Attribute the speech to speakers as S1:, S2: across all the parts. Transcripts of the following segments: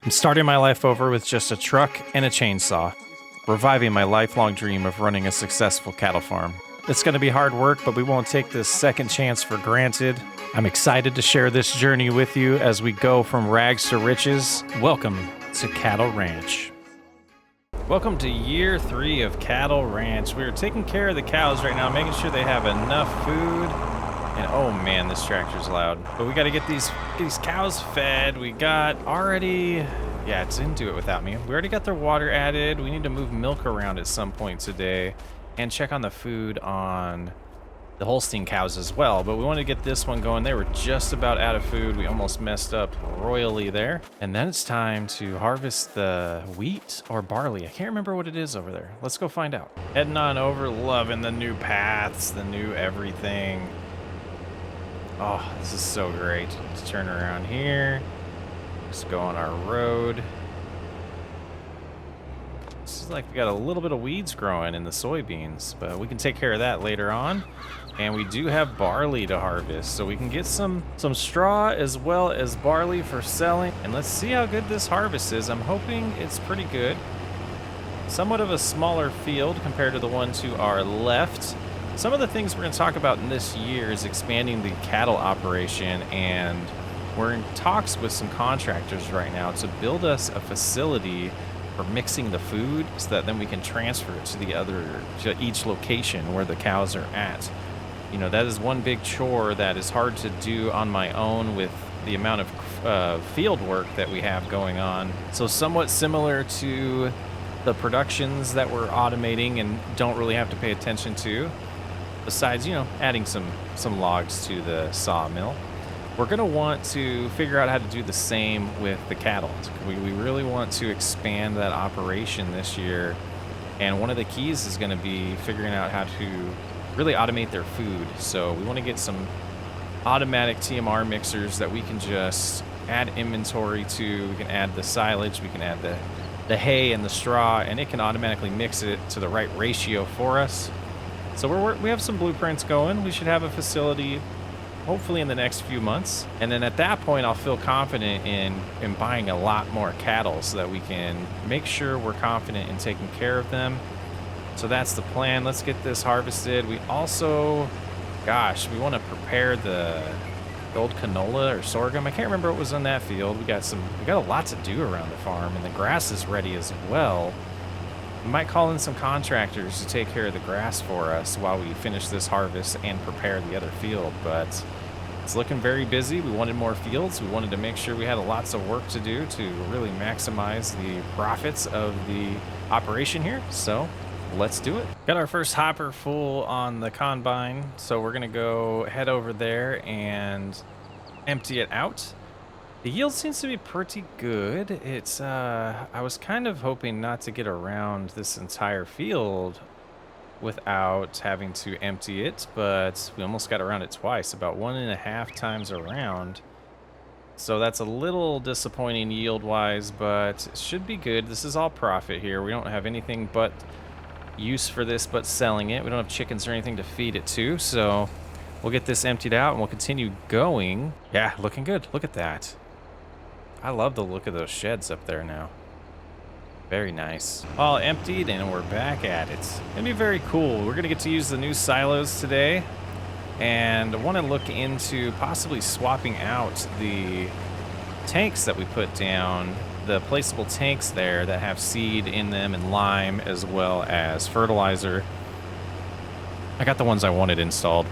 S1: I'm starting my life over with just a truck and a chainsaw, reviving my lifelong dream of running a successful cattle farm. It's going to be hard work, but we won't take this second chance for granted. I'm excited to share this journey with you as we go from rags to riches. Welcome to Cattle Ranch. Welcome to year 3 of Cattle Ranch. We're taking care of the cows right now, making sure they have enough food. And oh man, this tractor's loud. But we got to get these cows fed. We got already, yeah, it didn't do it without me. We already got their water added. We need to move milk around at some point today and check on the food on the Holstein cows as well. But we want to get this one going. They were just about out of food. We almost messed up royally there. And then it's time to harvest the wheat or barley. I can't remember what it is over there. Let's go find out. Heading on over, loving the new paths, the new everything. Oh, this is so great. Let's turn around here. Let's go on our road. This is like we got a little bit of weeds growing in the soybeans, but we can take care of that later on. And we do have barley to harvest, so we can get some straw as well as barley for selling. And let's see how good this harvest is. I'm hoping it's pretty good. Somewhat of a smaller field compared to the one to our left. Some of the things we're going to talk about in this year is expanding the cattle operation, and we're in talks with some contractors right now to build us a facility for mixing the food so that then we can transfer it to each location where the cows are at. You know, that is one big chore that is hard to do on my own with the amount of field work that we have going on. So somewhat similar to the productions that we're automating and don't really have to pay attention to. Besides, you know, adding some logs to the sawmill, we're going to want to figure out how to do the same with the cattle. We really want to expand that operation this year, and one of the keys is going to be figuring out how to really automate their food. So we want to get some automatic TMR mixers that we can just add inventory to. We can add the silage, we can add the hay and the straw, and it can automatically mix it to the right ratio for us. So we have some blueprints going. We should have a facility hopefully in the next few months. And then at that point, I'll feel confident in buying a lot more cattle so that we can make sure we're confident in taking care of them. So that's the plan. Let's get this harvested. We also, gosh, we want to prepare the old canola or sorghum. I can't remember what was on that field. We got a lot to do around the farm, and the grass is ready as well. We might call in some contractors to take care of the grass for us while we finish this harvest and prepare the other field, but it's looking very busy. We wanted more fields. We wanted to make sure we had lots of work to do to really maximize the profits of the operation here, so let's do it. Got our first hopper full on the combine, so we're gonna go head over there and empty it out. The yield seems to be pretty good. It's, I was kind of hoping not to get around this entire field without having to empty it, but we almost got around it twice, about 1.5 times around. So that's a little disappointing yield-wise, but it should be good. This is all profit here. We don't have anything but use for this but selling it. We don't have chickens or anything to feed it to, so we'll get this emptied out and we'll continue going. Yeah, looking good. Look at that. I love the look of those sheds up there now. Very nice. All emptied and we're back at it. It's gonna be very cool. We're gonna get to use the new silos today, and I want to look into possibly swapping out the tanks that we put down, the placeable tanks there that have seed in them and lime as well as fertilizer. I got the ones I wanted installed.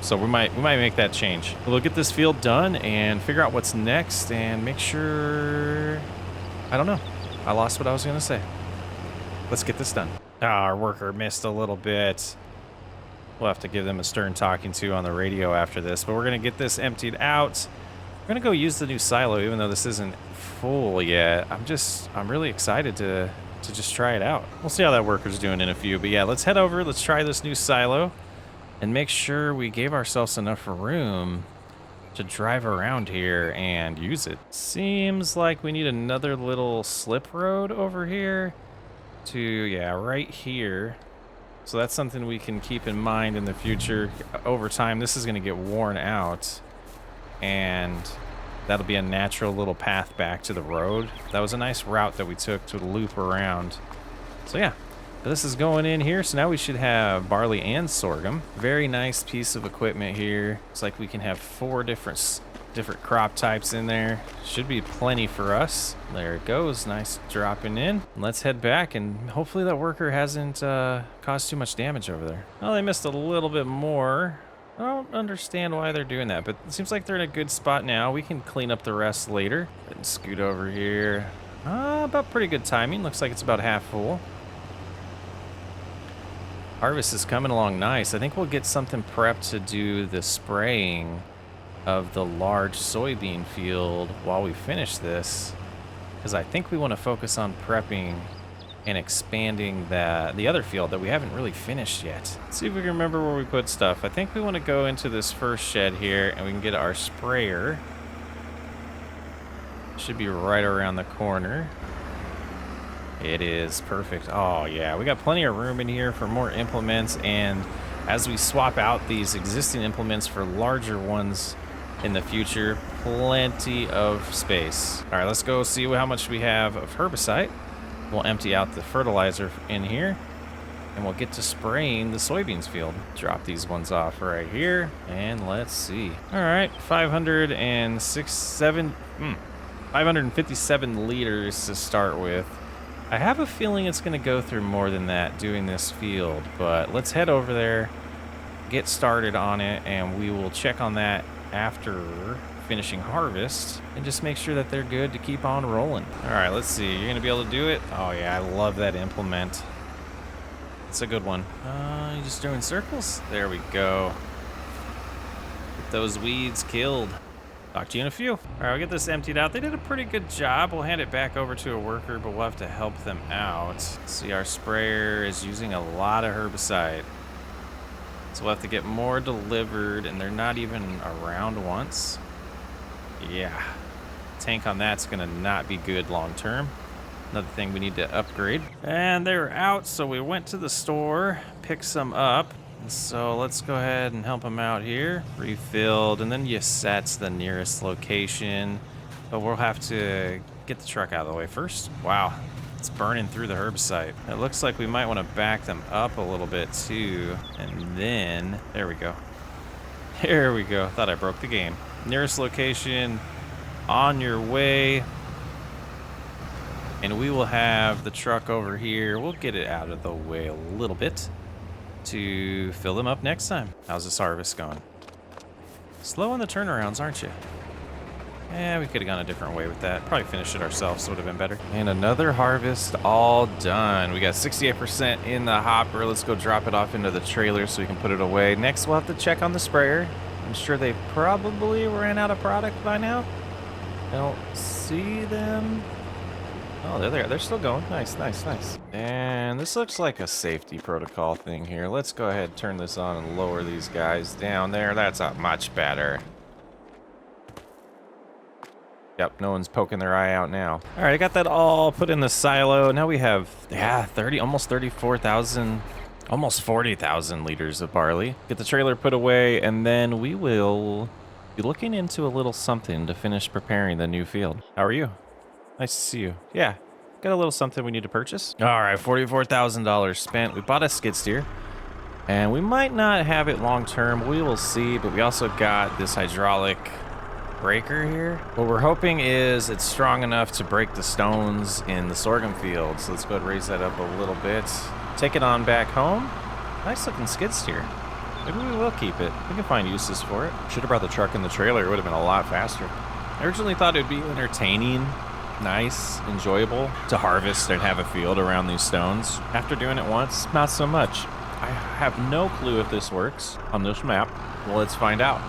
S1: So we might make that change. We'll get this field done and figure out what's next and make sure, I don't know. I lost what I was going to say. Let's get this done. Our worker missed a little bit. We'll have to give them a stern talking to on the radio after this, but we're going to get this emptied out. We're going to go use the new silo, even though this isn't full yet. I'm really excited to just try it out. We'll see how that worker's doing in a few, but yeah, let's head over. Let's try this new silo and make sure we gave ourselves enough room to drive around here and use it. Seems like we need another little slip road over here to, yeah, right here. So that's something we can keep in mind in the future. Over time, this is going to get worn out, and That'll be a natural little path back to the road. That was a nice route that we took to loop around. So yeah, this is going in here. So now we should have barley and sorghum. Very nice piece of equipment here. Looks like we can have 4 different crop types in there. Should be plenty for us. There it goes. Nice dropping in. Let's head back, and hopefully that worker hasn't caused too much damage over there. Oh, they missed a little bit more. I don't understand why they're doing that, but it seems like they're in a good spot now. We can clean up the rest later. And scoot over here. About pretty good timing. Looks like it's about half full. Harvest is coming along nice. I think we'll get something prepped to do the spraying of the large soybean field while we finish this, because I think we want to focus on prepping and expanding the other field that we haven't really finished yet. Let's see if we can remember where we put stuff. I think we want to go into this first shed here, and we can get our sprayer. Should be right around the corner. It is perfect. Oh yeah, we got plenty of room in here for more implements, and as we swap out these existing implements for larger ones in the future, plenty of space. All right, let's go see how much we have of herbicide. We'll empty out the fertilizer in here, and we'll get to spraying the soybeans field. Drop these ones off right here, and let's see. All right, 557 liters to start with. I have a feeling it's going to go through more than that doing this field, but let's head over there, get started on it, and we will check on that after finishing harvest and just make sure that they're good to keep on rolling. All right, let's see. You're going to be able to do it? Oh, yeah, I love that implement. It's a good one. You're just doing circles? There we go. Get those weeds killed. Talk to you in a few. All right, we'll get this emptied out. They did a pretty good job. We'll hand it back over to a worker, but we'll have to help them out. See, our sprayer is using a lot of herbicide. So we'll have to get more delivered, and they're not even around once. Yeah, tank on that's gonna not be good long term. Another thing we need to upgrade. And they were out, so we went to the store, picked some up. So let's go ahead and help them out here. Refilled, and then you set the nearest location. But we'll have to get the truck out of the way first. Wow, it's burning through the herbicide. It looks like we might want to back them up a little bit too. And then, there we go. There we go. Thought I broke the game. Nearest location, on your way. And we will have the truck over here. We'll get it out of the way a little bit to fill them up next time. How's this harvest going? Slow on the turnarounds, aren't you? Yeah, we could have gone a different way with that. Probably finished it ourselves, would have been better. And another harvest all done. We got 68% in the hopper. Let's go drop it off into the trailer so we can put it away. Next, we'll have to check on the sprayer. I'm sure they probably ran out of product by now. I don't see them. Oh, they're there. They're still going. Nice, nice, nice. And this looks like a safety protocol thing here. Let's go ahead and turn this on and lower these guys down there. That's much better. Yep, no one's poking their eye out now. All right, I got that all put in the silo. Now we have, yeah, almost 34,000, almost 40,000 liters of barley. Get the trailer put away, and then we will be looking into a little something to finish preparing the new field. How are you? Nice to see you. Yeah, got a little something we need to purchase. All right, $44,000 spent. We bought a skid steer, and we might not have it long term. We will see, but we also got this hydraulic breaker here. What we're hoping is it's strong enough to break the stones in the sorghum field. So let's go ahead and raise that up a little bit. Take it on back home. Nice looking skid steer. Maybe we will keep it. We can find uses for it. Should have brought the truck and the trailer. It would have been a lot faster. I originally thought it would be entertaining, nice, enjoyable to harvest and have a field around these stones. After doing it once, not so much. I have no clue if this works on this map. Well, let's find out.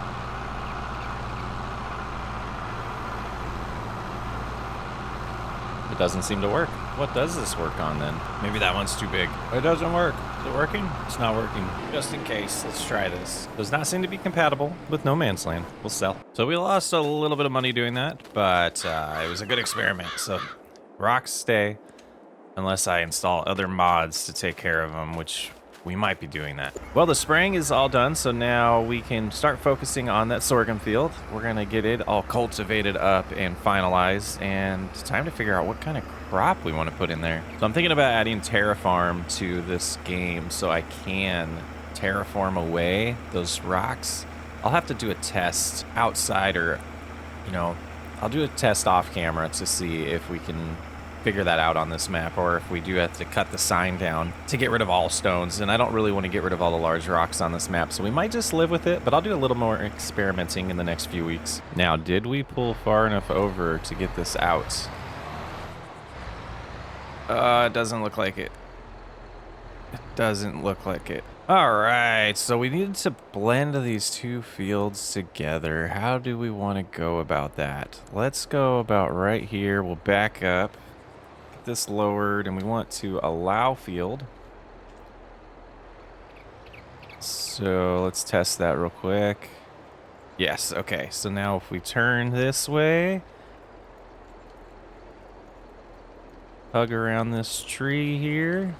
S1: It doesn't seem to work. What does this work on then? Maybe that one's too big. It doesn't work. Is it working? It's not working. Just in case, let's try this. Does not seem to be compatible with No Man's Land. We'll sell. So we lost a little bit of money doing that, but it was a good experiment. So rocks stay unless I install other mods to take care of them, which We might be doing that. Well, the spraying is all done, so now we can start focusing on that sorghum field. We're gonna get it all cultivated up and finalized, and it's time to figure out what kind of crop we want to put in there. So I'm thinking about adding terraform to this game so I can terraform away those rocks. I'll have to do a test outside, or, you know, I'll do a test off camera to see if we can figure that out on this map, or if we do have to cut the sign down to get rid of all stones. And I don't really want to get rid of all the large rocks on this map, so we might just live with it, but I'll do a little more experimenting in the next few weeks. Now, did we pull far enough over to get this out? It doesn't look like it. It doesn't look like it. All right, so we needed to blend these two fields together. How do we want to go about that? Let's go about right here. We'll back up, get this lowered, and we want to allow field. So let's test that real quick. Yes, okay, so now if we turn this way, hug around this tree here,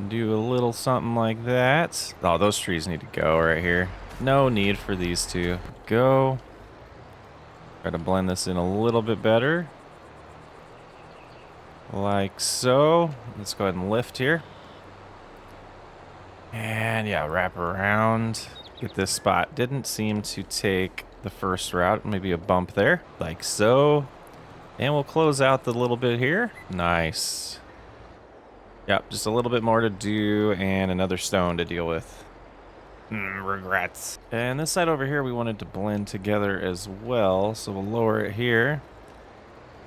S1: do a little something like that. Oh, those trees need to go right here. No need for these two. Go. Try to blend this in a little bit better. Like so. Let's go ahead and lift here. And yeah, wrap around. Get this spot. Didn't seem to take the first route. Maybe a bump there. Like so. And we'll close out the little bit here. Nice. Yep, just a little bit more to do and another stone to deal with. Regrets. And this side over here we wanted to blend together as well, so we'll lower it here.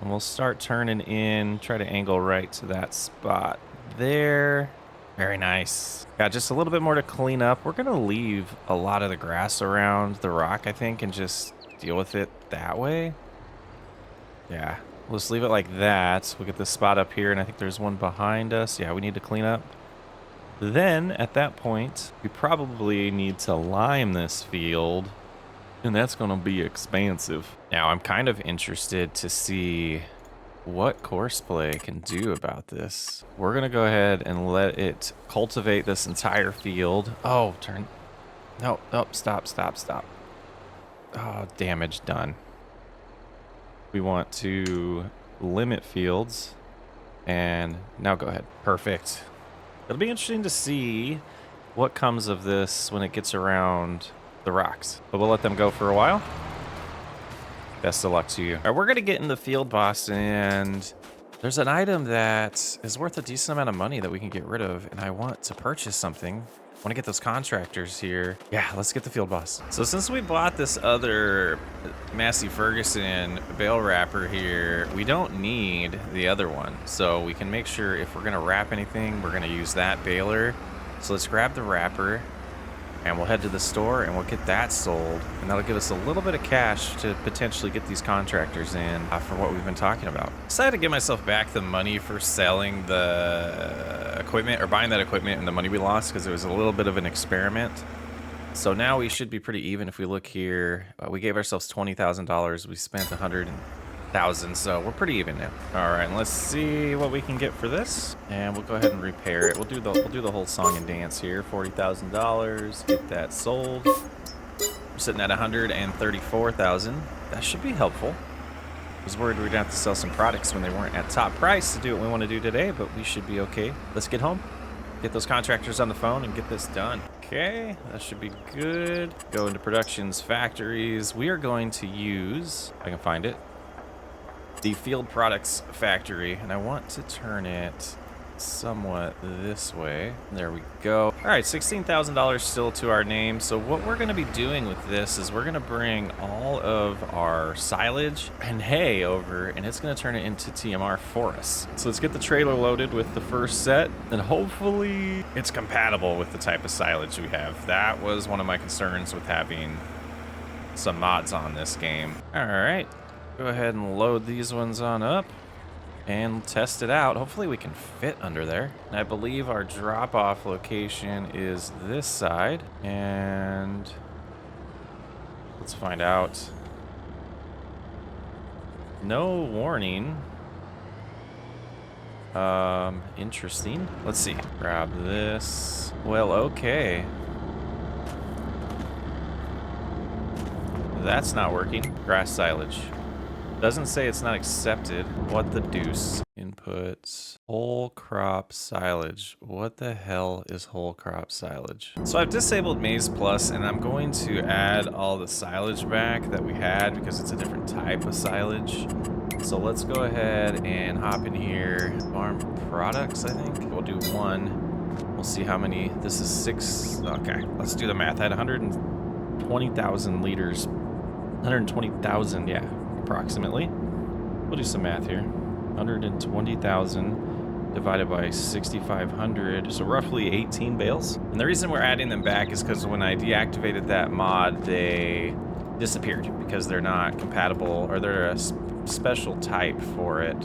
S1: And we'll start turning in, try to angle right to that spot there. Very nice. Got just a little bit more to clean up. We're going to leave a lot of the grass around the rock, I think, and just deal with it that way. Yeah. We'll just leave it like that. We'll get this spot up here, and I think there's one behind us. Yeah, we need to clean up. Then, at that point, we probably need to lime this field, and that's going to be expansive. Now, I'm kind of interested to see what Courseplay can do about this. We're going to go ahead and let it cultivate this entire field. Oh, turn. No, oh, stop. Oh, damage done. We want to limit fields, and now go ahead. Perfect. It'll be interesting to see what comes of this when it gets around the rocks, but we'll let them go for a while. Best of luck to you. All right, we're gonna get in the field, boss, and there's an item that is worth a decent amount of money that we can get rid of, and I want to purchase something. I want to get those contractors here. Yeah, let's get the field boss. So since we bought this other Massey Ferguson bale wrapper here, we don't need the other one. So we can make sure if we're going to wrap anything, we're going to use that baler. So let's grab the wrapper, and we'll head to the store and we'll get that sold. And that'll give us a little bit of cash to potentially get these contractors in for what we've been talking about. Decided to give myself back the money for selling the equipment, or buying that equipment, and the money we lost, because it was a little bit of an experiment. So now we should be pretty even. If we look here, we gave ourselves $20,000. We spent $100,000, so we're pretty even now. All right, and let's see what we can get for this, and we'll go ahead and repair it. We'll do the whole song and dance here. $40,000. Get that sold. We're sitting at $134,000. That should be helpful. I was worried we'd have to sell some products when they weren't at top price to do what we want to do today, but we should be okay. Let's get home, get those contractors on the phone, and get this done. Okay, that should be good. Go into productions, factories. We are going to use, if I can find it, the field products factory, and I want to turn it somewhat this way. There we go. All right, $16,000 still to our name. So what we're going to be doing with this is we're going to bring all of our silage and hay over, and it's going to turn it into TMR for us. So let's get the trailer loaded with the first set, and hopefully it's compatible with the type of silage we have. That was one of my concerns with having some mods on this game. All right, go ahead and load these ones on up and test it out. Hopefully we can fit under there. And I believe our drop-off location is this side, and let's find out. No warning. Interesting. Let's see. Grab this. Well, okay. That's not working. Grass silage. Doesn't say it's not accepted. What the deuce? Inputs. Whole crop silage. What the hell is whole crop silage? So I've disabled Maize Plus and I'm going to add all the silage back that we had because it's a different type of silage. So let's go ahead and hop in here. Farm products, I think. We'll do one. We'll see how many. This is 6. Okay, let's do the math. I had 120,000 liters. 120,000, yeah, approximately. We'll do some math here. 120,000 divided by 6,500, so roughly 18 bales. And the reason we're adding them back is because when I deactivated that mod, they disappeared because they're not compatible, or they're a special type for it.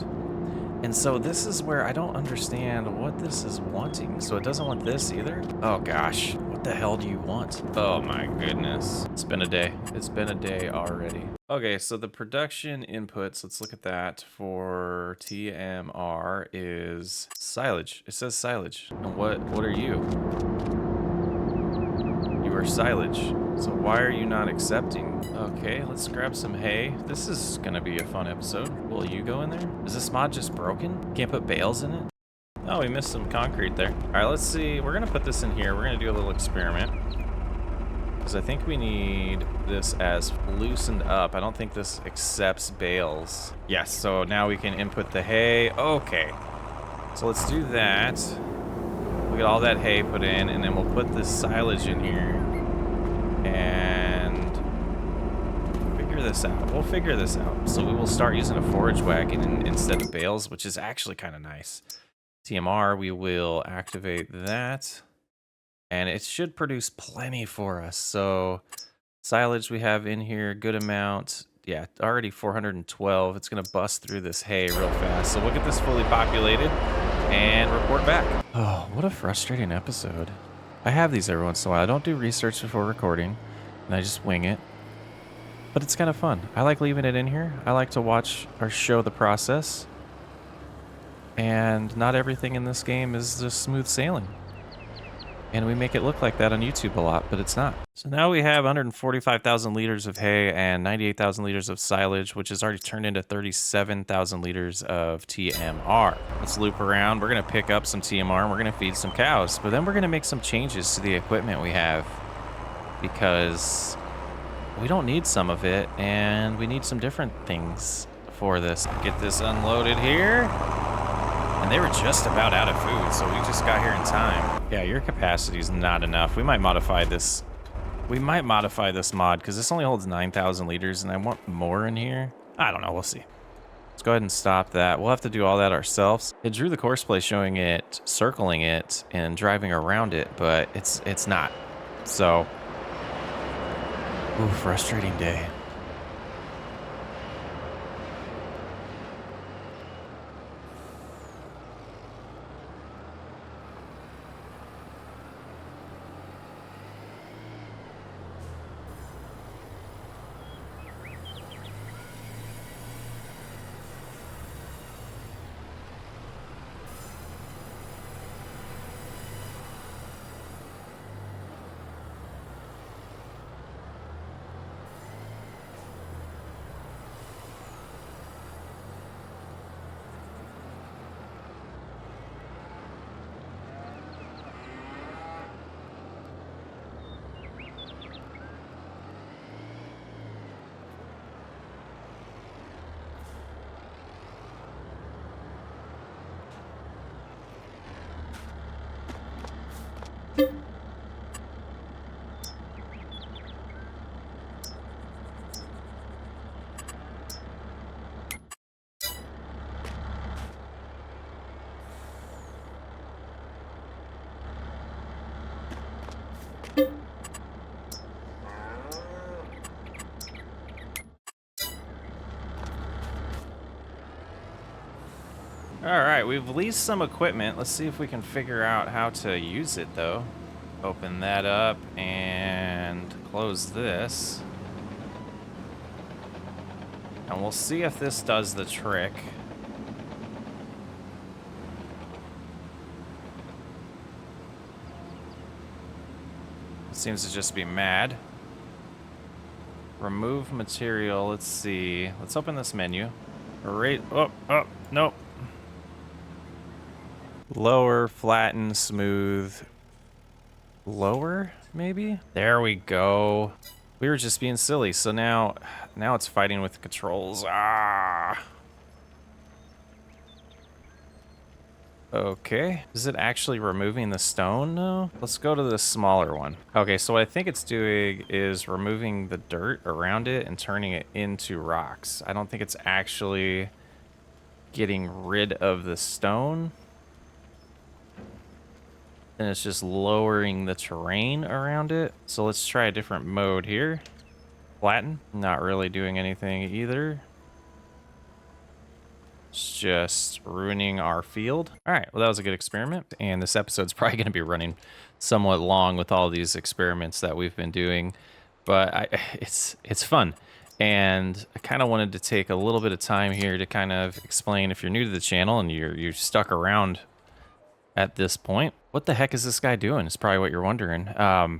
S1: And so this is where I don't understand what this is wanting. So it doesn't want this either? Oh gosh, what the hell do you want? Oh my goodness. It's been a day. It's been a day already. Okay, so the production inputs, let's look at that for TMR is silage. It says silage. And what are you? You are silage. So why are you not accepting? Okay, let's grab some hay. This is gonna be a fun episode. Will you go in there? Is this mod just broken? Can't put bales in it? Oh, we missed some concrete there. All right, let's see. We're gonna put this in here. We're gonna do a little experiment. Because I think we need this as loosened up. I don't think this accepts bales. Yes, so now we can input the hay. Okay, so let's do that. We'll get all that hay put in, and then we'll put this silage in here. And figure this out. We'll figure this out. So we will start using a forage wagon instead of bales, which is actually kind of nice. TMR, we will activate that. And it should produce plenty for us. So silage we have in here, good amount. Yeah, already 412. It's gonna bust through this hay real fast. So we'll get this fully populated and report back. Oh, what a frustrating episode. I have these every once in a while. I don't do research before recording, and I just wing it. But it's kind of fun. I like leaving it in here. I like to watch or show the process. And not everything in this game is just smooth sailing. And we make it look like that on YouTube a lot, but it's not. So now we have 145,000 liters of hay and 98,000 liters of silage, which has already turned into 37,000 liters of TMR. Let's loop around. We're going to pick up some TMR and we're going to feed some cows. But then we're going to make some changes to the equipment we have because we don't need some of it and we need some different things for this. Get this unloaded here. And they were just about out of food, so we just got here in time. Yeah, your capacity is not enough. We might modify this. We might modify this mod because this only holds 9,000 liters and I want more in here. I don't know, we'll see. Let's go ahead and stop that. We'll have to do all that ourselves. It drew the course play showing it, circling it, and driving around it, but it's not. So, ooh, frustrating day. Alright, we've leased some equipment. Let's see if we can figure out how to use it, though. Open that up and close this. And we'll see if this does the trick. seems to just be mad. Remove material. Let's see. Let's open this menu. Right. Oh, nope. Lower, flatten, smooth. Lower, maybe? There we go. We were just being silly. So now it's fighting with the controls. Ah. Okay. Is it actually removing the stone? No. Let's go to the smaller one. Okay, so what I think it's doing is removing the dirt around it and turning it into rocks. I don't think it's actually getting rid of the stone. And it's just lowering the terrain around it. So let's try a different mode here. Flatten. Not really doing anything either. It's just ruining our field. All right, well, that was a good experiment. And this episode's probably going to be running somewhat long with all these experiments that we've been doing. But it's fun. And I kind of wanted to take a little bit of time here to kind of explain, if you're new to the channel and you're stuck around at this point, what the heck is this guy doing? Is probably what you're wondering. I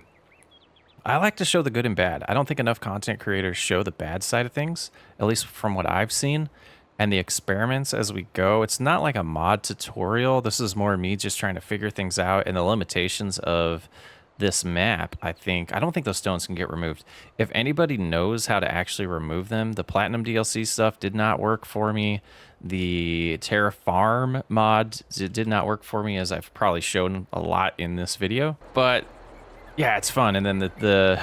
S1: like to show the good and bad. I don't think enough content creators show the bad side of things, at least from what I've seen. And the experiments as we go, it's not like a mod tutorial. This is more me just trying to figure things out and the limitations of this map. I don't think those stones can get removed. If anybody knows how to actually remove them, the Platinum DLC stuff did not work for me. The Terra Farm mod did not work for me, as I've probably shown a lot in this video. But yeah, it's fun. And then the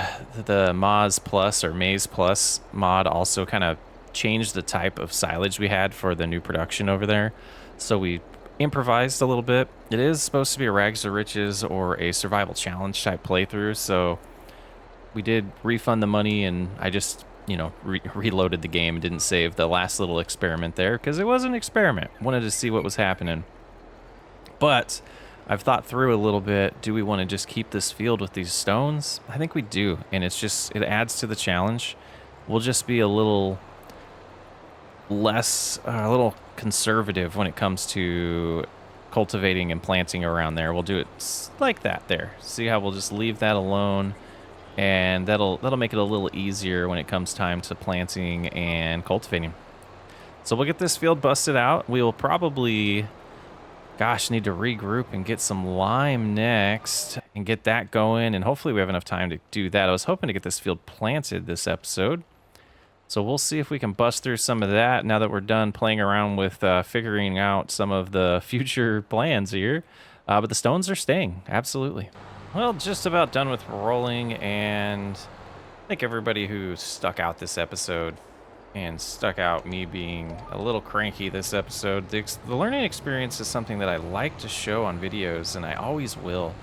S1: Maz Plus or Maze Plus mod also kind of changed the type of silage we had for the new production over there. So we improvised a little bit. It is supposed to be a rags to riches or a survival challenge type playthrough. So we did refund the money, and I just, reloaded the game and didn't save the last little experiment there because it was an experiment. Wanted to see what was happening. But I've thought through a little bit. Do we want to just keep this field with these stones? I think we do. And it adds to the challenge. We'll just be a little less, a little conservative when it comes to cultivating and planting around there. We'll do it like that there. See how we'll just leave that alone, and that'll make it a little easier when it comes time to planting and cultivating. So we'll get this field busted out. We will probably, gosh, need to regroup and get some lime next and get that going, and hopefully we have enough time to do that. I was hoping to get this field planted this episode. So we'll see if we can bust through some of that now that we're done playing around with figuring out some of the future plans here. But the stones are staying, absolutely. Well, just about done with rolling, and I think everybody who stuck out this episode and stuck out me being a little cranky this episode, the learning experience is something that I like to show on videos, and I always will.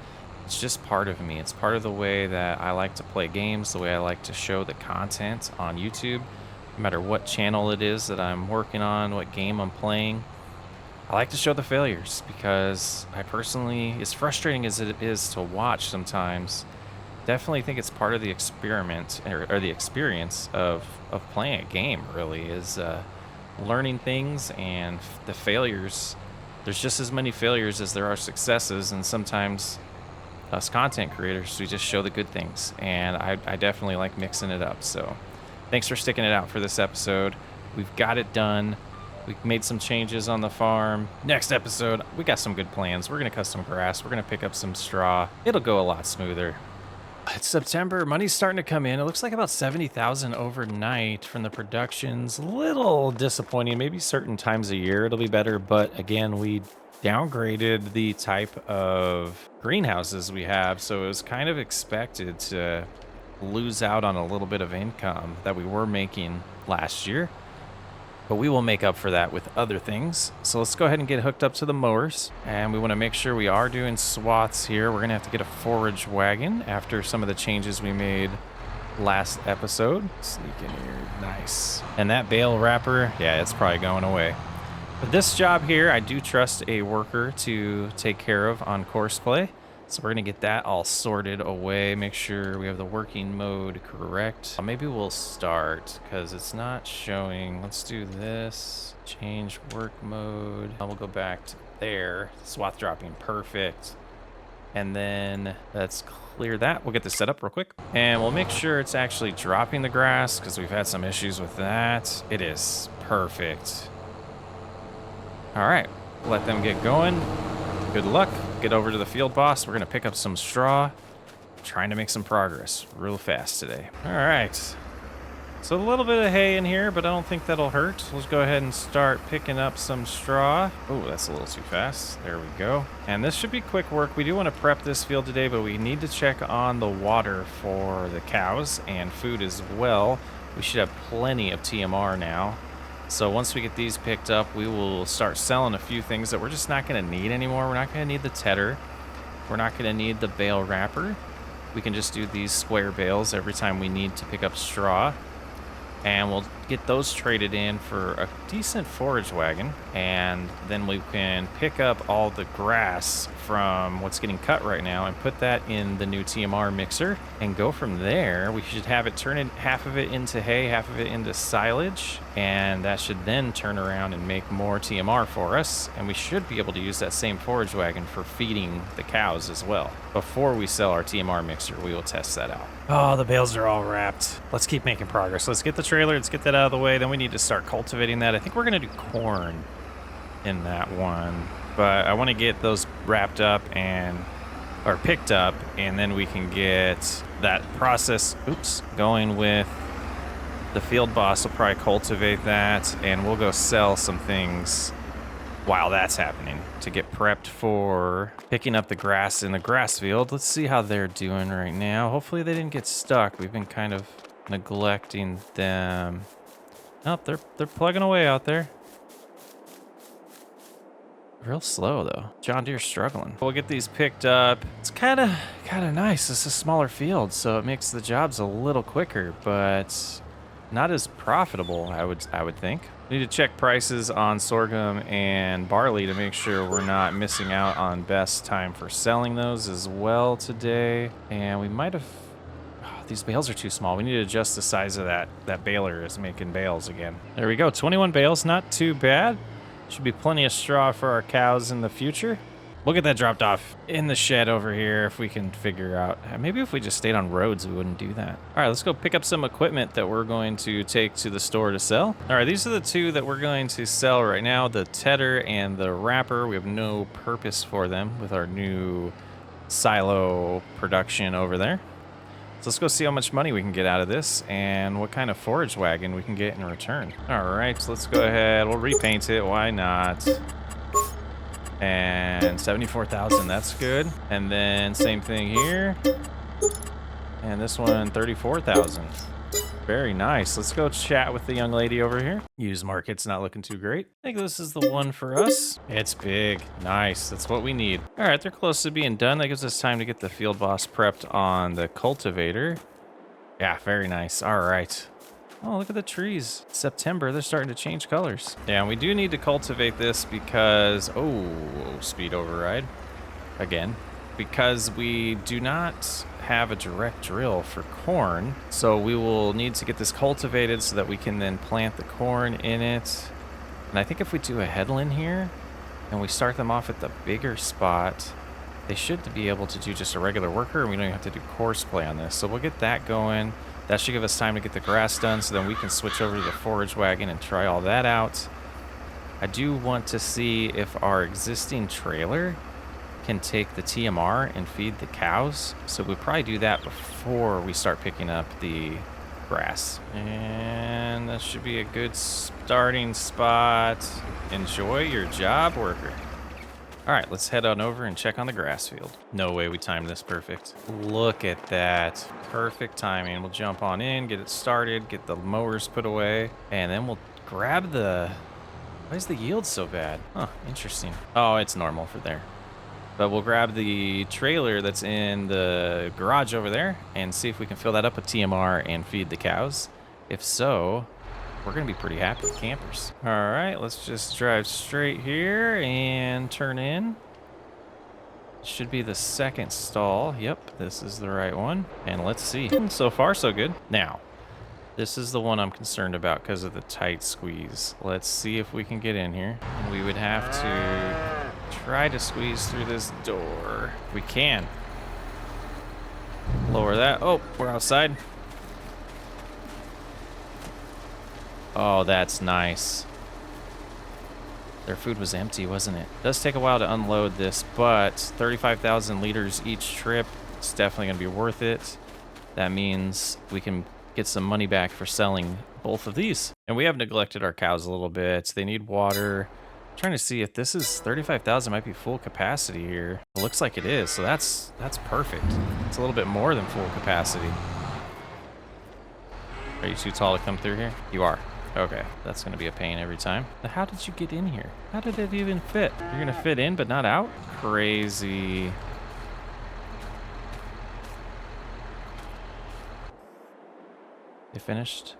S1: It's just part of me. It's part of the way that I like to play games, the way I like to show the content on YouTube, no matter what channel it is that I'm working on, what game I'm playing. I like to show the failures because I personally, as frustrating as it is to watch sometimes, definitely think it's part of the experiment or the experience of playing a game, really, is learning things. And the failures, there's just as many failures as there are successes, and sometimes us content creators, we just show the good things, and I definitely like mixing it up. So thanks for sticking it out for this episode. We've got it done. We've made some changes on the farm. Next episode, we got some good plans. We're going to cut some grass. We're going to pick up some straw. It'll go a lot smoother. It's September. Money's starting to come in. It looks like about 70,000 overnight from the productions. A little disappointing. Maybe certain times a year it'll be better, but again, we downgraded the type of greenhouses we have, so it was kind of expected to lose out on a little bit of income that we were making last year, but we will make up for that with other things. So let's go ahead and get hooked up to the mowers, and we want to make sure we are doing swaths here. We're gonna have to get a forage wagon after some of the changes we made last episode. Sneak in here. Nice. And that bale wrapper, yeah, it's probably going away. But this job here, I do trust a worker to take care of on course play. So we're going to get that all sorted away, make sure we have the working mode correct. Maybe we'll start because it's not showing. Let's do this. Change work mode. We'll go back to there. Swath dropping, perfect. And then let's clear that. We'll get this set up real quick. And we'll make sure it's actually dropping the grass because we've had some issues with that. It is perfect. All right, let them get going. Good luck. Get over to the field boss. We're gonna pick up some straw. Trying to make some progress real fast today. All right. So a little bit of hay in here, but I don't think that'll hurt. Let's go ahead and start picking up some straw. Oh, that's a little too fast. There we go. And this should be quick work. We do want to prep this field today, but we need to check on the water for the cows and food as well. We should have plenty of TMR now. So once we get these picked up, we will start selling a few things that we're just not going to need anymore. We're not going to need the tedder. We're not going to need the bale wrapper. We can just do these square bales every time we need to pick up straw. And we'll get those traded in for a decent forage wagon. And then we can pick up all the grass from what's getting cut right now and put that in the new TMR mixer and go from there. We should have it turn in half of it into hay, half of it into silage. And that should then turn around and make more TMR for us. And we should be able to use that same forage wagon for feeding the cows as well. Before we sell our TMR mixer, we will test that out. Oh, the bales are all wrapped. Let's keep making progress. Let's get the trailer, let's get that out of the way. Then we need to start cultivating that. I think we're gonna do corn in that one, but I want to get those wrapped up or picked up, and then we can get that process, going with the field boss. Will probably cultivate that, and we'll go sell some things while that's happening to get prepped for picking up the grass in the grass field. Let's see how they're doing right now. Hopefully they didn't get stuck. We've been kind of neglecting them. Oh, they're plugging away out there. Real slow though. John Deere's struggling. We'll get these picked up. It's kind of nice. It's a smaller field, so it makes the jobs a little quicker, but not as profitable, I would think. We need to check prices on sorghum and barley to make sure we're not missing out on best time for selling those as well today. And we might have, these bales are too small. We need to adjust the size of that baler is making bales again. There we go, 21 bales, not too bad. Should be plenty of straw for our cows in the future. We'll get that dropped off in the shed over here if we can figure out. Maybe if we just stayed on roads, we wouldn't do that. All right, let's go pick up some equipment that we're going to take to the store to sell. All right, these are the two that we're going to sell right now, the tedder and the wrapper. We have no purpose for them with our new silo production over there. So let's go see how much money we can get out of this and what kind of forage wagon we can get in return. All right, so let's go ahead. We'll repaint it. Why not? And 74,000, that's good. And then same thing here. And this one, 34,000. Very nice. Let's go chat with the young lady over here. Used market's not looking too great. I think this is the one for us. It's big. Nice. That's what we need. All right, they're close to being done. That gives us time to get the field boss prepped on the cultivator. Yeah, very nice. All right. Oh, look at the trees. September, they're starting to change colors. Yeah, and we do need to cultivate this because, speed override again, because we do not have a direct drill for corn. So we will need to get this cultivated so that we can then plant the corn in it. And I think if we do a headland here and we start them off at the bigger spot, they should be able to do just a regular worker, and we don't even have to do course play on this. So we'll get that going. That should give us time to get the grass done, so then we can switch over to the forage wagon and try all that out. I do want to see if our existing trailer can take the TMR and feed the cows. So we'll probably do that before we start picking up the grass. And that should be a good starting spot. Enjoy your job, worker. All right, let's head on over and check on the grass field. No way we timed this perfect. Look at that. Perfect timing. We'll jump on in, get it started, get the mowers put away, and then we'll grab the... Why is the yield so bad? Huh, interesting. Oh, it's normal for there. But we'll grab the trailer that's in the garage over there and see if we can fill that up with TMR and feed the cows. If so, we're gonna be pretty happy campers. All right, let's just drive straight here and turn in. Should be the second stall. Yep, this is the right one. And let's see. So far, so good. Now, this is the one I'm concerned about because of the tight squeeze. Let's see if we can get in here. We would have to try to squeeze through this door. We can. Lower that. Oh, we're outside. Oh, that's nice. Their food was empty, wasn't it? It does take a while to unload this, but 35,000 liters each trip. It's definitely going to be worth it. That means we can get some money back for selling both of these. And we have neglected our cows a little bit. They need water. I'm trying to see if this is 35,000 might be full capacity here. It looks like it is, so that's perfect. It's a little bit more than full capacity. Are you too tall to come through here? You are. Okay, that's gonna be a pain every time. But how did you get in here? How did it even fit? You're gonna fit in but not out? Crazy. You finished?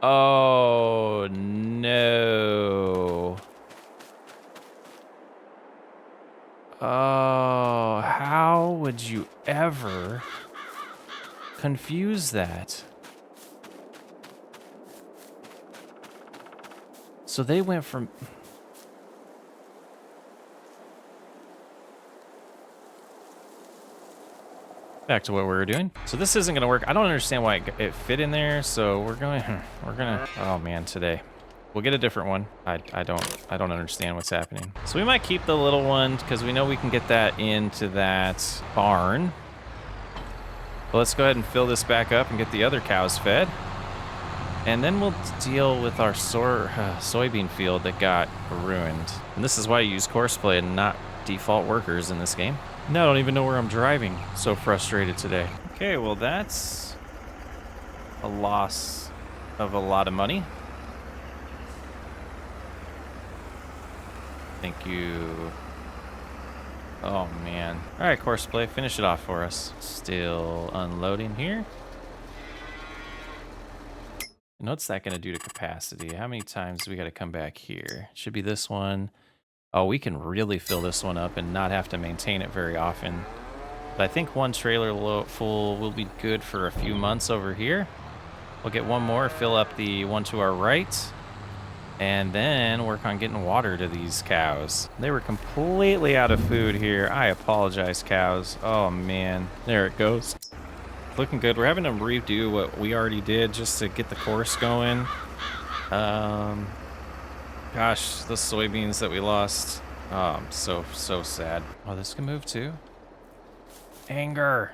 S1: Oh no. Oh, how would you ever confuse that? So they went from... Back to what we were doing. So this isn't gonna work. I don't understand why it fit in there. So we're gonna, oh man, today. We'll get a different one. I don't understand what's happening. So we might keep the little one because we know we can get that into that barn. But let's go ahead and fill this back up and get the other cows fed. And then we'll deal with our soybean field that got ruined. And this is why you use courseplay and not default workers in this game. Now I don't even know where I'm driving. So frustrated today. Okay, well that's a loss of a lot of money. Thank you. Oh man. All right, courseplay, finish it off for us. Still unloading here. And what's that going to do to capacity? How many times do we got to come back here? Should be this one. Oh, we can really fill this one up and not have to maintain it very often. But I think one trailer full will be good for a few months over here. We'll get one more, fill up the one to our right, and then work on getting water to these cows. They were completely out of food here. I apologize, cows. Oh man, there it goes. Looking good. We're having to redo what we already did just to get the course going. Gosh, the soybeans that we lost. Oh, I'm so sad. Oh, this can move too. Anger.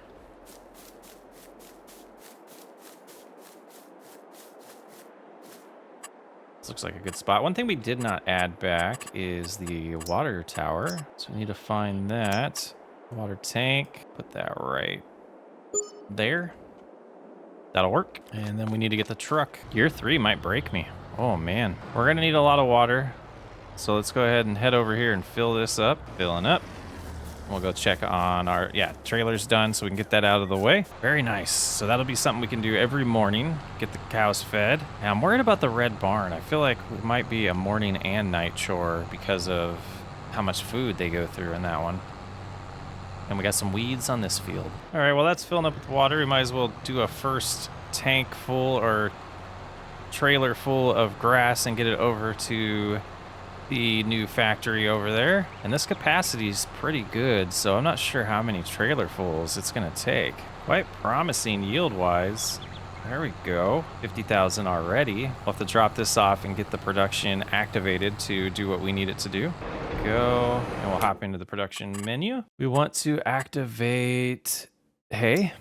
S1: This looks like a good spot. One thing we did not add back is the water tower. So we need to find that. Water tank. Put that right there. That'll work. And then we need to get the truck. Gear 3 might break me. Oh man. We're gonna need a lot of water. So let's go ahead and head over here and fill this up. Filling up. We'll go check on our, trailer's done so we can get that out of the way. Very nice. So that'll be something we can do every morning. Get the cows fed. Now I'm worried about the red barn. I feel like it might be a morning and night chore because of how much food they go through in that one. And we got some weeds on this field. All right, well, that's filling up with water. We might as well do a first tank full or trailer full of grass and get it over to the new factory over there. And this capacity is pretty good, so I'm not sure how many trailer fulls it's gonna take. Quite promising yield-wise. There we go, 50,000 already. We'll have to drop this off and get the production activated to do what we need it to do. Go, and we'll hop into the production menu. We want to activate hay,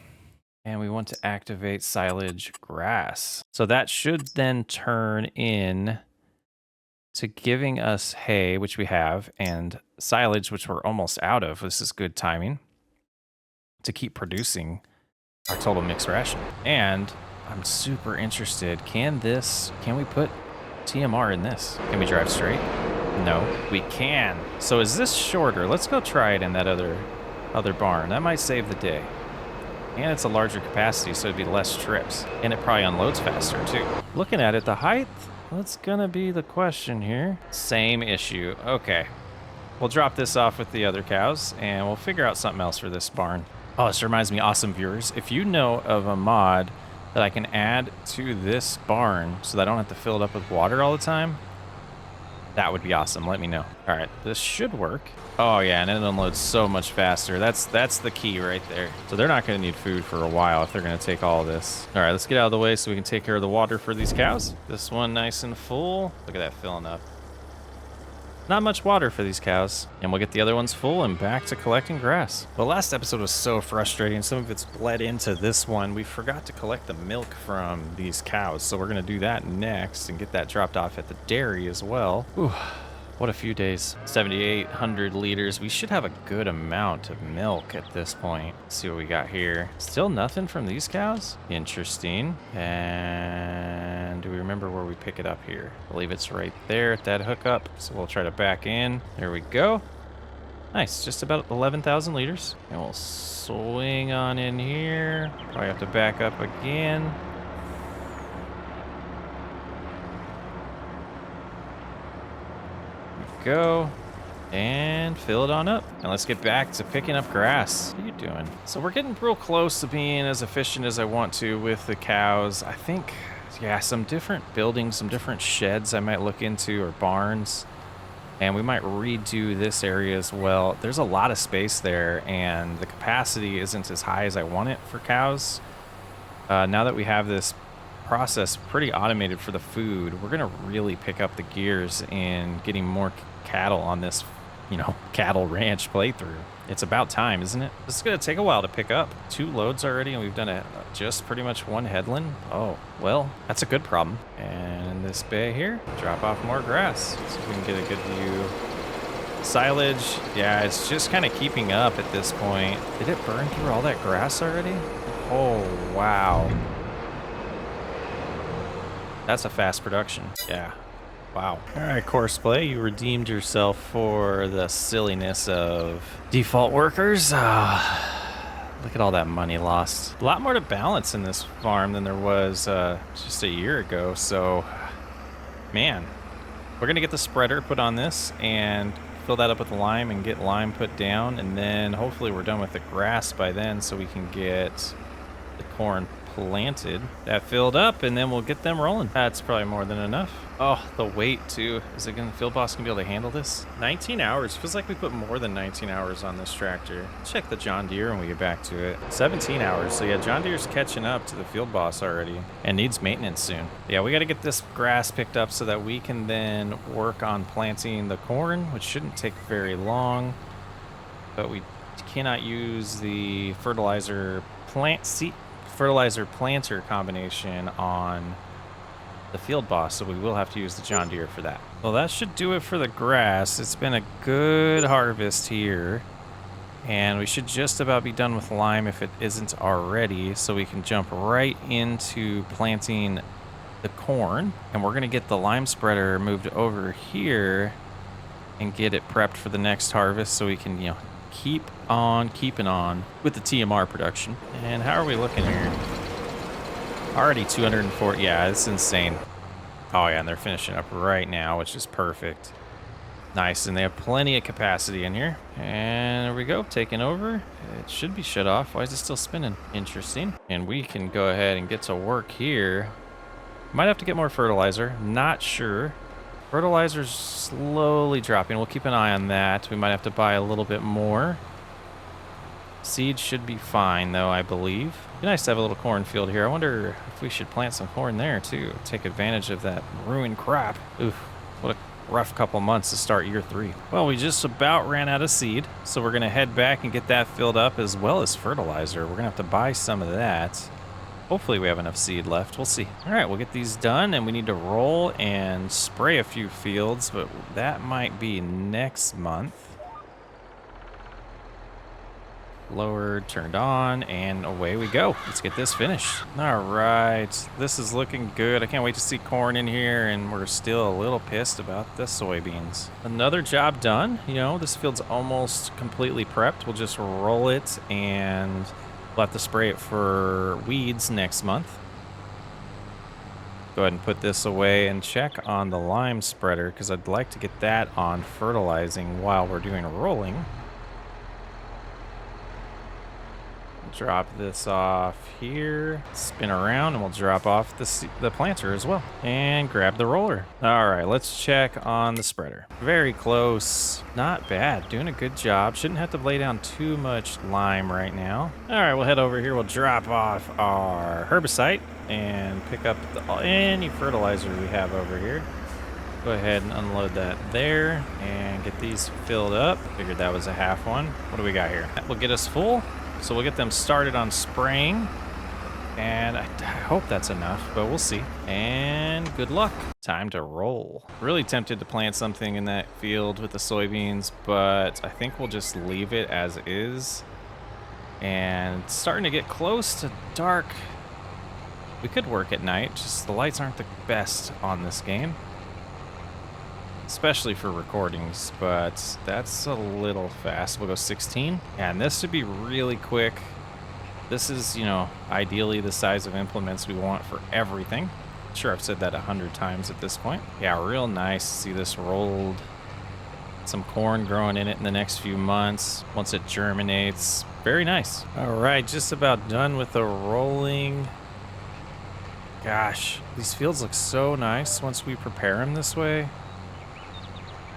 S1: and we want to activate silage grass. So that should then turn in to giving us hay, which we have, and silage, which we're almost out of. This is good timing to keep producing our total mixed ration. And I'm super interested. Can we put TMR in this? Can we drive straight? No, we can. So is this shorter? Let's go try it in that other barn. That might save the day. And it's a larger capacity, so it'd be less trips. And it probably unloads faster too. Looking at it, the height, what's gonna be the question here? Same issue. Okay. We'll drop this off with the other cows and we'll figure out something else for this barn. Oh, this reminds me, awesome viewers. If you know of a mod that I can add to this barn so that I don't have to fill it up with water all the time, That would be awesome. Let me know. All right, this should work. Oh yeah, and it unloads so much faster. That's the key right there. So they're not going to need food for a while if they're going to take all of this. All right, let's get out of the way so we can take care of the water for these cows. This one nice and full. Look at that filling up. Not much water for these cows. And we'll get the other ones full and back to collecting grass. The last episode was so frustrating. Some of it's bled into this one. We forgot to collect the milk from these cows. So we're going to do that next and get that dropped off at the dairy as well. Ooh, what a few days. 7,800 liters. We should have a good amount of milk at this point. Let's see what we got here. Still nothing from these cows? Interesting. And do we remember where we pick it up here? I believe it's right there at that hookup. So we'll try to back in. There we go. Nice, just about 11,000 liters. And we'll swing on in here. Probably have to back up again. Go and fill it on up, and let's get back to picking up grass. What are you doing? So we're getting real close to being as efficient as I want to with the cows. I think, yeah, some different buildings, some different sheds I might look into, or barns, and we might redo this area as well. There's a lot of space there, and the capacity isn't as high as I want it for cows. Now that we have this process pretty automated for the food, we're gonna really pick up the gears in getting more cattle on this, cattle ranch playthrough. It's about time, isn't it? This is gonna take a while to pick up. 2 loads already, and we've done just pretty much 1 headland. Oh, well, that's a good problem. And in this bay here, drop off more grass so we can get a good view. Silage, yeah, it's just kind of keeping up at this point. Did it burn through all that grass already? Oh, wow. That's a fast production. Yeah. Wow. All right, Courseplay, you redeemed yourself for the silliness of default workers. Look at all that money lost. A lot more to balance in this farm than there was just a year ago. So, man, we're going to get the spreader put on this and fill that up with lime and get lime put down. And then hopefully we're done with the grass by then so we can get the corn planted. That filled up, and then we'll get them rolling. That's probably more than enough. Oh, the weight too. Is it gonna, Field Boss gonna be able to handle this? 19 hours. Feels like we put more than 19 hours on this tractor. Check the John Deere when we get back to it. 17 hours. So yeah, John Deere's catching up to the Field Boss already and needs maintenance soon. Yeah, we got to get this grass picked up so that we can then work on planting the corn, which shouldn't take very long. But we cannot use the fertilizer planter combination on the Field Boss, so we will have to use the John Deere for that. Well, that should do it for the grass. It's been a good harvest here, and we should just about be done with lime if it isn't already, so we can jump right into planting the corn. And we're gonna get the lime spreader moved over here and get it prepped for the next harvest so we can, keep on keeping on with the TMR production. And how are we looking here? Already 240. Yeah, it's insane. Oh yeah, and they're finishing up right now, which is perfect. Nice, and they have plenty of capacity in here. And there we go, taking over. It should be shut off. Why is it still spinning? Interesting. And we can go ahead and get to work here. Might have to get more fertilizer. Not sure. Fertilizer's slowly dropping. We'll keep an eye on that. We might have to buy a little bit more. Seed should be fine, though, I believe. It'd be nice to have a little cornfield here. I wonder if we should plant some corn there, too. Take advantage of that ruined crop. Oof, what a rough couple months to start year 3. Well, we just about ran out of seed, so we're going to head back and get that filled up, as well as fertilizer. We're going to have to buy some of that. Hopefully we have enough seed left. We'll see. All right, we'll get these done, and we need to roll and spray a few fields, but that might be next month. Lowered, turned on, and away we go. Let's get this finished. All right, this is looking good. I can't wait to see corn in here, and we're still a little pissed about the soybeans. Another job done. This field's almost completely prepped. We'll just roll it, and we'll have to spray it for weeds next month. Go ahead and put this away and check on the lime spreader, because I'd like to get that on fertilizing while we're doing rolling. Drop this off here, spin around, and we'll drop off the planter as well. And grab the roller. All right, let's check on the spreader. Very close. Not bad. Doing a good job. Shouldn't have to lay down too much lime right now. All right, we'll head over here. We'll drop off our herbicide and pick up any fertilizer we have over here. Go ahead and unload that there and get these filled up. Figured that was a half one. What do we got here? That will get us full. So we'll get them started on spraying, and I hope that's enough, but we'll see. And good luck. Time to roll. Really tempted to plant something in that field with the soybeans, but I think we'll just leave it as is. And it's starting to get close to dark. We could work at night, just the lights aren't the best on this game. Especially for recordings, but that's a little fast. We'll go 16. And this should be really quick. This is, you know, ideally the size of implements we want for everything. Sure, I've said that 100 times at this point. Yeah, real nice to see this rolled. Some corn growing in it in the next few months once it germinates. Very nice. All right, just about done with the rolling. Gosh, these fields look so nice once we prepare them this way.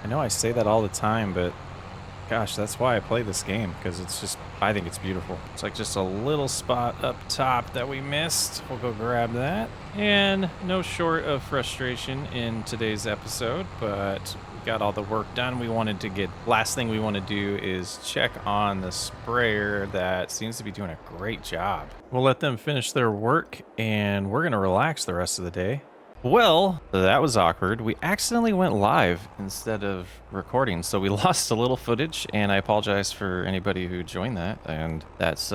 S1: I know I say that all the time, but gosh, that's why I play this game, because it's just, I think it's beautiful. It's like just a little spot up top that we missed. We'll go grab that. And no short of frustration in today's episode, but we got all the work done we wanted to get. Last thing we want to do is check on the sprayer that seems to be doing a great job. We'll let them finish their work, and we're going to relax the rest of the day. Well, that was awkward. We accidentally went live instead of recording, so we lost a little footage, and I apologize for anybody who joined that, and that's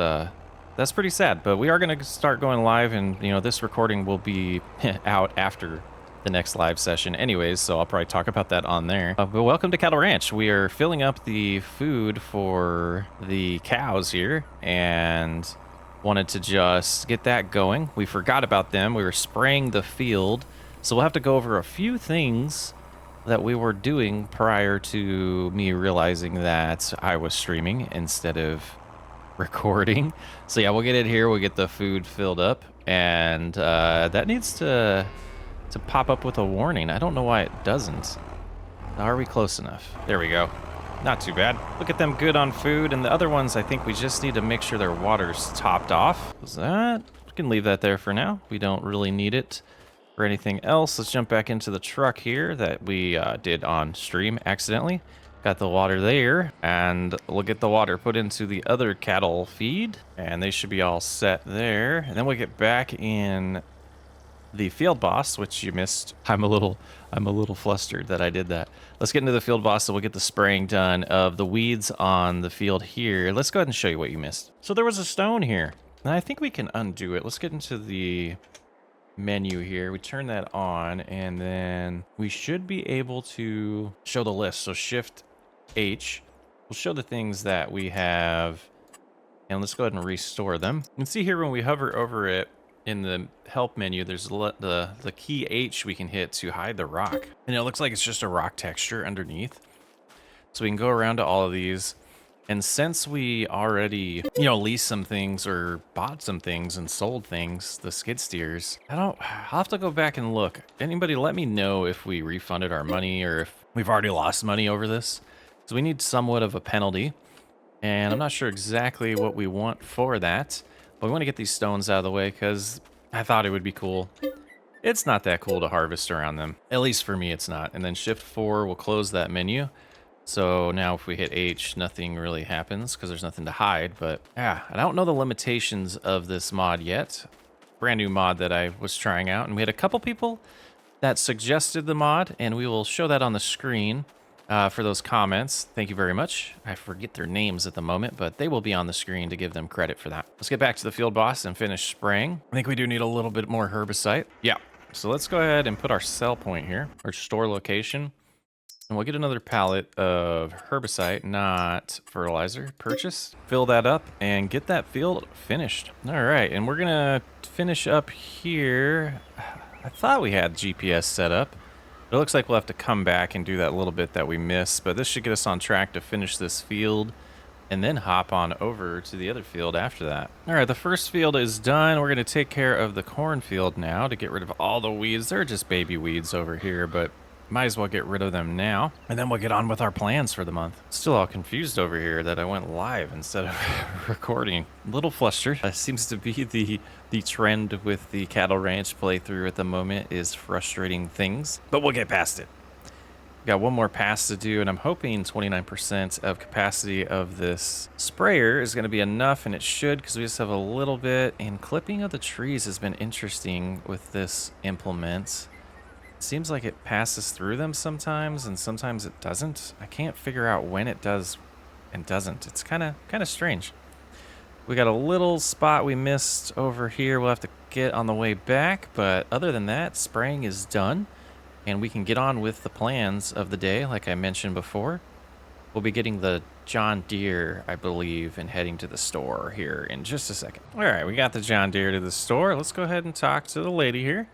S1: pretty sad. But we are going to start going live, and you know, this recording will be out after the next live session anyways, so I'll probably talk about that on there. But welcome to Cattle Ranch. We are filling up the food for the cows here, and wanted to just get that going. We forgot about them. We were spraying the field. So we'll have to go over a few things that we were doing prior to me realizing that I was streaming instead of recording. So yeah, we'll get it here. We'll get the food filled up, and that needs to pop up with a warning. I don't know why it doesn't. Are we close enough? There we go. Not too bad. Look at them good on food, and the other ones I think we just need to make sure their water's topped off. Is that? We can leave that there for now. We don't really need it for anything else. Let's jump back into the truck here that we did on stream accidentally. Got the water there, and we'll get the water put into the other cattle feed, and they should be all set there. And then we'll get back in the field boss, which you missed. I'm a little flustered that I did that. Let's get into the field boss, so we'll get the spraying done of the weeds on the field here. Let's go ahead and show you what you missed. So there was a stone here, and I think we can undo it. Let's get into the menu here. We turn that on, and then we should be able to show the list. So Shift H will show the things that we have, and let's go ahead and restore them. You can see here when we hover over it in the help menu, there's the key H we can hit to hide the rock, and it looks like it's just a rock texture underneath. So we can go around to all of these. And since we already, you know, leased some things or bought some things and sold things, the skid steers, I'll have to go back and look. Anybody let me know if we refunded our money or if we've already lost money over this. So we need somewhat of a penalty, and I'm not sure exactly what we want for that, but we want to get these stones out of the way because I thought it would be cool. It's not that cool to harvest around them. At least for me, it's not. And then Shift 4 will close that menu. So now if we hit H, nothing really happens because there's nothing to hide. But yeah, I don't know the limitations of this mod yet. Brand new mod that I was trying out. And we had a couple people that suggested the mod, and we will show that on the screen for those comments. Thank you very much. I forget their names at the moment, but they will be on the screen to give them credit for that. Let's get back to the field boss and finish spraying. I think we do need a little bit more herbicide. Yeah. So let's go ahead and put our sell point here, our store location. And we'll get another pallet of herbicide, not fertilizer, purchase. Fill that up and get that field finished. All right, and we're gonna finish up here. I thought we had GPS set up. It looks like we'll have to come back and do that little bit that we missed, but this should get us on track to finish this field and then hop on over to the other field after that. All right, the first field is done. We're going to take care of the cornfield now to get rid of all the weeds. They're just baby weeds over here, but might as well get rid of them now. And then we'll get on with our plans for the month. Still all confused over here that I went live instead of recording. A little flustered. Seems to be the trend with the cattle ranch playthrough at the moment is frustrating things, but we'll get past it. Got one more pass to do, and I'm hoping 29% of capacity of this sprayer is going to be enough, and it should, because we just have a little bit. And clipping of the trees has been interesting with this implement. Seems like it passes through them sometimes, and sometimes it doesn't. I can't figure out when it does and doesn't. It's kind of strange. We got a little spot we missed over here. We'll have to get on the way back, but other than that, spraying is done. And we can get on with the plans of the day, like I mentioned before. We'll be getting the John Deere, I believe, and heading to the store here in just a second. All right, we got the John Deere to the store. Let's go ahead and talk to the lady here.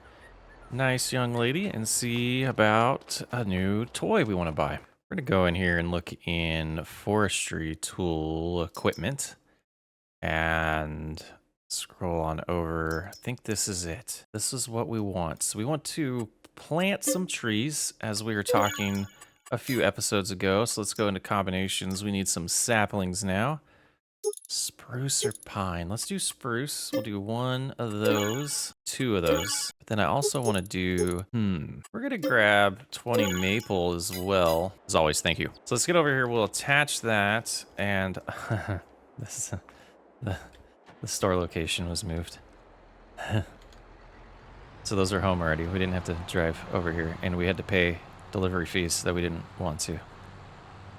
S1: Nice young lady, and see about a new toy we want to buy. We're going to go in here and look in forestry tool equipment. And scroll on over. I think this is it. This is what we want. So we want to plant some trees, as we were talking a few episodes ago. So let's go into combinations. We need some saplings now. Spruce or pine? Let's do spruce. We'll do one of those, two of those. But then I also want to do, we're going to grab 20 maple as well. As always, thank you. So let's get over here. We'll attach that. And this is, the store location was moved. So those are home already. We didn't have to drive over here, and we had to pay delivery fees that we didn't want to.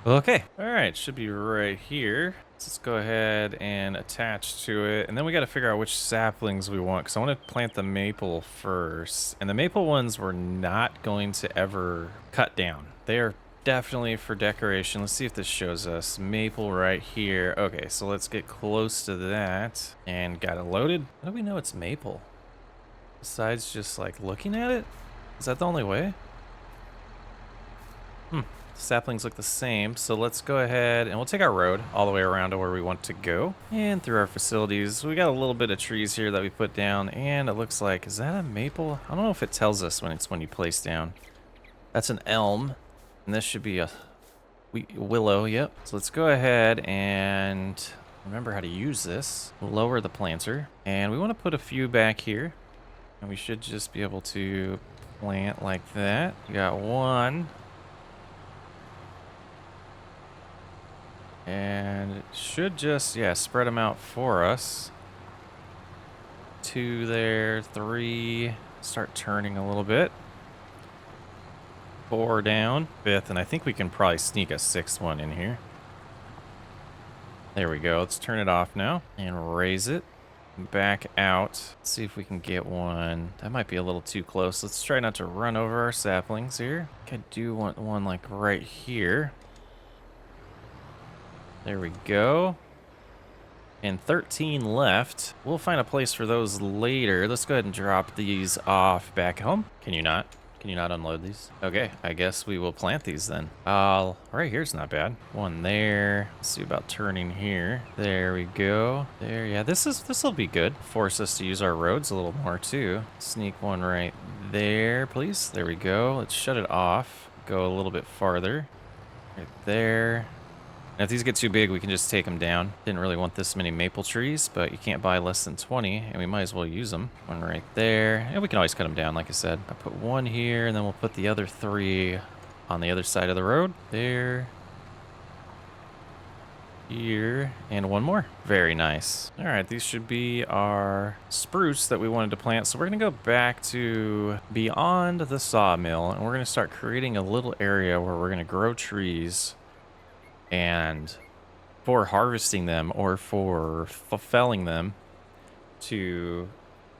S1: Okay. All right. Should be right here. So let's go ahead and attach to it. And then we got to figure out which saplings we want, because I want to plant the maple first. And the maple ones we're not going to ever cut down. They are definitely for decoration. Let's see if this shows us maple right here. Okay, so let's get close to that. And got it loaded. How do we know it's maple? Besides just like looking at it? Is that the only way? Saplings look the same, so let's go ahead and we'll take our road all the way around to where we want to go. And through our facilities, we got a little bit of trees here that we put down, and it looks like, is that a maple? I don't know if it tells us when you place down. That's an elm, and this should be a willow, yep. So let's go ahead and remember how to use this. Lower the planter, and we want to put a few back here, and we should just be able to plant like that. We got one. And it should just, yeah, spread them out for us. 2 there, 3. Start turning a little bit. 4 down, 5th, and I think we can probably sneak a 6th one in here. There we go. Let's turn it off now and raise it. Back out. Let's see if we can get one. That might be a little too close. Let's try not to run over our saplings here. I do want one like right here. There we go. And 13 left. We'll find a place for those later. Let's go ahead and drop these off back home. Can you not? Can you not unload these? Okay, I guess we will plant these then. Right here's not bad. One there. Let's see about turning here. There we go. There, yeah, this'll be good. Force us to use our roads a little more too. Sneak one right there, please. There we go. Let's shut it off. Go a little bit farther. Right there. And if these get too big, we can just take them down. Didn't really want this many maple trees, but you can't buy less than 20, and we might as well use them. One right there, and we can always cut them down, like I said. I'll put one here, and then we'll put the other 3 on the other side of the road. There. Here, and one more. Very nice. All right, these should be our spruce that we wanted to plant. So we're gonna go back to beyond the sawmill, and we're gonna start creating a little area where we're gonna grow trees. And for harvesting them or for felling them to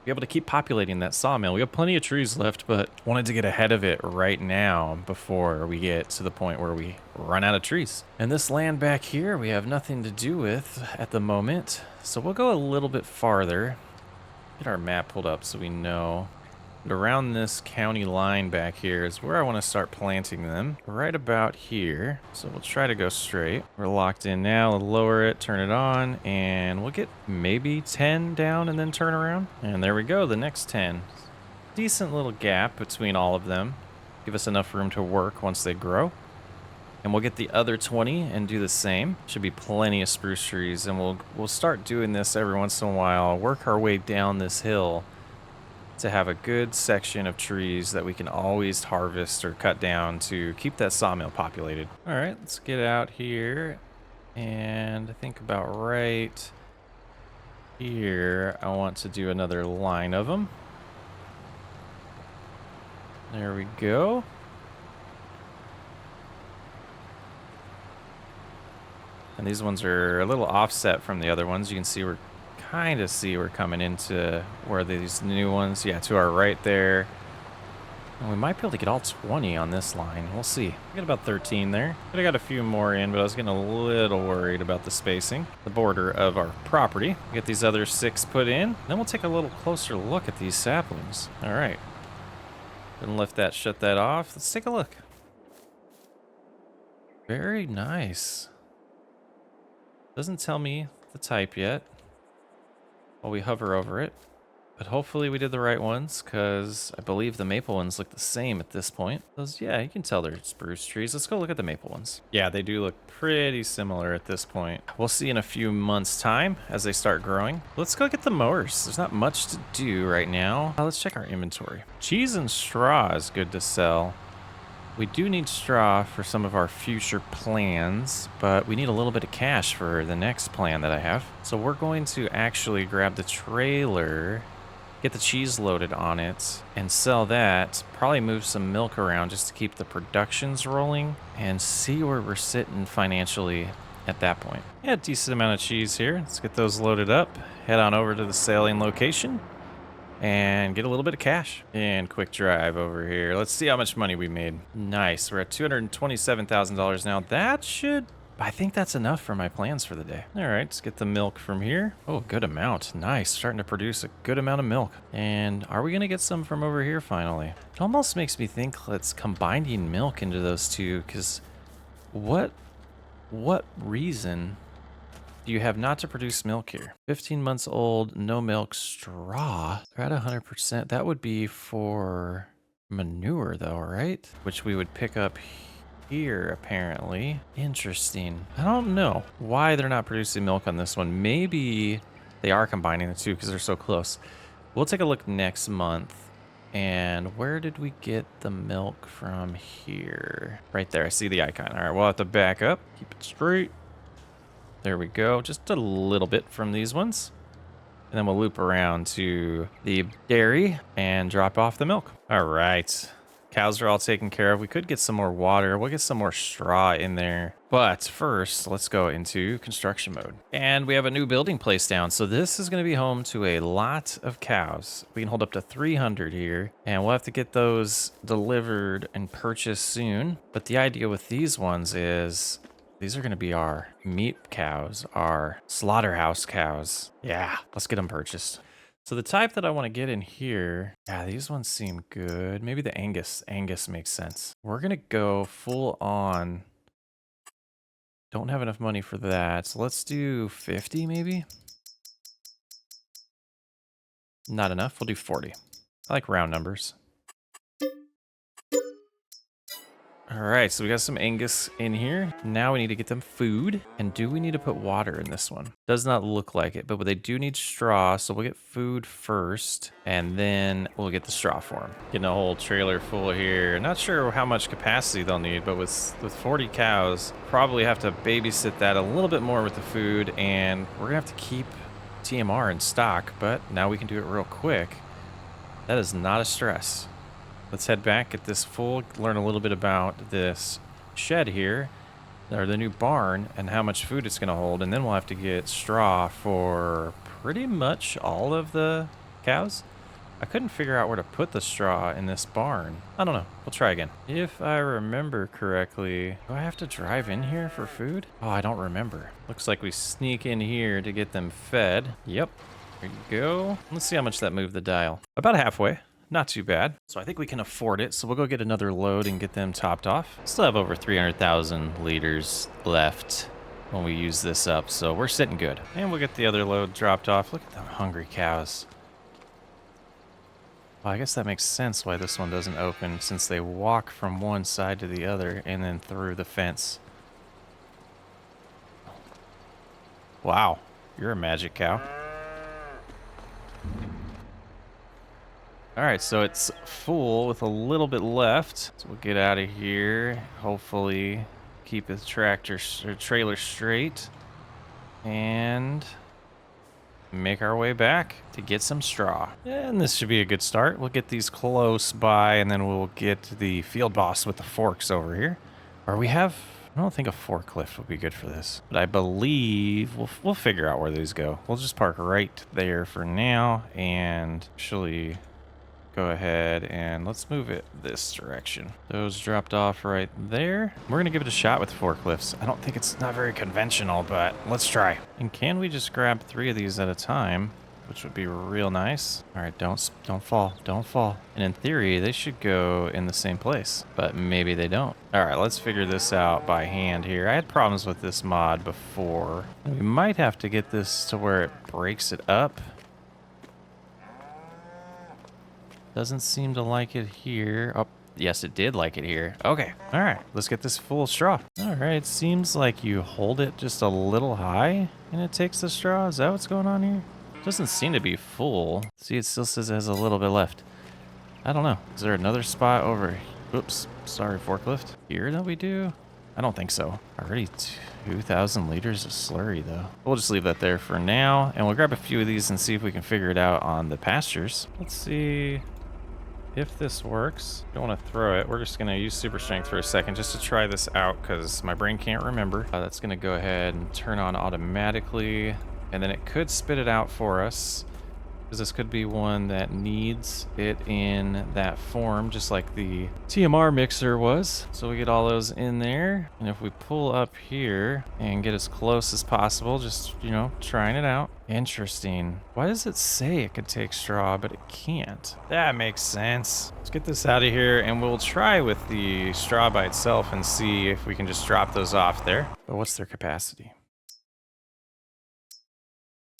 S1: be able to keep populating that sawmill. We have plenty of trees left, but wanted to get ahead of it right now before we get to the point where we run out of trees. And this land back here, we have nothing to do with at the moment. So we'll go a little bit farther. Get our map pulled up so we know. And around this county line back here is where I want to start planting them. Right about here. So we'll try to go straight. We're locked in now. We'll lower it, turn it on, and we'll get maybe 10 down and then turn around. And there we go, the next 10. Decent little gap between all of them. Give us enough room to work once they grow. And we'll get the other 20 and do the same. Should be plenty of spruce trees, and we'll start doing this every once in a while. Work our way down this hill to have a good section of trees that we can always harvest or cut down to keep that sawmill populated. All right, let's get out here. And I think about right here, I want to do another line of them. There we go. And these ones are a little offset from the other ones. You can see we're coming into where these new ones, yeah, to our right there. And we might be able to get all 20 on this line. We'll see. We got about 13 there. But I got a few more in, but I was getting a little worried about the spacing, the border of our property. Get these other 6 put in. Then we'll take a little closer look at these saplings. All right. Then lift that, shut that off. Let's take a look. Very nice. Doesn't tell me the type yet while we hover over it, but hopefully we did the right ones because I believe the maple ones look the same at this point. Those, yeah, you can tell they're spruce trees. Let's go look at the maple ones. Yeah, they do look pretty similar at this point. We'll see in a few months' time as they start growing. Let's go get the mowers. There's not much to do right now. Let's check our inventory. Cheese and straw is good to sell. We do need straw for some of our future plans, but we need a little bit of cash for the next plan that I have. So we're going to actually grab the trailer, get the cheese loaded on it, and sell that. Probably move some milk around just to keep the productions rolling and see where we're sitting financially at that point. Yeah, decent amount of cheese here. Let's get those loaded up, head on over to the selling location, and get a little bit of cash. And quick drive over here. Let's see how much money we made. Nice. We're at $227,000 now. I think that's enough for my plans for the day. All right, let's get the milk from here. Oh, good amount. Nice. Starting to produce a good amount of milk. And are we going to get some from over here finally? It almost makes me think let's combining milk into those two, because what reason do you have not to produce milk here? 15 months old, no milk, straw. They're at 100%. That would be for manure though, right? Which we would pick up here apparently. Interesting. I don't know why they're not producing milk on this one. Maybe they are combining the two because they're so close. We'll take a look next month. And where did we get the milk from here? Right there, I see the icon. All right, we'll have to back up, keep it straight. There we go, just a little bit from these ones. And then we'll loop around to the dairy and drop off the milk. All right, cows are all taken care of. We could get some more water. We'll get some more straw in there. But first, let's go into construction mode. And we have a new building place down. So this is gonna be home to a lot of cows. We can hold up to 300 here. And we'll have to get those delivered and purchased soon. But the idea with these ones is these are going to be our meat cows, our slaughterhouse cows. Yeah, let's get them purchased. So the type that I want to get in here, yeah, these ones seem good. Maybe the Angus. Angus makes sense. We're going to go full on. Don't have enough money for that. So let's do 50 maybe. Not enough. We'll do 40. I like round numbers. All right, so we got some Angus in here. Now we need to get them food. And do we need to put water in this one? Does not look like it, but they do need straw, so we'll get food first, and then we'll get the straw for them. Getting a whole trailer full here. Not sure how much capacity they'll need, but with 40 cows, probably have to babysit that a little bit more with the food, and we're gonna have to keep TMR in stock, but now we can do it real quick. That is not a stress. Let's head back, get this full, learn a little bit about this shed here, or the new barn, and how much food it's going to hold, and then we'll have to get straw for pretty much all of the cows. I couldn't figure out where to put the straw in this barn. I don't know. We'll try again. If I remember correctly, do I have to drive in here for food? Oh, I don't remember. Looks like we sneak in here to get them fed. Yep. There you go. Let's see how much that moved the dial. About halfway. not too bad. So I think we can afford it. So we'll go get another load and get them topped off. Still have over 300,000 liters left when we use this up, so we're sitting good. And we'll get the other load dropped off. Look at them hungry cows. Well, I guess that makes sense why this one doesn't open, since they walk from one side to the other and then through the fence. Wow, you're a magic cow. All right, so it's full with a little bit left. So we'll get out of here. Hopefully keep the trailer straight and make our way back to get some straw. And this should be a good start. We'll get these close by, and then we'll get the field boss with the forks over here. Or we have, I don't think a forklift would be good for this, but I believe we'll figure out where these go. We'll just park right there for now and actually go ahead and let's move it this direction. Those dropped off right there. We're gonna give it a shot with forklifts. I don't think it's not very conventional, but let's try. And can we just grab 3 of these at a time, which would be real nice. All right, don't fall, don't fall. And in theory, they should go in the same place, but maybe they don't. All right, let's figure this out by hand here. I had problems with this mod before. We might have to get this to where it breaks it up. Doesn't seem to like it here. Oh, yes, it did like it here. Okay, all right, let's get this full of straw. All right, seems like you hold it just a little high and it takes the straw. Is that what's going on here? Doesn't seem to be full. See, it still says it has a little bit left. I don't know. Is there another spot over? Oops, sorry, forklift. Here that we do? I don't think so. Already 2,000 liters of slurry, though. We'll just leave that there for now, and we'll grab a few of these and see if we can figure it out on the pastures. Let's see if this works. Don't want to throw it. We're just going to use super strength for a second just to try this out because my brain can't remember. That's going to go ahead and turn on automatically, and then it could spit it out for us because this could be one that needs it in that form, just like the TMR mixer was. So we get all those in there, and if we pull up here and get as close as possible, just, you know, trying it out. Interesting. Why does it say it could take straw, but it can't? That makes sense. Let's get this out of here, and we'll try with the straw by itself and see if we can just drop those off there. But what's their capacity?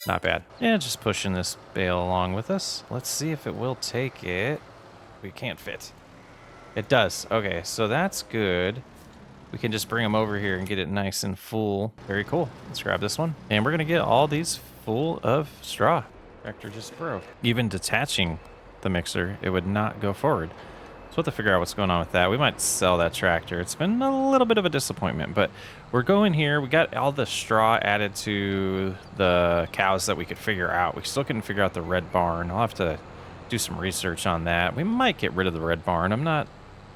S1: Not bad. Yeah, just pushing this bale along with us. Let's see if it will take it. We can't fit. It does. Okay, so that's good. We can just bring them over here and get it nice and full. Very cool. Let's grab this one. And we're going to get all these full of straw. Tractor just broke. Even detaching the mixer, it would not go forward. So we'll have to figure out what's going on with that. We might sell that tractor. It's been a little bit of a disappointment, but we're going here. We got all the straw added to the cows that we could figure out. We still couldn't figure out the red barn. I'll have to do some research on that. We might get rid of the red barn. I'm not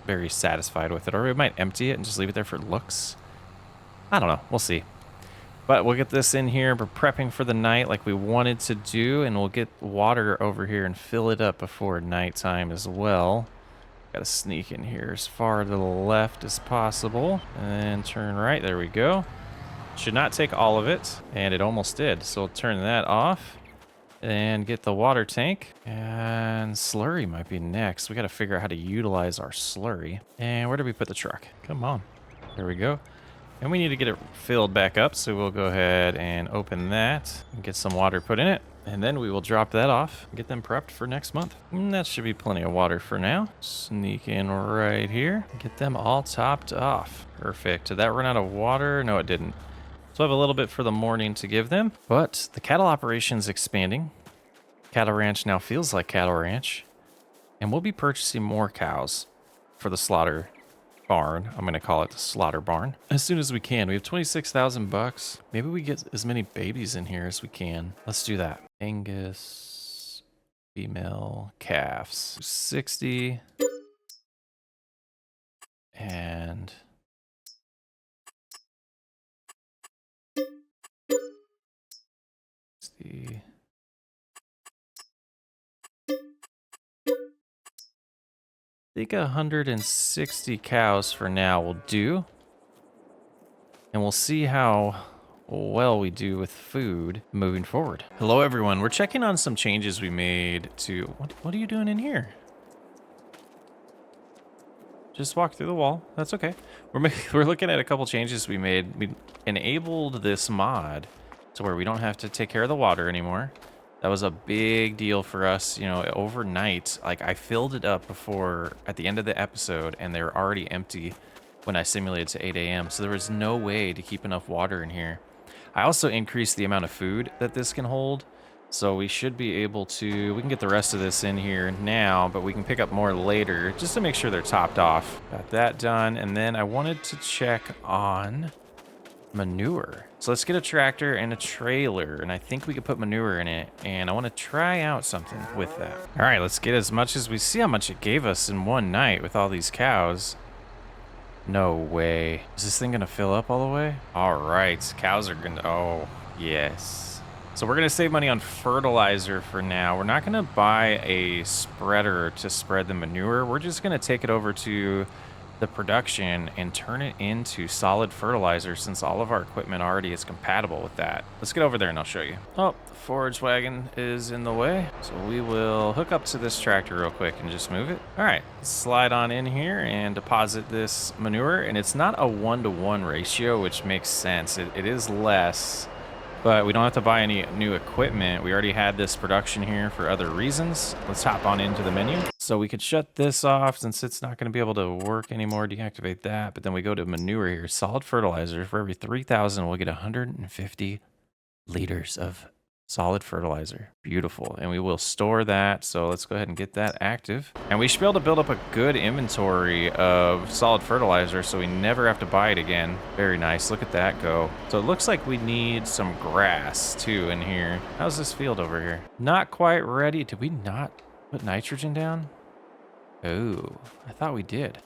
S1: very satisfied with it, or we might empty it and just leave it there for looks. I don't know. We'll see. But we'll get this in here. We're prepping for the night like we wanted to do, and we'll get water over here and fill it up before nighttime as well. Got to sneak in here as far to the left as possible and turn right. There we go. Should not take all of it, and it almost did. So we'll turn that off and get the water tank. And slurry might be next. We got to figure out how to utilize our slurry. And where did we put the truck? Come on. There we go. And we need to get it filled back up, so we'll go ahead and open that and get some water put in it. And then we will drop that off and get them prepped for next month. And that should be plenty of water for now. Sneak in right here. Get them all topped off. Perfect. Did that run out of water? No, it didn't. So I have a little bit for the morning to give them. But the cattle operation's expanding. Cattle ranch now feels like cattle ranch. And we'll be purchasing more cows for the slaughter barn. I'm going to call it the slaughter barn as soon as we can. We have 26,000 bucks. Maybe we get as many babies in here as we can. Let's do that. Angus female calves 60 and 60. I think 160 cows for now will do. And we'll see how well we do with food moving forward. Hello everyone, we're checking on some changes we made to, what are you doing in here? Just walk through the wall. That's okay. We're looking at a couple changes we made. We enabled this mod to where we don't have to take care of the water anymore. That was a big deal for us, you know, overnight. Like, I filled it up before at the end of the episode, and they were already empty when I simulated to 8 a.m. So there was no way to keep enough water in here. I also increased the amount of food that this can hold. So we should be able to, we can get the rest of this in here now, but we can pick up more later just to make sure they're topped off. Got that done. And then I wanted to check on manure. So let's get a tractor and a trailer, and I think we could put manure in it, and I want to try out something with that. All right, let's get as much as we see how much it gave us in one night with all these cows. No way. Is this thing gonna fill up all the way? All right, cows are gonna, oh, yes. So we're gonna save money on fertilizer for now. We're not gonna buy a spreader to spread the manure. We're just gonna take it over to the production and turn it into solid fertilizer since all of our equipment already is compatible with that. Let's get over there and I'll show you. Oh, the forage wagon is in the way. So we will hook up to this tractor real quick and just move it. All right, slide on in here and deposit this manure. And it's not a 1-to-1 ratio, which makes sense. It is less, but we don't have to buy any new equipment. We already had this production here for other reasons. Let's hop on into the menu. So we could shut this off since it's not going to be able to work anymore, deactivate that. But then we go to manure here, solid fertilizer. For every 3,000, we'll get 150 liters of solid fertilizer. Beautiful. And we will store that. So let's go ahead and get that active. And we should be able to build up a good inventory of solid fertilizer so we never have to buy it again. Very nice. Look at that go. So it looks like we need some grass too in here. How's this field over here? Not quite ready. Did we not put nitrogen down? Oh, I thought we did.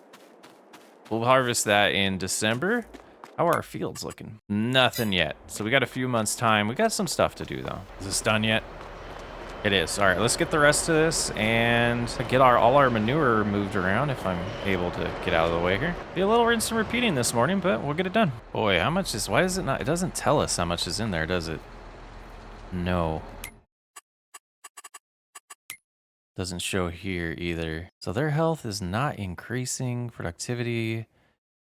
S1: We'll harvest that in December. How are our fields looking? Nothing yet. So we got a few months time. We got some stuff to do though. Is this done yet? It is. All right, let's get the rest of this and get all our manure moved around if I'm able to get out of the way here. Be a little rinse and repeating this morning, but we'll get it done. Boy, how much is, why is it not, it doesn't tell us how much is in there, does it? No. Doesn't show here either. So their health is not increasing, productivity.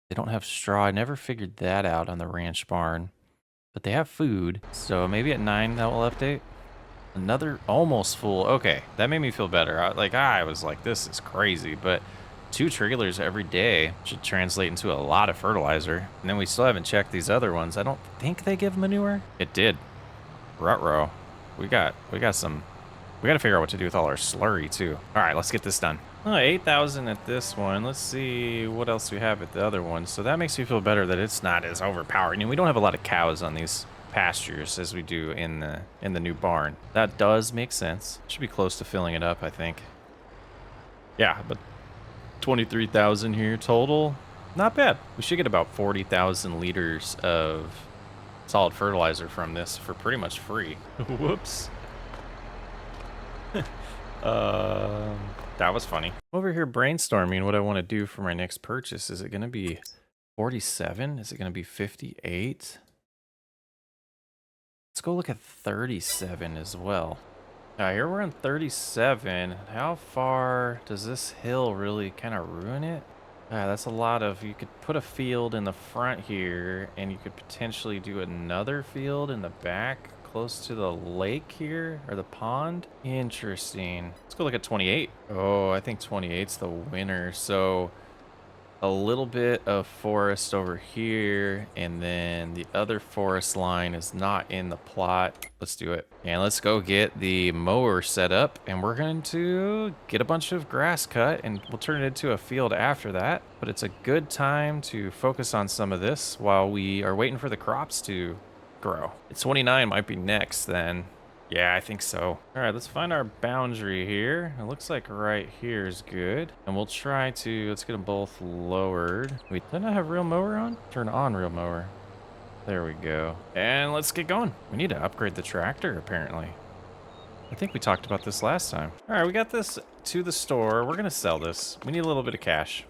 S1: They don't have straw. I never figured that out on the ranch barn. But they have food. So maybe at 9 that will update. Another almost full. Okay, that made me feel better. I was like, this is crazy. But 2 trailers every day should translate into a lot of fertilizer. And then we still haven't checked these other ones. I don't think they give manure. It did. Ruh-roh. We got some. We got to figure out what to do with all our slurry too. All right, let's get this done. 8,000 at this one. Let's see what else we have at the other one. So that makes me feel better that it's not as overpowering. And we don't have a lot of cows on these pastures as we do in the new barn. That does make sense. Should be close to filling it up, I think. Yeah, but 23,000 here total. Not bad. We should get about 40,000 liters of solid fertilizer from this for pretty much free. Whoops. That was funny. Over here brainstorming what I want to do for my next purchase. Is it going to be 47? Is it going to be 58? Let's go look at 37 as well. Here we're on 37. How far does this hill really kind of ruin it? That's a lot of, you could put a field in the front here and you could potentially do another field in the back close to the lake here, or the pond. Interesting. Let's go look at 28. Oh, I think 28's the winner. So a little bit of forest over here, and then the other forest line is not in the plot. Let's do it. And let's go get the mower set up, and we're going to get a bunch of grass cut, and we'll turn it into a field after that. But it's a good time to focus on some of this while we are waiting for the crops to grow. 29 might be next then. Yeah, I think so. All right, let's find our boundary here. It looks like right here is good. And we'll try to, let's get them both lowered. Wait, did I have real mower on? Turn on real mower. There we go. And let's get going. We need to upgrade the tractor, apparently. I think we talked about this last time. All right, we got this to the store. We're gonna sell this. We need a little bit of cash.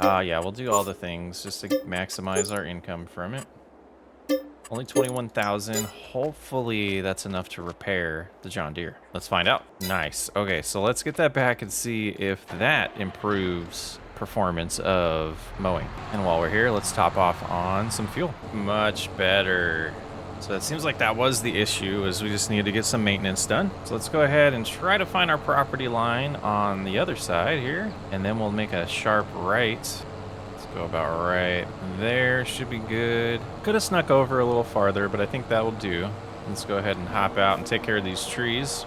S1: Yeah, we'll do all the things just to maximize our income from it. Only 21,000. Hopefully that's enough to repair the John Deere. Let's find out. Nice. Okay, so let's get that back and see if that improves performance of mowing. And while we're here, let's top off on some fuel. Much better. So it seems like that was the issue, is we just needed to get some maintenance done. So let's go ahead and try to find our property line on the other side here, and then we'll make a sharp right. Let's go about right there, should be good. Could have snuck over a little farther, but I think that will do. Let's go ahead and hop out and take care of these trees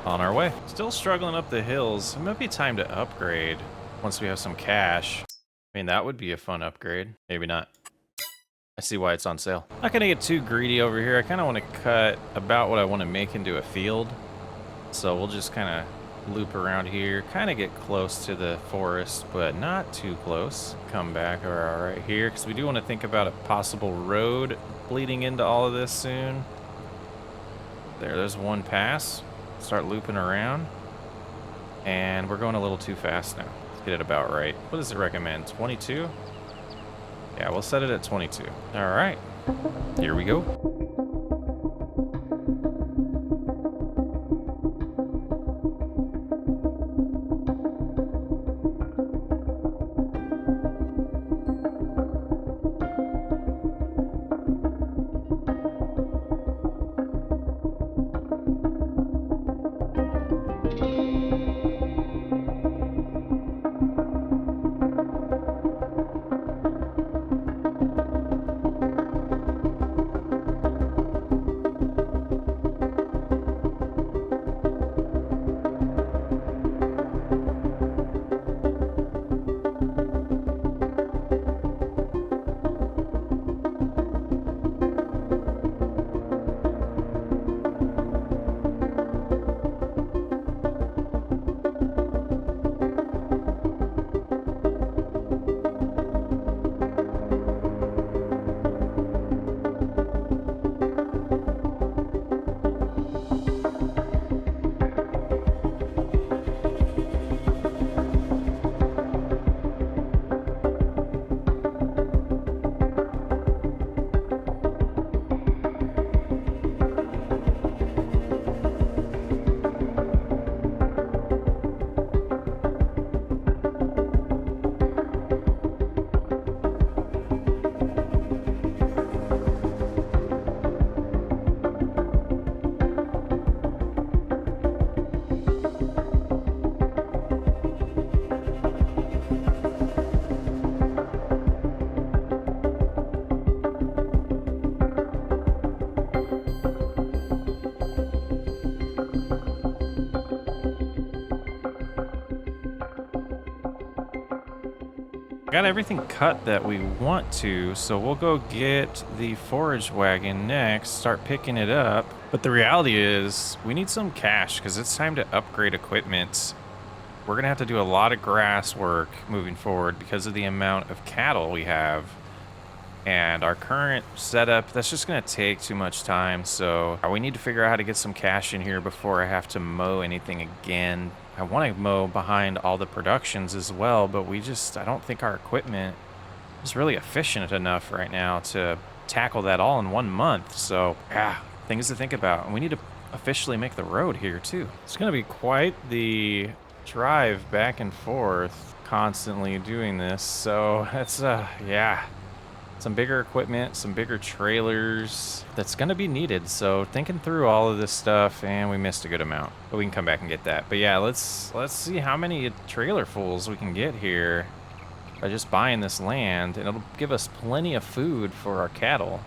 S1: on our way. Still struggling up the hills. It might be time to upgrade once we have some cash. I mean, that would be a fun upgrade. Maybe not. I see why it's on sale. Not gonna get too greedy over here. I kind of want to cut about what I want to make into a field. So we'll just kind of loop around here, kind of get close to the forest, but not too close. Come back right here, because we do want to think about a possible road bleeding into all of this soon. There's one pass. Start looping around. And we're going a little too fast now. Let's get it about right. What does it recommend? 22? Yeah, we'll set it at 22. All right, here we go. Got everything cut that we want to, so we'll go get the forage wagon next, start picking it up. But the reality is we need some cash because it's time to upgrade equipment. We're gonna have to do a lot of grass work moving forward because of the amount of cattle we have. And our current setup, that's just gonna take too much time. So we need to figure out how to get some cash in here before I have to mow anything again. I want to mow behind all the productions as well, but I don't think our equipment is really efficient enough right now to tackle that all in 1 month. So yeah, things to think about. And we need to officially make the road here too. It's gonna be quite the drive back and forth, constantly doing this. So that's yeah. Some bigger equipment, some bigger trailers that's going to be needed. So thinking through all of this stuff, and we missed a good amount, but we can come back and get that. But yeah, let's see how many trailerfuls we can get here by just buying this land, and it'll give us plenty of food for our cattle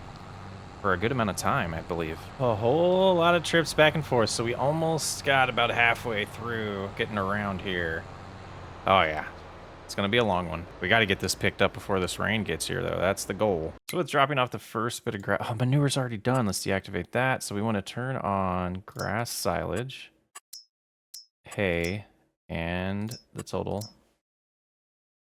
S1: for a good amount of time, I believe. A whole lot of trips back and forth, so we almost got about halfway through getting around here. Oh yeah. It's going to be a long one. We got to get this picked up before this rain gets here, though. That's the goal. So with dropping off the first bit of grass... Oh, manure's already done. Let's deactivate that. So we want to turn on grass silage, hay, and the total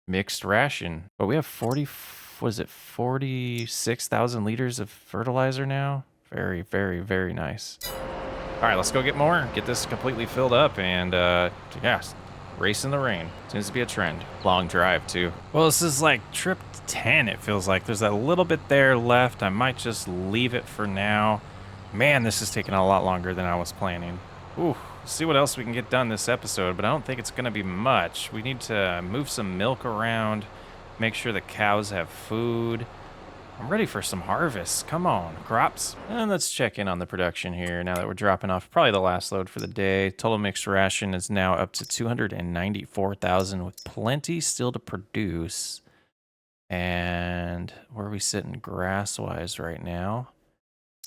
S1: mixed ration. But we have 46,000 liters of fertilizer now? Very, very, very nice. All right, let's go get more. Get this completely filled up and, yeah. Race in the rain. Seems to be a trend. Long drive, too. Well, this is like trip 10, it feels like. There's a little bit there left. I might just leave it for now. Man, this is taking a lot longer than I was planning. Ooh. see what else we can get done this episode, but I don't think it's going to be much. We need to move some milk around, make sure the cows have food. I'm ready for some harvest. Come on, crops. And let's check in on the production here now that we're dropping off probably the last load for the day. Total mixed ration is now up to 294,000 with plenty still to produce. And where are we sitting grass-wise right now?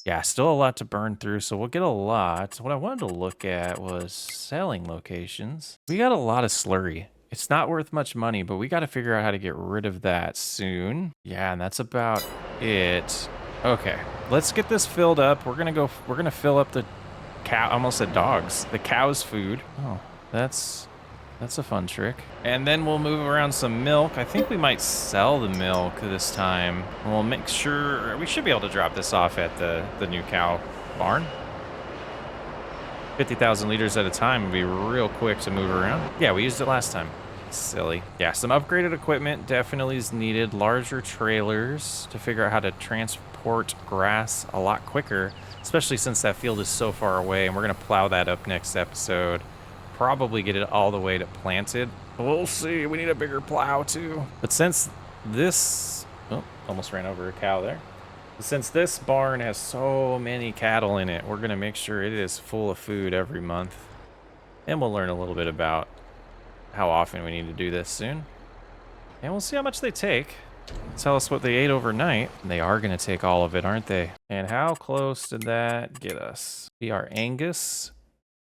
S1: Yeah, still a lot to burn through, so we'll get a lot. What I wanted to look at was selling locations. We got a lot of slurry. It's not worth much money, but we got to figure out how to get rid of that soon. Yeah, and that's about it. Okay, let's get this filled up. We're gonna fill up the cow, almost said dogs, the cow's food. Oh, that's a fun trick. And then we'll move around some milk. I think we might sell the milk this time. We'll make sure, we should be able to drop this off at the new cow barn. 50,000 liters at a time would be real quick to move around. Yeah, we used it last time. Silly. Yeah, some upgraded equipment definitely is needed. Larger trailers to figure out how to transport grass a lot quicker, especially since that field is so far away, and we're gonna plow that up next episode. Probably get it all the way to planted. We'll see. We need a bigger plow too. But since this, oh, almost ran over a cow there. Since this barn has so many cattle in it, we're gonna make sure it is full of food every month. And we'll learn a little bit about how often we need to do this soon. And we'll see how much they take. Tell us what they ate overnight. They are gonna take all of it, aren't they? And how close did that get us? We are Angus.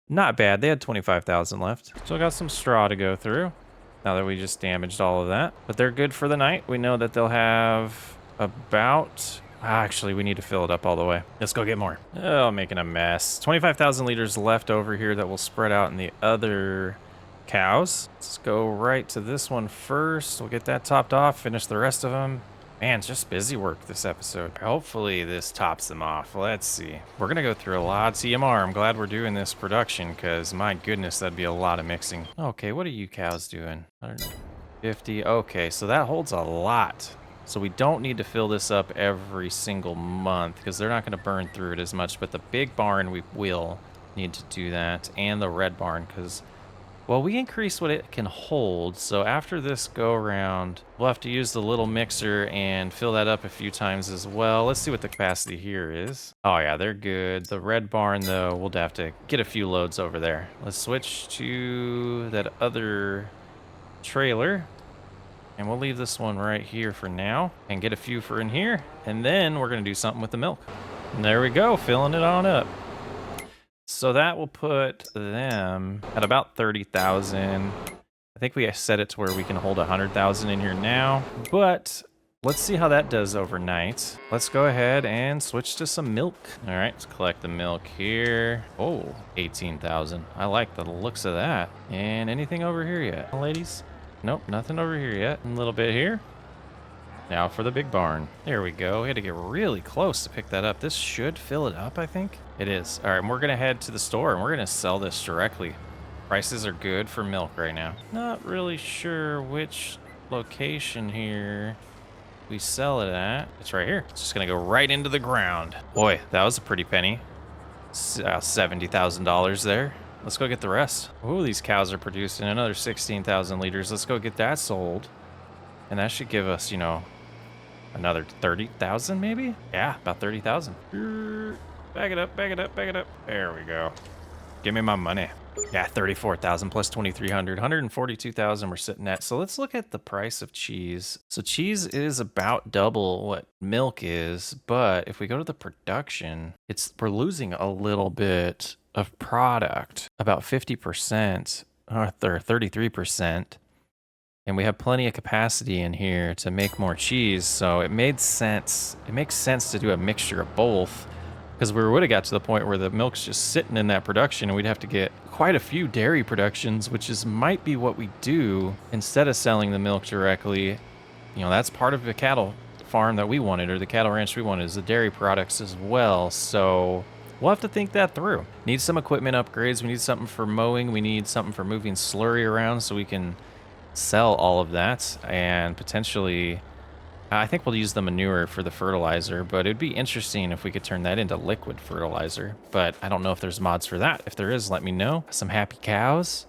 S1: Not bad. They had 25,000 left. Still got some straw to go through now that we just damaged all of that. But they're good for the night. We know that they'll have about... Actually, we need to fill it up all the way. Let's go get more. Oh, I'm making a mess. 25,000 liters left over here that will spread out in the other cows. Let's go right to this one first. We'll get that topped off, finish the rest of them. Man, it's just busy work this episode. Hopefully this tops them off. Let's see. We're gonna go through a lot of TMR. I'm glad we're doing this production because my goodness, that'd be a lot of mixing. Okay, what are you cows doing? 150. Okay, so that holds a lot. So we don't need to fill this up every single month because they're not gonna burn through it as much, but the big barn, we will need to do that, and the red barn because, well, we increase what it can hold, so after this go around, we'll have to use the little mixer and fill that up a few times as well. Let's see what the capacity here is. Oh yeah, they're good. The red barn though, we'll have to get a few loads over there. Let's switch to that other trailer, and we'll leave this one right here for now and get a few for in here, and then we're gonna do something with the milk. And there we go, filling it on up. So that will put them at about 30,000. I think we set it to where we can hold 100,000 in here now, but let's see how that does overnight. Let's go ahead and switch to some milk. All right, let's collect the milk here. Oh, 18,000. I like the looks of that. And anything over here yet, ladies? Nope, nothing over here yet. A little bit here. Now for the big barn. There we go. We had to get really close to pick that up. This should fill it up, I think. It is. All right, and we're going to head to the store, and we're going to sell this directly. Prices are good for milk right now. Not really sure which location here we sell it at. It's right here. It's just going to go right into the ground. Boy, that was a pretty penny. $70,000 there. Let's go get the rest. Oh, these cows are producing another 16,000 liters. Let's go get that sold. And that should give us, you know, another 30,000 maybe? Yeah, about 30,000. Back it up, back it up, back it up. There we go. Give me my money. Yeah, 34,000 plus 2,300, 142,000 we're sitting at. So let's look at the price of cheese. So cheese is about double what milk is, but if we go to the production, we're losing a little bit of product, about 50% or 33%. And we have plenty of capacity in here to make more cheese, so it made sense. It makes sense to do a mixture of both, because we would have got to the point where the milk's just sitting in that production, and we'd have to get quite a few dairy productions, which might be what we do instead of selling the milk directly. You know, that's part of the cattle farm that we wanted, or the cattle ranch we wanted, is the dairy products as well. So we'll have to think that through. Need some equipment upgrades. We need something for mowing. We need something for moving slurry around so we can sell all of that and potentially I think we'll use the manure for the fertilizer, but it'd be interesting if we could turn that into liquid fertilizer. But I don't know if there's mods for that. If there is, let me know. Some happy cows.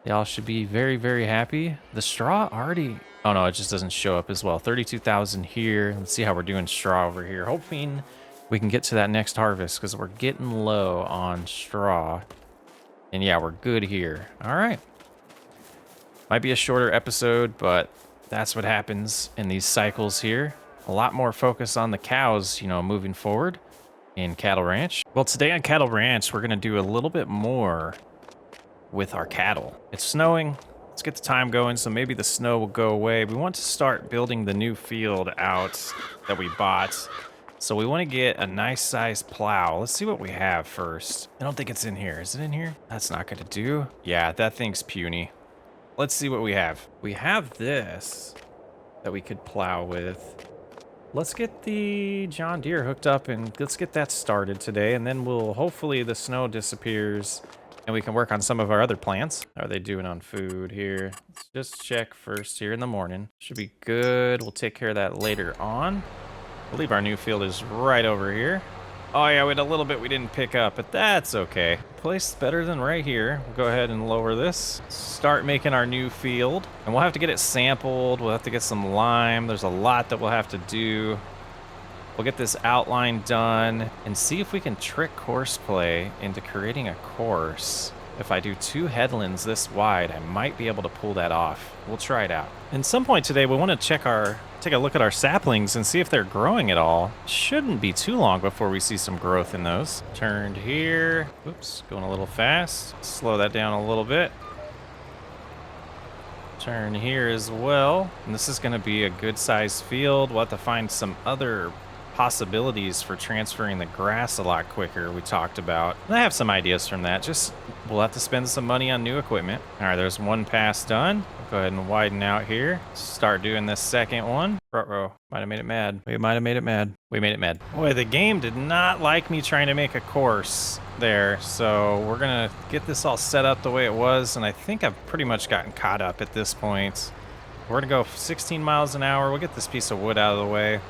S1: Y'all should be very, very happy. The straw already... Oh, no, it just doesn't show up as well. 32,000 here. Let's see how we're doing straw over here. Hoping we can get to that next harvest because we're getting low on straw. And yeah, we're good here. All right. Might be a shorter episode, but that's what happens in these cycles here. A lot more focus on the cows, you know, moving forward in Cattle Ranch. Well, today on Cattle Ranch, we're going to do a little bit more with our cattle. It's snowing. Let's get the time going, so maybe the snow will go away. We want to start building the new field out that we bought. So we want to get a nice sized plow. Let's see what we have first. I don't think it's in here. Is it in here? That's not going to do. Yeah, that thing's puny. Let's see what we have. We have this that we could plow with. Let's get the John Deere hooked up and let's get that started today. And then we'll, hopefully the snow disappears and we can work on some of our other plants. How are they doing on food here? Let's just check first here in the morning. Should be good. We'll take care of that later on. I believe our new field is right over here. Oh yeah, we had a little bit we didn't pick up, but that's okay. Place better than right here. We'll go ahead and lower this. Start making our new field. And we'll have to get it sampled. We'll have to get some lime. There's a lot that we'll have to do. We'll get this outline done and see if we can trick courseplay into creating a course. If I do 2 headlands this wide, I might be able to pull that off. We'll try it out. At some point today, we want to take a look at our saplings and see if they're growing at all. Shouldn't be too long before we see some growth in those. Turned here. Oops, going a little fast. Slow that down a little bit. Turn here as well. And this is going to be a good sized field. We'll have to find some other possibilities for transferring the grass a lot quicker we talked about. And I have some ideas from that. Just we'll have to spend some money on new equipment. All right, there's one pass done. Go ahead and widen out here. Start doing this second one. Uh-oh, might have made it mad. We might have made it mad. We made it mad. Boy, the game did not like me trying to make a course there. So we're gonna get this all set up the way it was. And I think I've pretty much gotten caught up at this point. We're gonna go 16 miles an hour. We'll get this piece of wood out of the way.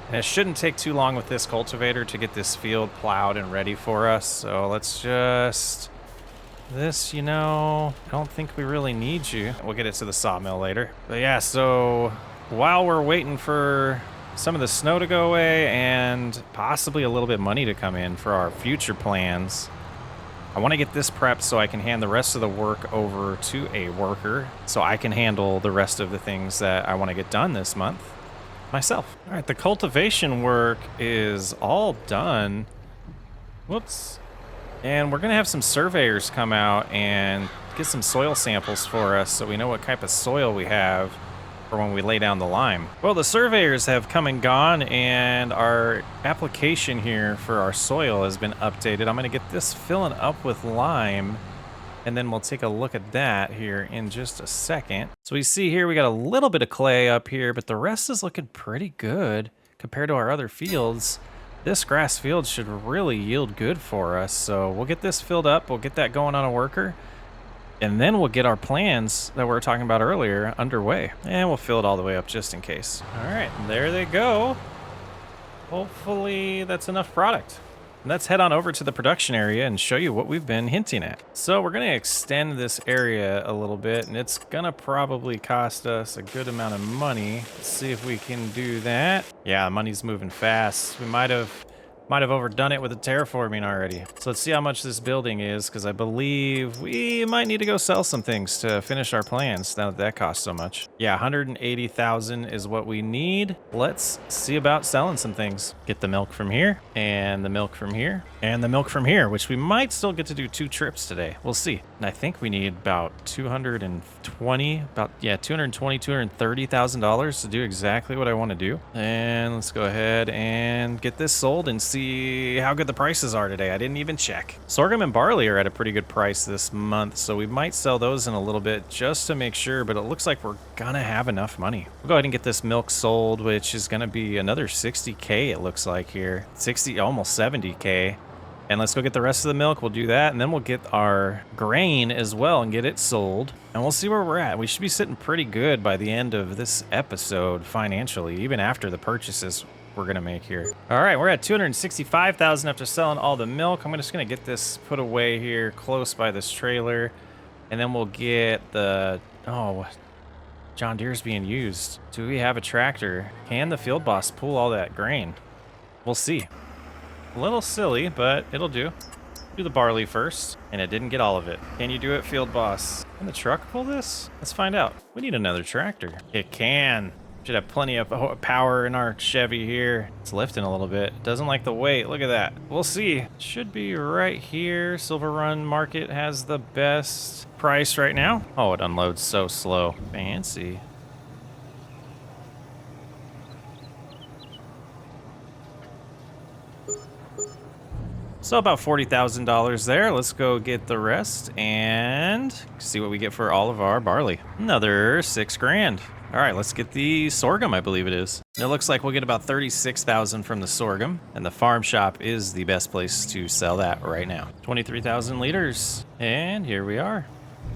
S1: And it shouldn't take too long with this cultivator to get this field plowed and ready for us. So let's just... This, you know, I don't think we really need you. We'll get it to the sawmill later. But yeah, so while we're waiting for some of the snow to go away and possibly a little bit of money to come in for our future plans, I want to get this prepped so I can hand the rest of the work over to a worker so I can handle the rest of the things that I want to get done this month myself. All right, the cultivation work is all done. Whoops. And we're going to have some surveyors come out and get some soil samples for us so we know what type of soil we have for when we lay down the lime. Well, the surveyors have come and gone and our application here for our soil has been updated. I'm going to get this filling up with lime and then we'll take a look at that here in just a second. So we see here we got a little bit of clay up here, but the rest is looking pretty good compared to our other fields. This grass field should really yield good for us. So we'll get this filled up. We'll get that going on a worker. And then we'll get our plans that we were talking about earlier underway. And we'll fill it all the way up just in case. All right, there they go. Hopefully that's enough product. Let's head on over to the production area and show you what we've been hinting at. So we're going to extend this area a little bit, and it's going to probably cost us a good amount of money. Let's see if we can do that. Yeah, money's moving fast. We might have overdone it with the terraforming already. So let's see how much this building is, because I believe we might need to go sell some things to finish our plans now that that costs so much. Yeah, 180,000 is what we need. Let's see about selling some things. Get the milk from here, and the milk from here, and the milk from here, which we might still get to do 2 trips today. We'll see. And I think we need about $230,000 to do exactly what I want to do. And let's go ahead and get this sold and see how good the prices are today. I didn't even check. Sorghum and barley are at a pretty good price this month, so we might sell those in a little bit just to make sure, but it looks like we're gonna have enough money. We'll go ahead and get this milk sold, which is gonna be another 60K it looks like here. 60, almost 70K. And let's go get the rest of the milk. We'll do that, and then we'll get our grain as well and get it sold. And we'll see where we're at. We should be sitting pretty good by the end of this episode financially, even after the purchases we're gonna make here. All right, we're at 265,000 after selling all the milk. I'm just gonna get this put away here close by this trailer, and then we'll get the, oh, John Deere's being used. Do we have a tractor? Can the field boss pull all that grain? We'll see. A little silly, but it'll do. Do the barley first, and it didn't get all of it. Can you do it, field boss? Can the truck pull this? Let's find out. We need another tractor. It can. Should have plenty of power in our Chevy here. It's lifting a little bit. Doesn't like the weight. Look at that. We'll see. Should be right here. Silver Run Market has the best price right now. Oh, it unloads so slow. Fancy. So about $40,000 there. Let's go get the rest and see what we get for all of our barley. Another 6 grand. All right, let's get the sorghum, I believe it is. It looks like we'll get about 36,000 from the sorghum, and the farm shop is the best place to sell that right now. 23,000 liters, and here we are.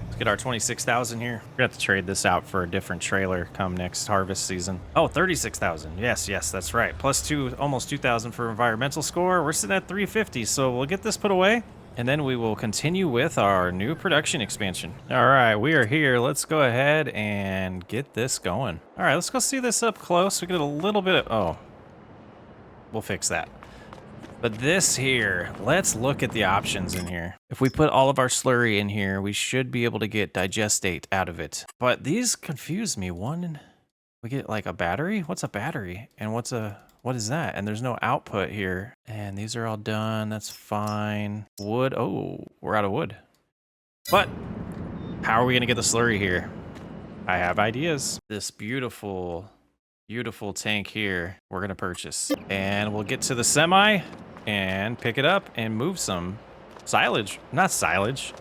S1: Let's get our 26,000 here. We have to trade this out for a different trailer come next harvest season. Oh, 36,000. Yes, that's right. Plus almost 2,000 for environmental score. We're sitting at 350, so we'll get this put away. And then we will continue with our new production expansion. All right, we are here. Let's go ahead and get this going. All right, let's go see this up close. We get a little bit of, oh, we'll fix that. But this here, let's look at the options in here. If we put all of our slurry in here, we should be able to get digestate out of it. But these confuse me. One, we get like a battery? What's a battery? And what is that? And there's no output here. And these are all done. That's fine. Wood. Oh, we're out of wood. But how are we going to get the slurry here? I have ideas. This beautiful, beautiful tank here, we're going to purchase. And we'll get to the semi and pick it up and move some silage. Not silage.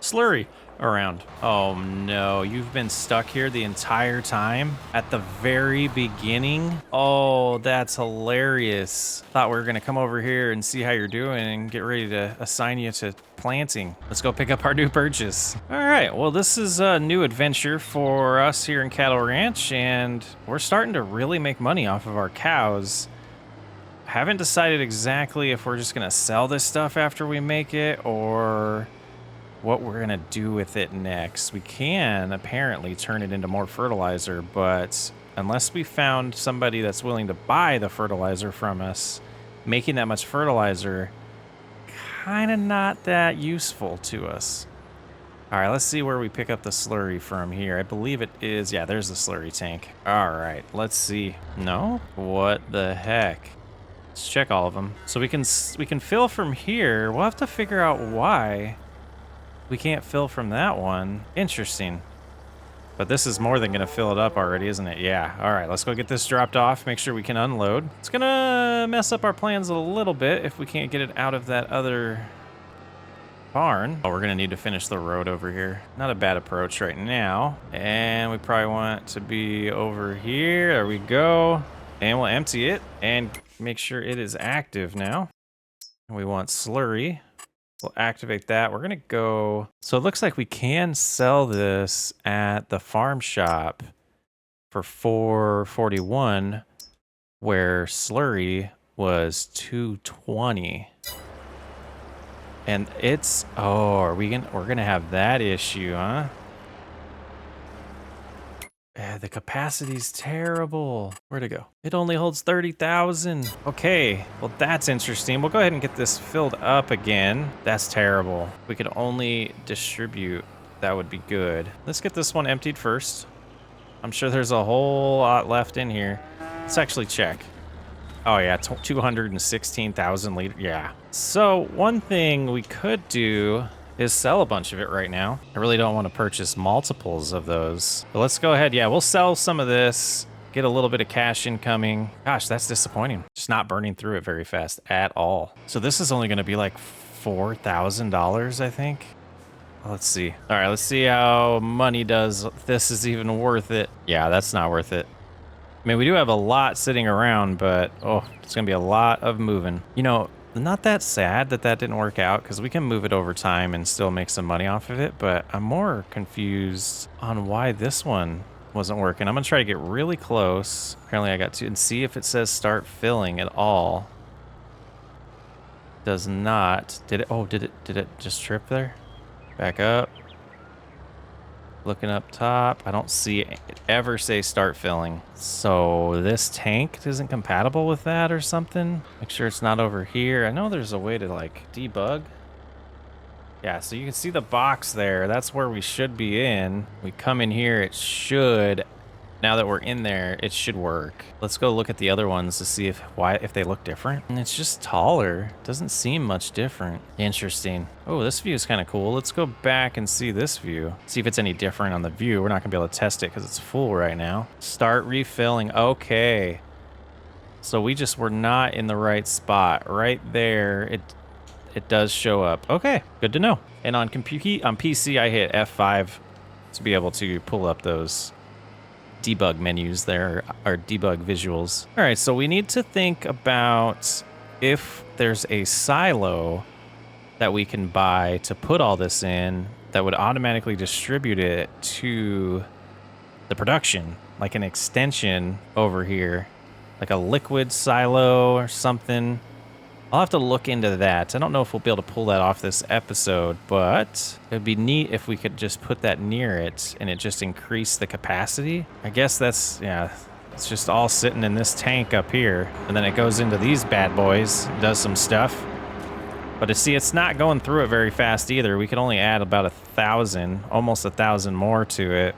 S1: Slurry around. Oh no, you've been stuck here the entire time at the very beginning. Oh, that's hilarious. Thought we were gonna come over here and see how you're doing and get ready to assign you to planting. Let's go pick up our new purchase. All right, well, this is a new adventure for us here in Cattle Ranch, and we're starting to really make money off of our cows. Haven't decided exactly if we're just gonna sell this stuff after we make it or what we're gonna do with it next. We can apparently turn it into more fertilizer, but unless we found somebody that's willing to buy the fertilizer from us, making that much fertilizer, kind of not that useful to us. All right, let's see where we pick up the slurry from here. I believe it is, yeah, there's the slurry tank. All right, let's see. No? What the heck? Let's check all of them. So we can fill from here. We'll have to figure out why we can't fill from that one. Interesting. But this is more than gonna fill it up already, isn't it? Yeah. All right, let's go get this dropped off, make sure we can unload. It's gonna mess up our plans a little bit if we can't get it out of that other barn. Oh, we're gonna need to finish the road over here. Not a bad approach right now. And we probably want it to be over here. There we go. And we'll empty it and make sure it is active now. And we want slurry. We'll activate that. We're gonna go. So it looks like we can sell this at the farm shop for $441, where slurry was $220. And it's, oh, we're gonna have that issue, huh? The capacity's terrible. Where'd it go? It only holds 30,000. Okay, well, that's interesting. We'll go ahead and get this filled up again. That's terrible. We could only distribute. That would be good. Let's get this one emptied first. I'm sure there's a whole lot left in here. Let's actually check. Oh yeah, 216,000 liters. Yeah. So one thing we could do is sell a bunch of it right now. I really don't want to purchase multiples of those. But let's go ahead. Yeah, we'll sell some of this, get a little bit of cash incoming. Gosh, that's disappointing. Just not burning through it very fast at all. So this is only going to be like $4,000, I think. Let's see. All right, let's see how money does. If this is even worth it. Yeah, that's not worth it. I mean, we do have a lot sitting around, but oh, it's going to be a lot of moving. You know, not that sad that that didn't work out because we can move it over time and still make some money off of it. But I'm more confused on why this one wasn't working. I'm going to try to get really close. Apparently I got to, and see if it says start filling at all. Does not. Did it? Oh, did it just trip there? Back up. Looking up top, I don't see it ever say start filling. So this tank isn't compatible with that or something. Make sure it's not over here. I know there's a way to like debug. Yeah, so you can see the box there. That's where we should be in. We come in here, it should. Now that we're in there, it should work. Let's go look at the other ones to see if they look different. And it's just taller. Doesn't seem much different. Interesting. Oh, this view is kind of cool. Let's go back and see this view. See if it's any different on the view. We're not gonna be able to test it because it's full right now. Start refilling. Okay. So we just were not in the right spot. Right there, it does show up. Okay, good to know. And on PC, I hit F5 to be able to pull up those debug menus there, or debug visuals. All right, so we need to think about if there's a silo that we can buy to put all this in that would automatically distribute it to the production, like an extension over here, like a liquid silo or something. I'll have to look into that. I don't know if we'll be able to pull that off this episode, but it'd be neat if we could just put that near it and it just increase the capacity. I guess that's, yeah, it's just all sitting in this tank up here. And then it goes into these bad boys, does some stuff. But to see, it's not going through it very fast either. We could only add about 1,000, almost 1,000 more to it.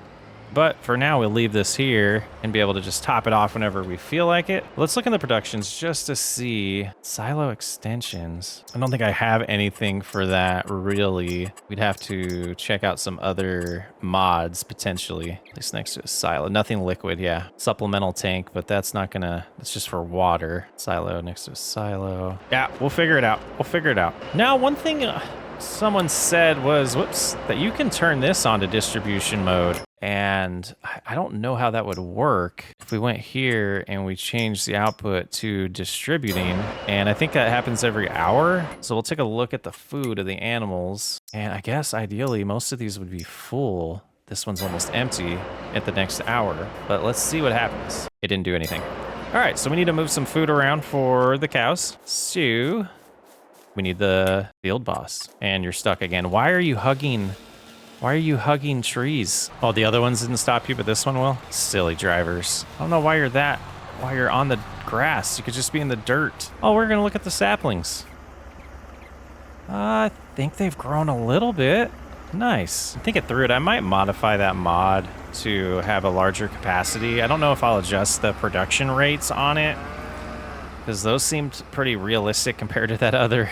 S1: But for now, we'll leave this here and be able to just top it off whenever we feel like it. Let's look in the productions just to see silo extensions. I don't think I have anything for that, really. We'd have to check out some other mods, potentially. At least next to a silo. Nothing liquid, yeah. Supplemental tank, but that's not gonna... It's just for water. Silo next to a silo. Yeah, we'll figure it out. We'll figure it out. Now, one thing someone said was, whoops, that you can turn this on to distribution mode. And I don't know how that would work if we went here and we changed the output to distributing. And I think that happens every hour. So we'll take a look at the food of the animals. And I guess ideally most of these would be full. This one's almost empty at the next hour. But let's see what happens. It didn't do anything. All right, so we need to move some food around for the cows. So we need the field boss. And you're stuck again. Why are you hugging... Why are you hugging trees? Oh, the other ones didn't stop you, but this one will? Silly drivers. I don't know why you're on the grass. You could just be in the dirt. Oh, we're gonna look at the saplings. I think they've grown a little bit. Nice. Thinking through it, I might modify that mod to have a larger capacity. I don't know if I'll adjust the production rates on it, because those seemed pretty realistic compared to that other...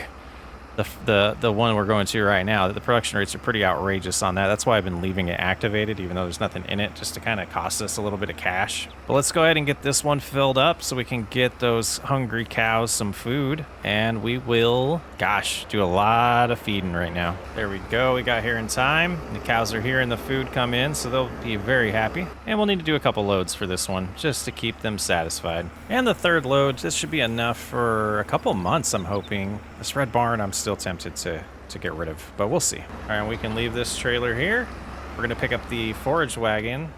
S1: The one we're going to right now. The production rates are pretty outrageous on that. That's why I've been leaving it activated, even though there's nothing in it, just to kind of cost us a little bit of cash. But let's go ahead and get this one filled up so we can get those hungry cows some food. And we will, gosh, do a lot of feeding right now. There we go. We got here in time. The cows are here and the food come in, so they'll be very happy. And we'll need to do a couple loads for this one, just to keep them satisfied. And the third load, this should be enough for a couple months, I'm hoping. This red barn, I'm still tempted to get rid of, but we'll see. All right, we can leave this trailer here. We're gonna pick up the forage wagon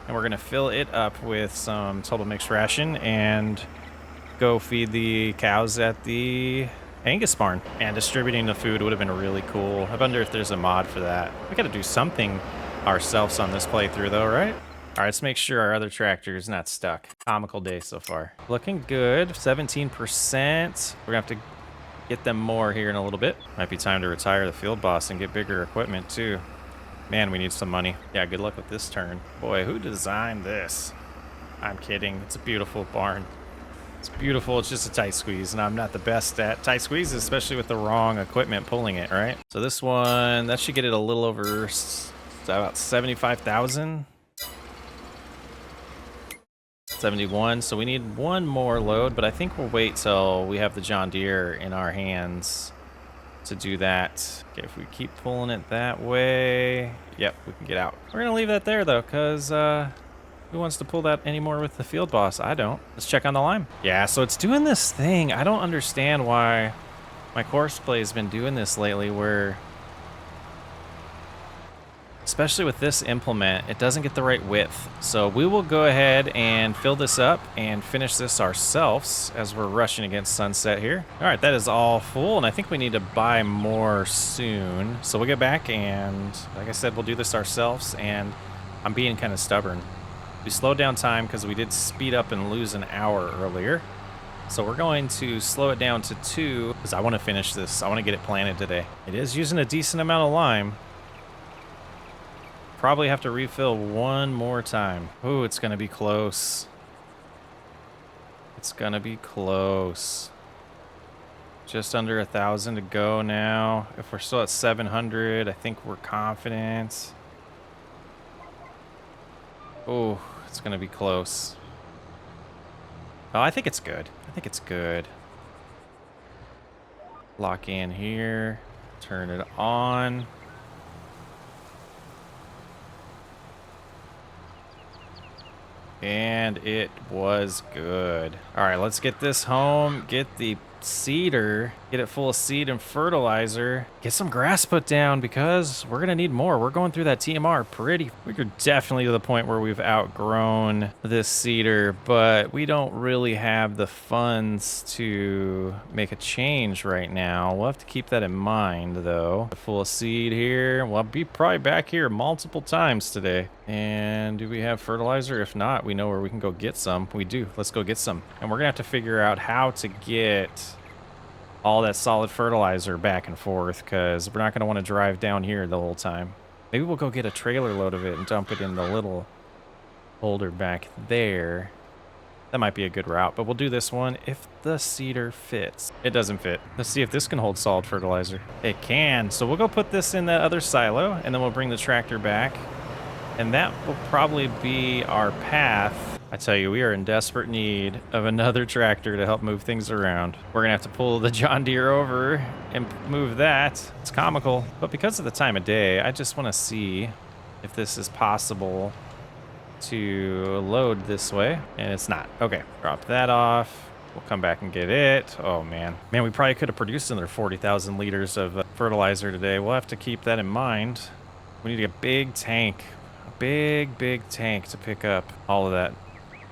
S1: and we're gonna fill it up with some total mixed ration and go feed the cows at the Angus barn. And distributing the food would have been really cool. I wonder if there's a mod for that. We gotta do something ourselves on this playthrough though, right? All right, let's make sure our other tractor is not stuck. Comical day so far. Looking good, 17%. We're gonna have to get them more here in a little bit. Might be time to retire the field boss and get bigger equipment too. Man, we need some money. Yeah, good luck with this turn. Boy, who designed this? I'm kidding. It's a beautiful barn. It's beautiful. It's just a tight squeeze, and I'm not the best at tight squeezes, especially with the wrong equipment pulling it, right? So this one, that should get it a little over about 75,000. 71, so we need one more load, but I think we'll wait till we have the John Deere in our hands to do that. Okay, if we keep pulling it that way, yep, we can get out. We're gonna leave that there though, because who wants to pull that anymore with the field boss? I don't. Let's check on the lime. Yeah, so it's doing this thing. I don't understand why My course play has been doing this lately where, especially with this implement, it doesn't get the right width. So we will go ahead and fill this up and finish this ourselves as we're rushing against sunset here. All right, that is all full, and I think we need to buy more soon. So we'll get back and, like I said, we'll do this ourselves, and I'm being kind of stubborn. We slowed down time because we did speed up and lose an hour earlier. So we're going to slow it down to 2 because I want to finish this. I want to get it planted today. It is using a decent amount of lime. Probably have to refill one more time. Ooh, it's going to be close. It's going to be close. Just under 1,000 to go now. If we're still at 700, I think we're confident. Oh, it's going to be close. Oh, I think it's good. I think it's good. Lock in here. Turn it on. And it was good. All right, let's get this home. Get the seeder. Get it full of seed and fertilizer. Get some grass put down because we're going to need more. We're going through that TMR pretty. We're definitely to the point where we've outgrown this seeder, but we don't really have the funds to make a change right now. We'll have to keep that in mind, though. Full of seed here. We'll be probably back here multiple times today. And do we have fertilizer? If not, we know where we can go get some. We do. Let's go get some. And we're going to have to figure out how to get all that solid fertilizer back and forth because we're not going to want to drive down here the whole time. Maybe we'll go get a trailer load of it and dump it in the little holder back there. That might be a good route, but we'll do this one if the seeder fits. It doesn't fit. Let's see if this can hold solid fertilizer. It can. So we'll go put this in that other silo and then we'll bring the tractor back. And that will probably be our path. I tell you, we are in desperate need of another tractor to help move things around. We're gonna have to pull the John Deere over and move that. It's comical, but because of the time of day, I just wanna see if this is possible to load this way, and it's not. Okay, drop that off. We'll come back and get it. Oh man. Man, we probably could have produced another 40,000 liters of fertilizer today. We'll have to keep that in mind. We need a big tank. Big tank to pick up all of that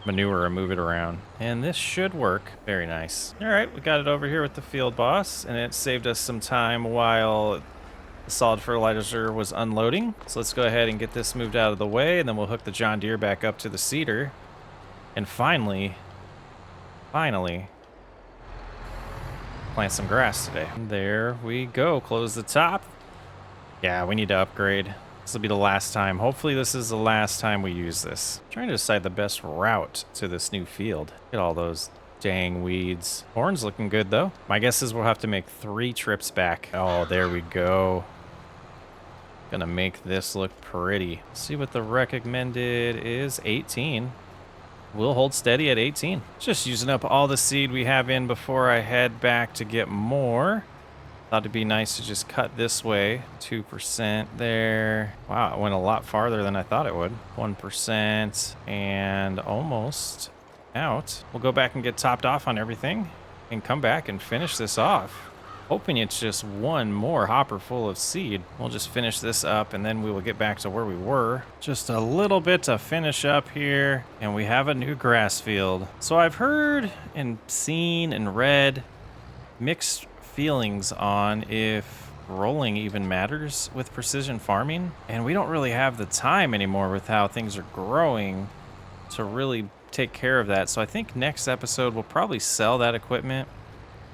S1: manure and move it around. And this should work. Very nice. All right, we got it over here with the field boss, and it saved us some time while the solid fertilizer was unloading. So let's go ahead and get this moved out of the way, and then we'll hook the John Deere back up to the seeder. And finally, plant some grass today. And there we go. Close the top. Yeah, we need to upgrade. This will be the last time. Hopefully this is the last time we use this. I'm trying to decide the best route to this new field. Look at all those dang weeds. Corn's looking good though. My guess is we'll have to make 3 trips back. Oh, there we go. Gonna make this look pretty. See what the recommended is. 18. We'll hold steady at 18. Just using up all the seed we have in before I head back to get more. Thought it'd be nice to just cut this way. 2% there. Wow, it went a lot farther than I thought it would. 1% and almost out. We'll go back and get topped off on everything and come back and finish this off. Hoping it's just one more hopper full of seed. We'll just finish this up and then we will get back to where we were. Just a little bit to finish up here and we have a new grass field. So I've heard and seen and read mixed feelings on if rolling even matters with precision farming, and we don't really have the time anymore with how things are growing to really take care of that. So I think next episode we'll probably sell that equipment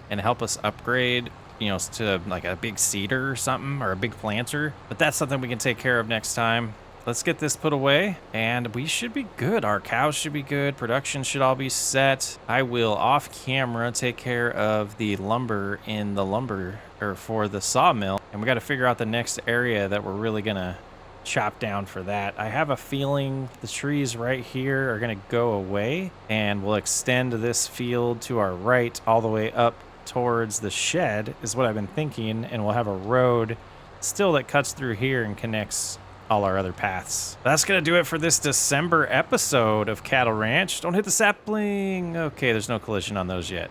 S1: and help us upgrade, you know, to like a big seeder or something, or a big planter, but that's something we can take care of next time. Let's get this put away and we should be good. Our cows should be good. Production should all be set. I will off camera take care of the lumber in the lumber or for the sawmill. And we got to figure out the next area that we're really going to chop down for that. I have a feeling the trees right here are going to go away and we'll extend this field to our right all the way up towards the shed is what I've been thinking. And we'll have a road still that cuts through here and connects all our other paths. That's gonna do it for this December episode of Cattle Ranch. Don't hit the sapling. Okay, there's no collision on those yet.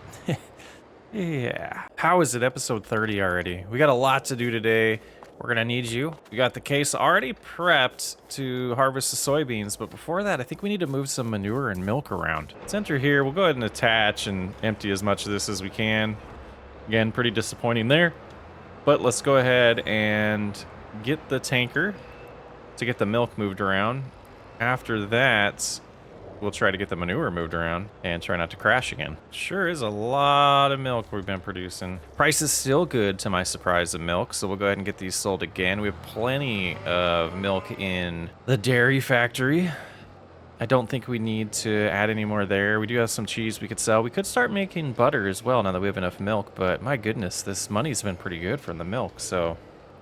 S1: Yeah. How is it episode 30 already? We got a lot to do today. We're gonna need you. We got the case already prepped to harvest the soybeans, but before that, I think we need to move some manure and milk around. Let's enter here. We'll go ahead and attach and empty as much of this as we can. Again, pretty disappointing there, but let's go ahead and get the tanker to get the milk moved around. After that, we'll try to get the manure moved around and try not to crash again. Sure is a lot of milk we've been producing. Price is still good to my surprise of milk, so we'll go ahead and get these sold again. We have plenty of milk in the dairy factory. I don't think we need to add any more there. We do have some cheese we could sell. We could start making butter as well now that we have enough milk, but my goodness, this money's been pretty good from the milk, so...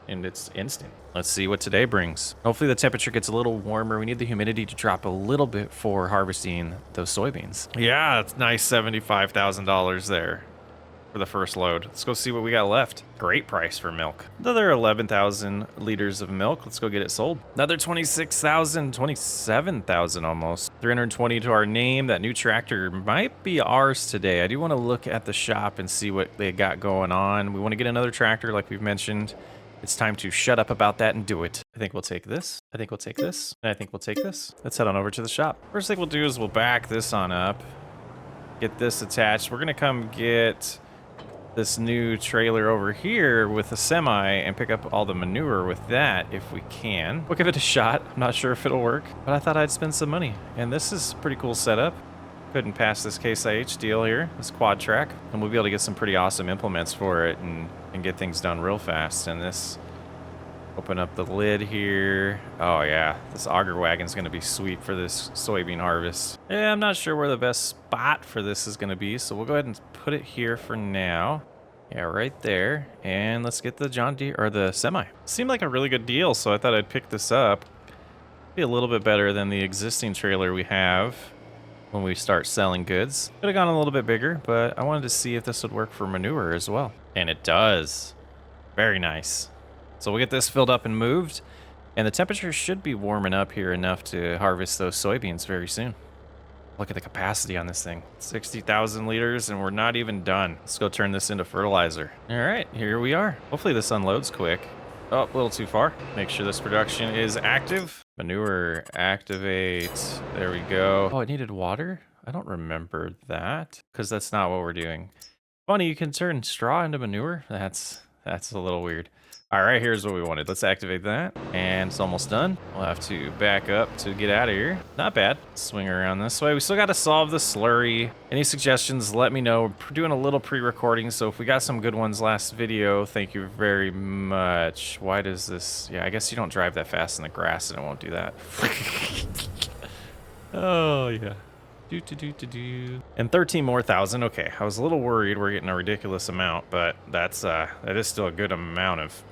S1: and it's instant. Let's see what today brings. Hopefully the temperature gets a little warmer. We need the humidity to drop a little bit for harvesting those soybeans. Yeah, it's nice $75,000 there for the first load. Let's go see what we got left. Great price for milk. Another 11,000 liters of milk. Let's go get it sold. Another 26,000, 27,000 almost. 320 to our name. That new tractor might be ours today. I do want to look at the shop and see what they got going on. We want to get another tractor like we've mentioned. It's time to shut up about that and do it. I think we'll take this. I think we'll take this. And I think we'll take this. Let's head on over to the shop. First thing we'll do is we'll back this on up. Get this attached. We're going to come get this new trailer over here with a semi and pick up all the manure with that if we can. We'll give it a shot. I'm not sure if it'll work, but I thought I'd spend some money. And this is a pretty cool setup. Couldn't pass this Case IH deal here, this quad track, and we'll be able to get some pretty awesome implements for it and get things done real fast. And this, open up the lid here. Oh yeah, this auger wagon's gonna be sweet for this soybean harvest. Yeah, I'm not sure where the best spot for this is gonna be, so we'll go ahead and put it here for now. Yeah, right there. And let's get the John Deere, or the semi. Seemed like a really good deal, so I thought I'd pick this up. Be a little bit better than the existing trailer we have when we start selling goods. Could have gone a little bit bigger, but I wanted to see if this would work for manure as well. And it does. Very nice. So we'll get this filled up and moved, and the temperature should be warming up here enough to harvest those soybeans very soon. Look at the capacity on this thing. 60,000 liters, and we're not even done. Let's go turn this into fertilizer. All right, here we are. Hopefully this unloads quick. Oh, a little too far. Make sure this production is active. Manure, activate. There we go. Oh, it needed water? I don't remember that, because that's not what we're doing. Funny, you can turn straw into manure? That's a little weird. All right, here's what we wanted. Let's activate that, and it's almost done. We'll have to back up to get out of here. Not bad. Swing around this way. We still got to solve the slurry. Any suggestions, let me know. We're doing a little pre-recording, so if we got some good ones last video, thank you very much. Why does this... yeah, I guess you don't drive that fast in the grass and it won't do that. Oh, yeah. And 13 more thousand. Okay, I was a little worried we're getting a ridiculous amount, but that is still a good amount of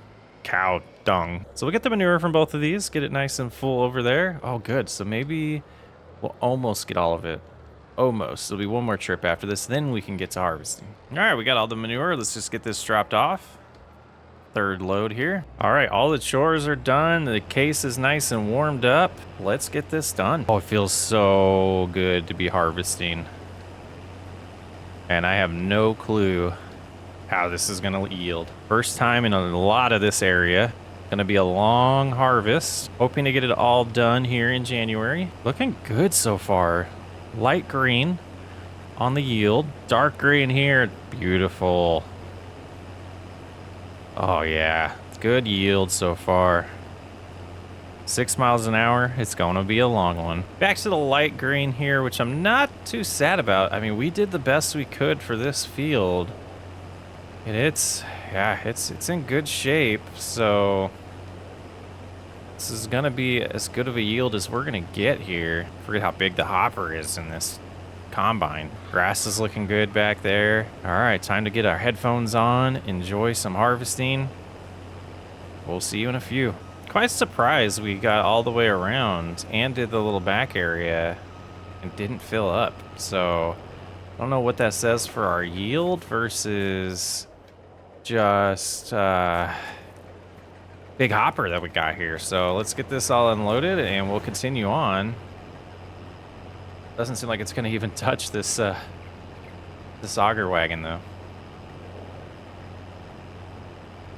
S1: cow dung. So we'll get the manure from both of these, get it nice and full over there. Oh, good. So maybe we'll almost get all of it. Almost. There'll be one more trip after this, then we can get to harvesting. All right, we got all the manure. Let's just get this dropped off. Third load here. All right, all the chores are done. The case is nice and warmed up. Let's get this done. Oh, it feels so good to be harvesting. And I have no clue how this is gonna yield. First time in a lot of this area. Gonna be a long harvest. Hoping to get it all done here in January. Looking good so far. Light green on the yield. Dark green here. Beautiful. Oh yeah, good yield so far. 6 miles an hour, it's gonna be a long one. Back to the light green here, which I'm not too sad about. I mean, we did the best we could for this field. And it's in good shape, so this is gonna be as good of a yield as we're gonna get here. Forget how big the hopper is in this combine. Grass is looking good back there. All right, time to get our headphones on, enjoy some harvesting. We'll see you in a few. Quite surprised we got all the way around and did the little back area and didn't fill up. So I don't know what that says for our yield versus just big hopper that we got here. So let's get this all unloaded and we'll continue on. Doesn't seem like it's gonna even touch this this auger wagon though.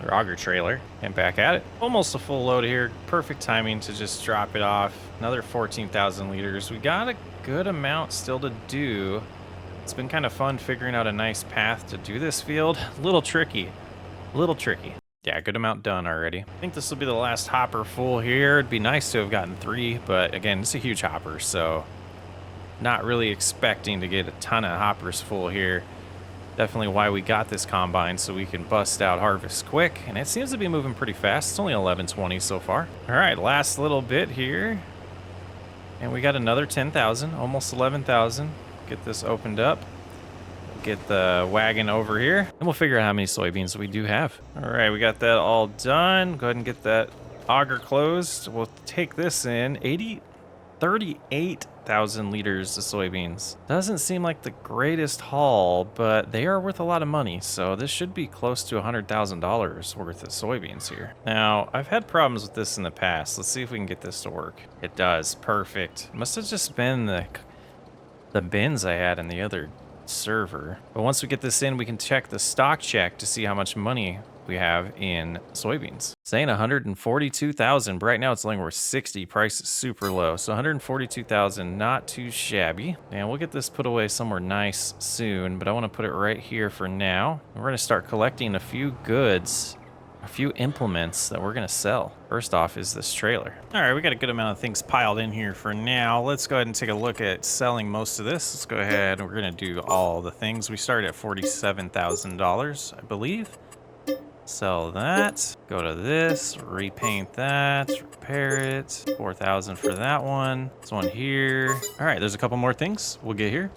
S1: Our auger trailer and back at it. Almost a full load here. Perfect timing to just drop it off. Another 14,000 liters. We got a good amount still to do. It's been kind of fun figuring out a nice path to do this field. A little tricky. A little tricky. Yeah, good amount done already. I think this will be the last hopper full here. It'd be nice to have gotten 3, but again, it's a huge hopper, so not really expecting to get a ton of hoppers full here. Definitely why we got this combine, so we can bust out harvest quick, and it seems to be moving pretty fast. It's only 11:20 so far. All right, last little bit here, and we got another 10,000, almost 11,000. Get this opened up. Get the wagon over here, and we'll figure out how many soybeans we do have. All right, we got that all done. Go ahead and get that auger closed. We'll take this in. 38,000 liters of soybeans. Doesn't seem like the greatest haul, but they are worth a lot of money, so this should be close to $100,000 worth of soybeans here. Now, I've had problems with this in the past. Let's see if we can get this to work. It does. Perfect. Must have just been the bins I had in the other server. But once we get this in, we can check the stock check to see how much money we have in soybeans. Saying 142,000, but right now it's only worth 60. Price is super low, so 142,000, not too shabby. And we'll get this put away somewhere nice soon, but I want to put it right here for now. We're going to start collecting a few goods, a few implements that we're going to sell. First off is this trailer. All right, we got a good amount of things piled in here for now. Let's go ahead and take a look at selling most of this. Let's go ahead and we're going to do all the things. We started at $47,000, I believe. Sell that, go to this, repaint that, repair it, 4,000 for that one. This one here. All right, there's a couple more things we'll get here.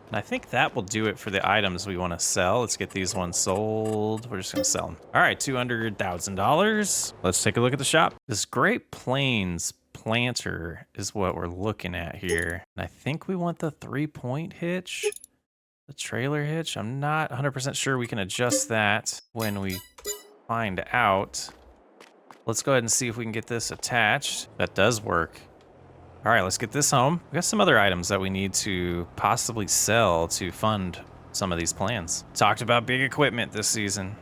S1: And I think that will do it for the items we want to sell. Let's get these ones sold. We're just going to sell them. All right, $200,000. Let's take a look at the shop. This Great Plains planter is what we're looking at here. And I think we want the 3-point hitch, the trailer hitch. I'm not 100% sure. We can adjust that when we find out. Let's go ahead and see if we can get this attached. That does work. All right, let's get this home. We got some other items that we need to possibly sell to fund some of these plans. Talked about big equipment this season.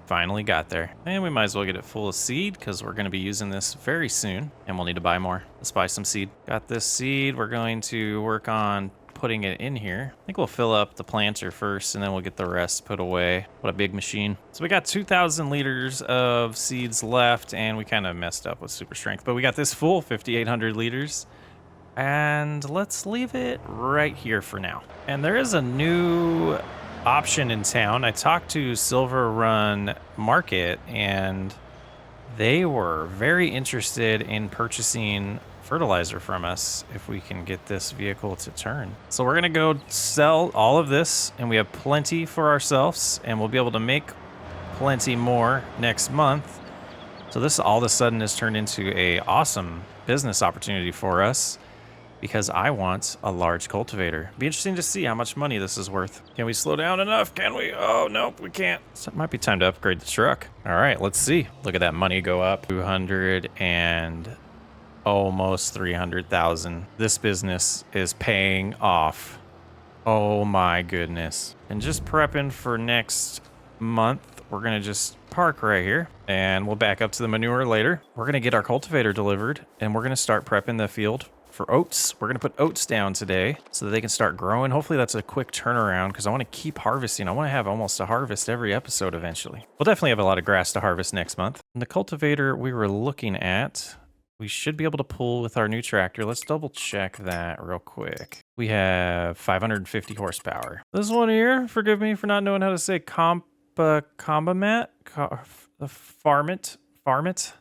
S1: Finally got there. And we might as well get it full of seed because we're going to be using this very soon and we'll need to buy more. Let's buy some seed. Got this seed. We're going to work on putting it in here. I think we'll fill up the planter first and then we'll get the rest put away. What a big machine. So we got 2,000 liters of seeds left and we kind of messed up with super strength, but we got this full 5,800 liters and let's leave it right here for now. And there is a new option in town. I talked to Silver Run Market and they were very interested in purchasing fertilizer from us if we can get this vehicle to turn. So we're gonna go sell all of this and we have plenty for ourselves and we'll be able to make plenty more next month. So this all of a sudden has turned into a awesome business opportunity for us because I want a large cultivator. Be interesting to see how much money this is worth. Can we slow down enough? Can we? Oh, nope, we can't. So it might be time to upgrade the truck. All right, let's see. Look at that money go up. 200 and almost 300,000. This business is paying off. Oh my goodness. And just prepping for next month, we're gonna just park right here and we'll back up to the manure later. We're gonna get our cultivator delivered and we're gonna start prepping the field for oats. We're gonna put oats down today so that they can start growing. Hopefully that's a quick turnaround because I want to keep harvesting. I want to have almost a harvest every episode eventually. We'll definitely have a lot of grass to harvest next month. And the cultivator we were looking at, we should be able to pull with our new tractor. Let's double check that real quick. We have 550 horsepower. This one here, forgive me for not knowing how to say combamat, farmit.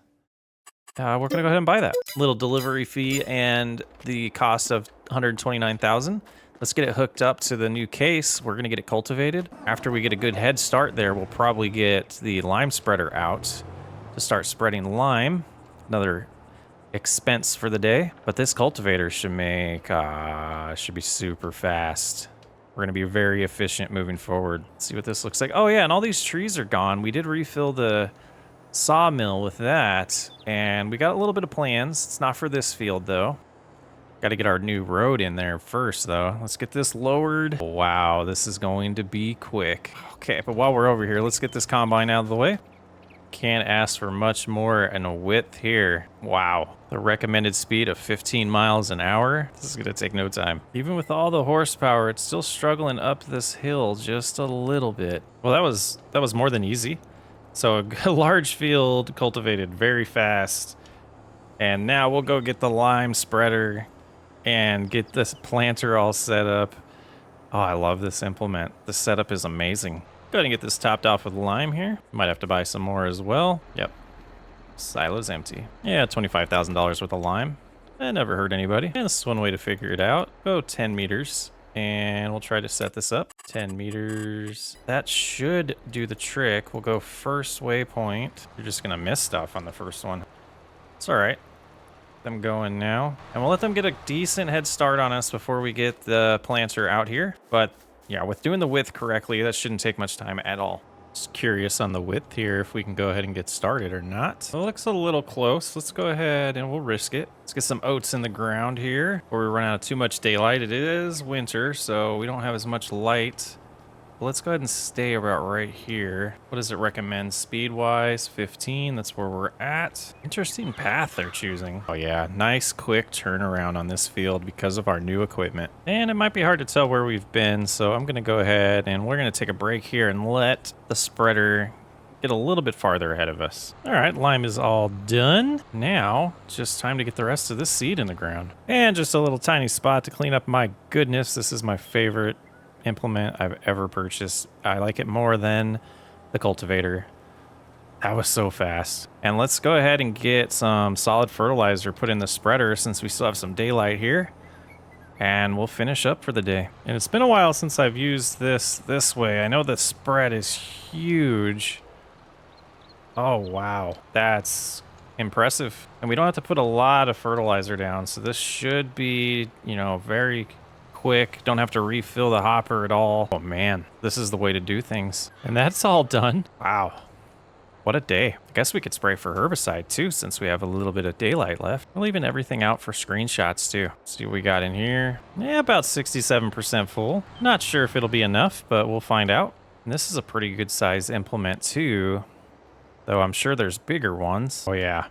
S1: We're gonna go ahead and buy that. Little delivery fee and the cost of 129,000. Let's get it hooked up to the new case. We're gonna get it cultivated. After we get a good head start there, we'll probably get the lime spreader out to start spreading lime. Another expense for the day, but this cultivator should make should be super fast. We're gonna be very efficient moving forward. Let's see what this looks like. Oh yeah, and all these trees are gone. We did refill the sawmill with that, and we got a little bit of plans. It's not for this field though. Got to get our new road in there first though. Let's get this lowered. Wow, this is going to be quick. Okay, but while we're over here, let's get this combine out of the way. Can't ask for much more in a width here. Wow. The recommended speed of 15 miles an hour. This is gonna take no time. Even with all the horsepower, it's still struggling up this hill just a little bit. Well, that was more than easy. So a large field cultivated very fast. And now we'll go get the lime spreader and get this planter all set up. Oh, I love this implement. The setup is amazing. Go ahead and get this topped off with lime here. Might have to buy some more as well. Yep. Silo's empty. Yeah, $25,000 worth of lime. That never hurt anybody. And this is one way to figure it out. Go 10 meters. And we'll try to set this up. 10 meters. That should do the trick. We'll go first waypoint. You're just going to miss stuff on the first one. It's all right. Them going now. And we'll let them get a decent head start on us before we get the planter out here. But yeah, with doing the width correctly, that shouldn't take much time at all. Just curious on the width here, if we can go ahead and get started or not. It looks a little close. Let's go ahead and we'll risk it. Let's get some oats in the ground here before we run out of too much daylight. It is winter, so we don't have as much light. But let's go ahead and stay about right here. What does it recommend speed-wise? 15, that's where we're at. Interesting path they're choosing. Oh yeah, nice quick turnaround on this field because of our new equipment. And it might be hard to tell where we've been, so I'm gonna go ahead and we're gonna take a break here and let the spreader get a little bit farther ahead of us. All right, lime is all done. Now, just time to get the rest of this seed in the ground. And just a little tiny spot to clean up. My goodness, this is my favorite implement I've ever purchased. I like it more than the cultivator. That was so fast. And let's go ahead and get some solid fertilizer put in the spreader since we still have some daylight here. And we'll finish up for the day. And it's been a while since I've used this way. I know the spread is huge. Oh, wow. That's impressive. And we don't have to put a lot of fertilizer down. So this should be, you know, very quick. Don't have to refill the hopper at all. Oh man, this is the way to do things. And that's all done. Wow. What a day. I guess we could spray for herbicide too, since we have a little bit of daylight left. I'm leaving everything out for screenshots too. See what we got in here. Yeah, about 67% full. Not sure if it'll be enough, but we'll find out. And this is a pretty good size implement too, though I'm sure there's bigger ones. Oh yeah.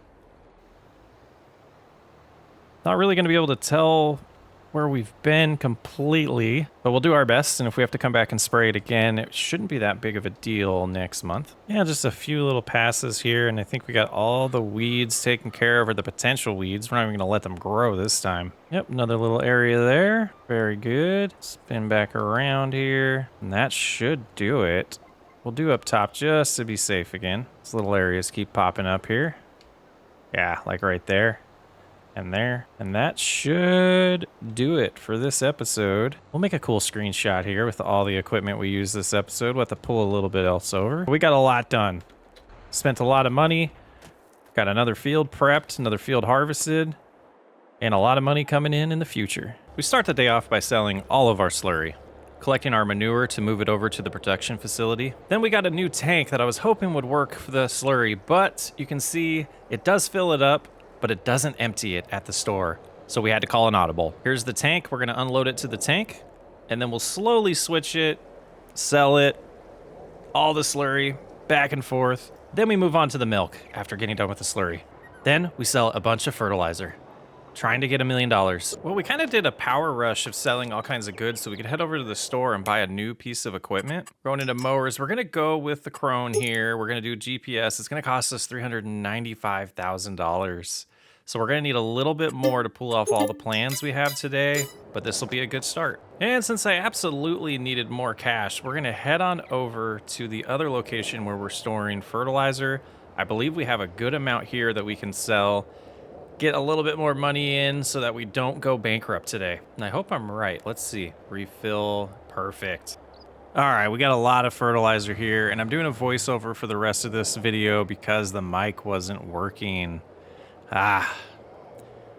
S1: Not really gonna be able to tell where we've been completely, but we'll do our best, and if we have to come back and spray it again, it shouldn't be that big of a deal next month. Yeah, just a few little passes here, and I think we got all the weeds taken care of, or the potential weeds. We're not even gonna let them grow this time. Yep, another little area there. Very good. Spin back around here, and that should do it. We'll do up top just to be safe again. These little areas keep popping up here. Yeah, like right there. And there. And that should do it for this episode. We'll make a cool screenshot here with all the equipment we use this episode. We'll have to pull a little bit else over. We got a lot done. Spent a lot of money. Got another field prepped, another field harvested, and a lot of money coming in the future. We start the day off by selling all of our slurry, collecting our manure to move it over to the production facility. Then we got a new tank that I was hoping would work for the slurry, but you can see it does fill it up, but it doesn't empty it at the store. So we had to call an audible. Here's the tank. We're gonna unload it to the tank, and then we'll slowly switch it, sell it, all the slurry, back and forth. Then we move on to the milk after getting done with the slurry. Then we sell a bunch of fertilizer, trying to get $1 million. Well, we kind of did a power rush of selling all kinds of goods so we could head over to the store and buy a new piece of equipment. Going into mowers, we're gonna go with the Crone here. We're gonna do GPS. It's gonna cost us $395,000. So we're gonna need a little bit more to pull off all the plans we have today, but this will be a good start. And since I absolutely needed more cash, we're gonna head on over to the other location where we're storing fertilizer. I believe we have a good amount here that we can sell, get a little bit more money in so that we don't go bankrupt today. And I hope I'm right. Let's see. Refill. Perfect. All right, we got a lot of fertilizer here, and I'm doing a voiceover for the rest of this video because the mic wasn't working.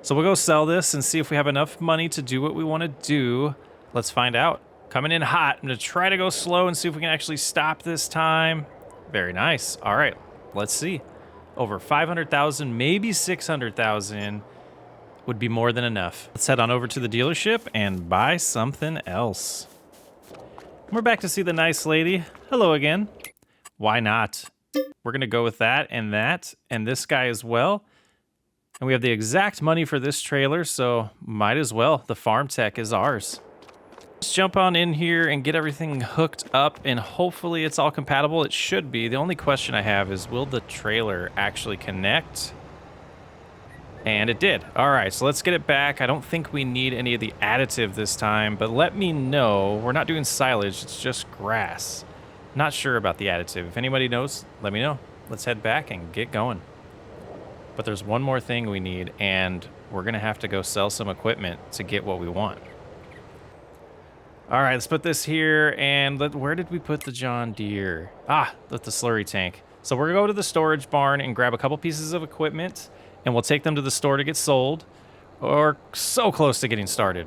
S1: So we'll go sell this and see if we have enough money to do what we want to do. Let's find out. Coming in hot. I'm going to try to go slow and see if we can actually stop this time. Very nice. All right, let's see. Over 500,000, maybe 600,000 would be more than enough. Let's head on over to the dealership and buy something else. We're back to see the nice lady. Hello again. Why not? We're going to go with that, and this guy as well. And we have the exact money for this trailer, so might as well. The farm tech is ours. Let's jump on in here and get everything hooked up, and hopefully it's all compatible. It should be. The only question I have is, will the trailer actually connect? And it did. All right, so let's get it back. I don't think we need any of the additive this time, but let me know. We're not doing silage, it's just grass. Not sure about the additive. If anybody knows, let me know. Let's head back and get going. But there's one more thing we need, and we're gonna have to go sell some equipment to get what we want. All right, let's put this here, and where did we put the John Deere? With the slurry tank. So we're gonna go to the storage barn and grab a couple pieces of equipment, and we'll take them to the store to get sold, or so close to getting started.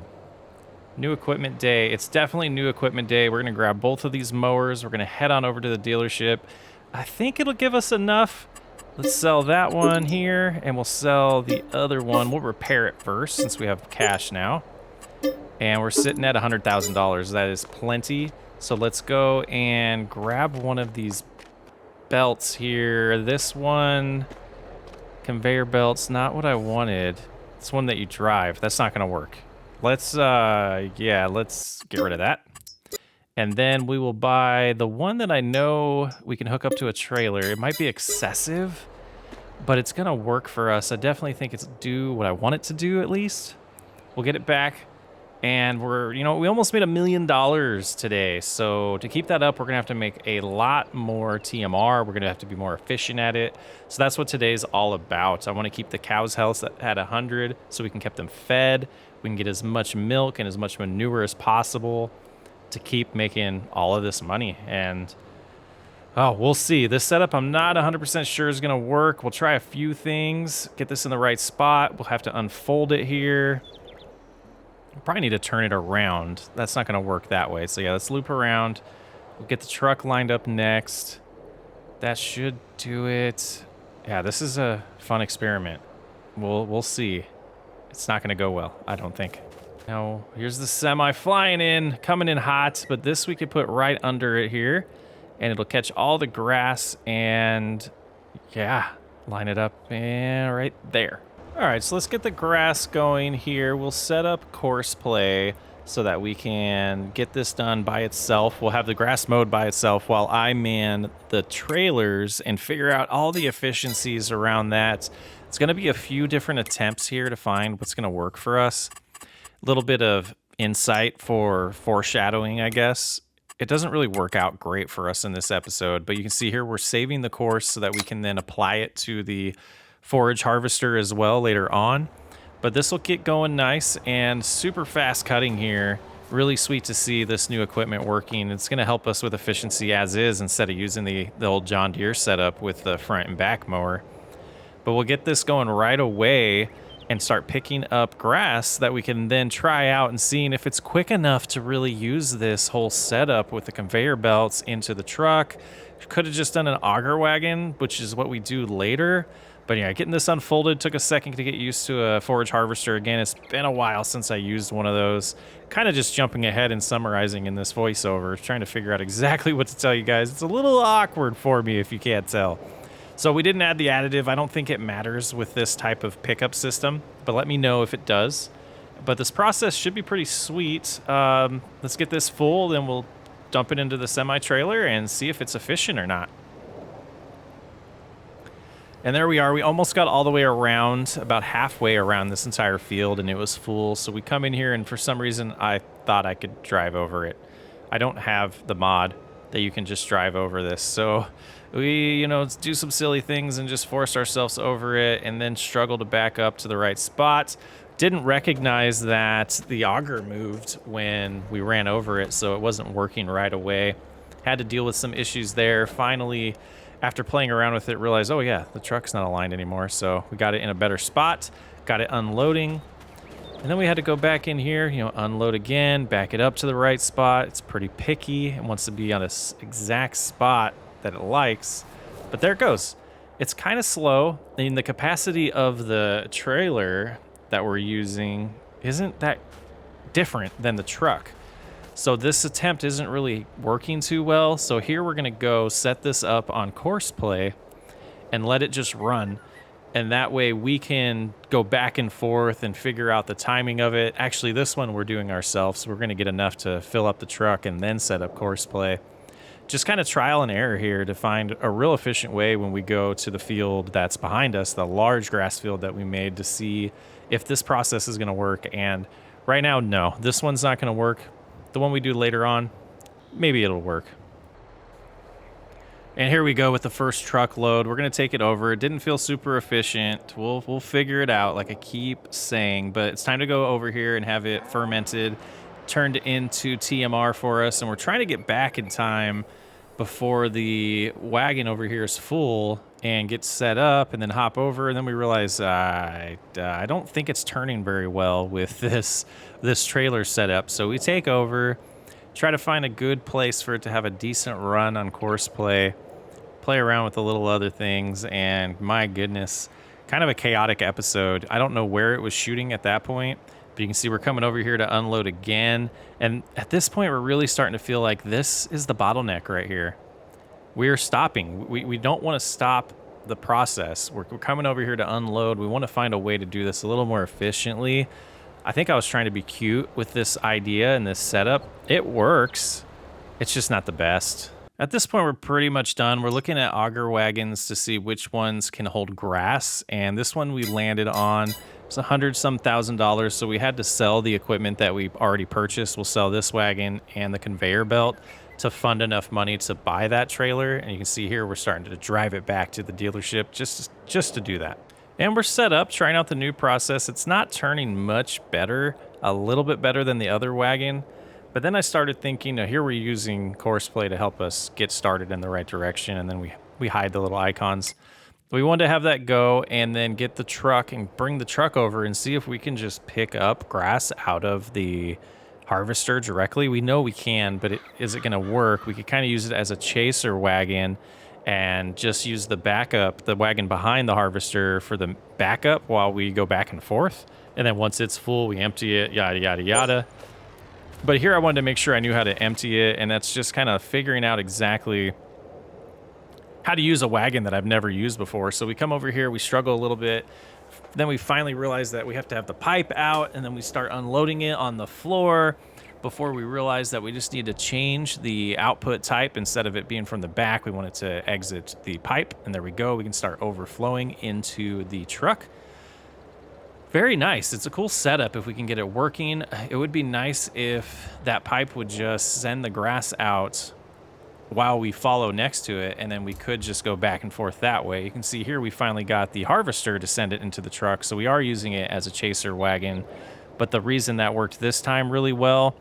S1: New equipment day. It's definitely new equipment day. We're gonna grab both of these mowers. We're gonna head on over to the dealership. I think it'll give us enough. Let's sell that one here, and we'll sell the other one. We'll repair it first since we have cash now. And we're sitting at $100,000. That is plenty. So let's go and grab one of these belts here. This one, conveyor belts, not what I wanted. It's one that you drive. That's not gonna work. Let's let's get rid of that. And then we will buy the one that I know we can hook up to a trailer. It might be excessive, but it's gonna work for us. I definitely think it's do what I want it to do, at least. We'll get it back, and we almost made $1 million today. So to keep that up, we're gonna have to make a lot more TMR. We're gonna have to be more efficient at it. So that's what today's all about. I wanna keep the cows' health at 100 so we can keep them fed. We can get as much milk and as much manure as possible to keep making all of this money. And we'll see. This setup I'm not 100% sure is gonna work. We'll try a few things, get this in the right spot. We'll have to unfold it here. We'll probably need to turn it around. That's not gonna work that way. So yeah, let's loop around. We'll get the truck lined up next. That should do it. Yeah, this is a fun experiment. We'll see. It's not gonna go well, I don't think. Now, here's the semi flying in, coming in hot, but this we could put right under it here, and it'll catch all the grass and, yeah, line it up and right there. All right, so let's get the grass going here. We'll set up course play so that we can get this done by itself. We'll have the grass mowed by itself while I man the trailers and figure out all the efficiencies around that. It's gonna be a few different attempts here to find what's gonna work for us. A little bit of insight for foreshadowing, I guess. It doesn't really work out great for us in this episode, but you can see here we're saving the course so that we can then apply it to the forage harvester as well later on. But this will get going nice and super fast cutting here. Really sweet to see this new equipment working. It's gonna help us with efficiency as is instead of using the old John Deere setup with the front and back mower. But we'll get this going right away and start picking up grass that we can then try out and seeing if it's quick enough to really use this whole setup with the conveyor belts into the truck. Could have just done an auger wagon, which is what we do later. But yeah, getting this unfolded took a second to get used to a forage harvester again. It's been a while since I used one of those. Kind of just jumping ahead and summarizing in this voiceover, trying to figure out exactly what to tell you guys. It's a little awkward for me if you can't tell. So we didn't add the additive. I don't think it matters with this type of pickup system, but let me know if it does. But this process should be pretty sweet. Let's get this full, then we'll dump it into the semi-trailer and see if it's efficient or not. And there we are. We almost got all the way around, about halfway around this entire field, and it was full. So we come in here, and for some reason, I thought I could drive over it. I don't have the mod that you can just drive over this. So we, do some silly things and just force ourselves over it and then struggle to back up to the right spot. Didn't recognize that the auger moved when we ran over it, so it wasn't working right away. Had to deal with some issues there. Finally, after playing around with it, realized, oh yeah, the truck's not aligned anymore. So we got it in a better spot, got it unloading. And then we had to go back in here, unload again, back it up to the right spot. It's pretty picky. It wants to be on this exact spot that it likes. But there it goes. It's kind of slow. And the capacity of the trailer that we're using isn't that different than the truck. So this attempt isn't really working too well. So here we're gonna go set this up on course play and let it just run. And that way we can go back and forth and figure out the timing of it. Actually, this one we're doing ourselves. So we're gonna get enough to fill up the truck and then set up course play. Just kind of trial and error here to find a real efficient way when we go to the field that's behind us, the large grass field that we made, to see if this process is gonna work. And right now, no, this one's not gonna work. The one we do later on, maybe it'll work. And here we go with the first truckload. We're gonna take it over. It didn't feel super efficient. We'll figure it out, like I keep saying, but it's time to go over here and have it fermented, turned into TMR for us. And we're trying to get back in time before the wagon over here is full and get set up and then hop over. And then we realize I don't think it's turning very well with this trailer setup. So we take over, try to find a good place for it to have a decent run on course play around with the little other things, and my goodness, kind of a chaotic episode. I don't know where it was shooting at that point, but you can see we're coming over here to unload again, and at this point we're really starting to feel like this is the bottleneck right here. We're stopping. We don't want to stop the process. We're coming over here to unload. We want to find a way to do this a little more efficiently. I think I was trying to be cute with this idea and this setup. It works. It's just not the best. At this point, we're pretty much done. We're looking at auger wagons to see which ones can hold grass. And this one we landed on. It's $100-some thousand, so we had to sell the equipment that we already purchased. We'll sell this wagon and the conveyor belt to fund enough money to buy that trailer. And you can see here, we're starting to drive it back to the dealership just to do that. And we're set up, trying out the new process. It's not turning much better, a little bit better than the other wagon. But then I started thinking, now here we're using course play to help us get started in the right direction. And then we hide the little icons. We wanted to have that go and then get the truck and bring the truck over and see if we can just pick up grass out of the harvester directly. We know we can, but is it going to work? We could kind of use it as a chaser wagon and just use the backup, the wagon behind the harvester for the backup while we go back and forth. And then once it's full, we empty it, yada, yada, yada. But here I wanted to make sure I knew how to empty it, and that's just kind of figuring out exactly how to use a wagon that I've never used before. So we come over here, we struggle a little bit. Then we finally realize that we have to have the pipe out, and then we start unloading it on the floor before we realize that we just need to change the output type. Instead of it being from the back, we want it to exit the pipe, and there we go. We can start overflowing into the truck. Very nice. It's a cool setup if we can get it working. It would be nice if that pipe would just send the grass out while we follow next to it, and then we could just go back and forth that way. You can see here we finally got the harvester to send it into the truck, so we are using it as a chaser wagon. But the reason that worked this time really well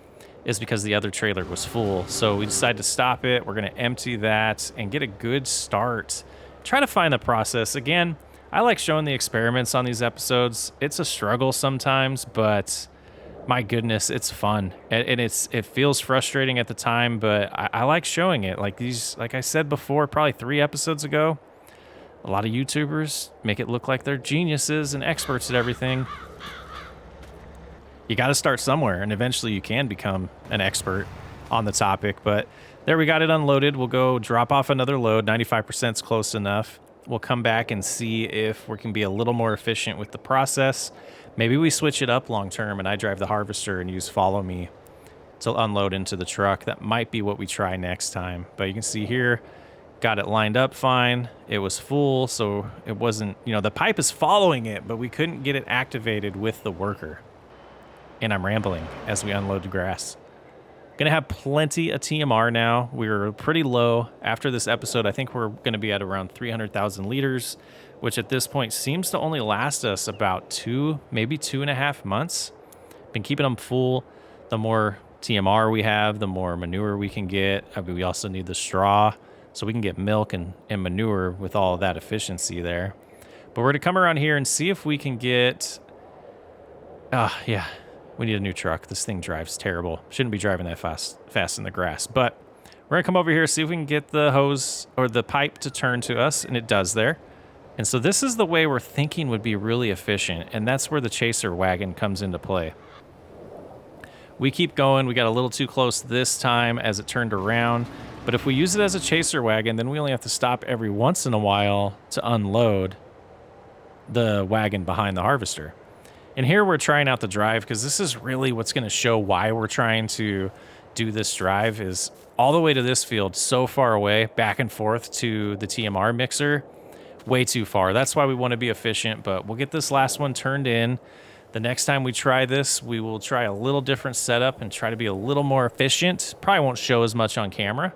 S1: is because the other trailer was full. So we decided to stop it. We're going to empty that and get a good start. Try to find the process. Again, I like showing the experiments on these episodes. It's a struggle sometimes, but my goodness, it's fun. And it feels frustrating at the time, but I like showing it. Like I said before, probably 3 episodes ago, a lot of YouTubers make it look like they're geniuses and experts at everything. You got to start somewhere, and eventually you can become an expert on the topic. But there, we got it unloaded. We'll go drop off another load. 95% is close enough. We'll come back and see if we can be a little more efficient with the process. Maybe we switch it up long term and I drive the harvester and use follow me to unload into the truck. That might be what we try next time. But you can see here, got it lined up fine. It was full, so it wasn't, the pipe is following it, but we couldn't get it activated with the worker. And I'm rambling as we unload the grass. Gonna have plenty of TMR now. We're pretty low after this episode. I think we're gonna be at around 300,000 liters, which at this point seems to only last us about 2, maybe 2.5 months. Been keeping them full. The more TMR we have, the more manure we can get. I mean, we also need the straw, so we can get milk and manure with all of that efficiency there. But we're gonna come around here and see if we can get, yeah. We need a new truck. This thing drives terrible. Shouldn't be driving that fast in the grass. But we're going to come over here, see if we can get the hose or the pipe to turn to us, and it does there. And so this is the way we're thinking would be really efficient, and that's where the chaser wagon comes into play. We keep going. We got a little too close this time as it turned around. But if we use it as a chaser wagon, then we only have to stop every once in a while to unload the wagon behind the harvester. And here we're trying out the drive because this is really what's going to show why we're trying to do this drive is all the way to this field so far away, back and forth to the TMR mixer, way too far. That's why we want to be efficient, but we'll get this last one turned in. The next time we try this, we will try a little different setup and try to be a little more efficient. Probably won't show as much on camera,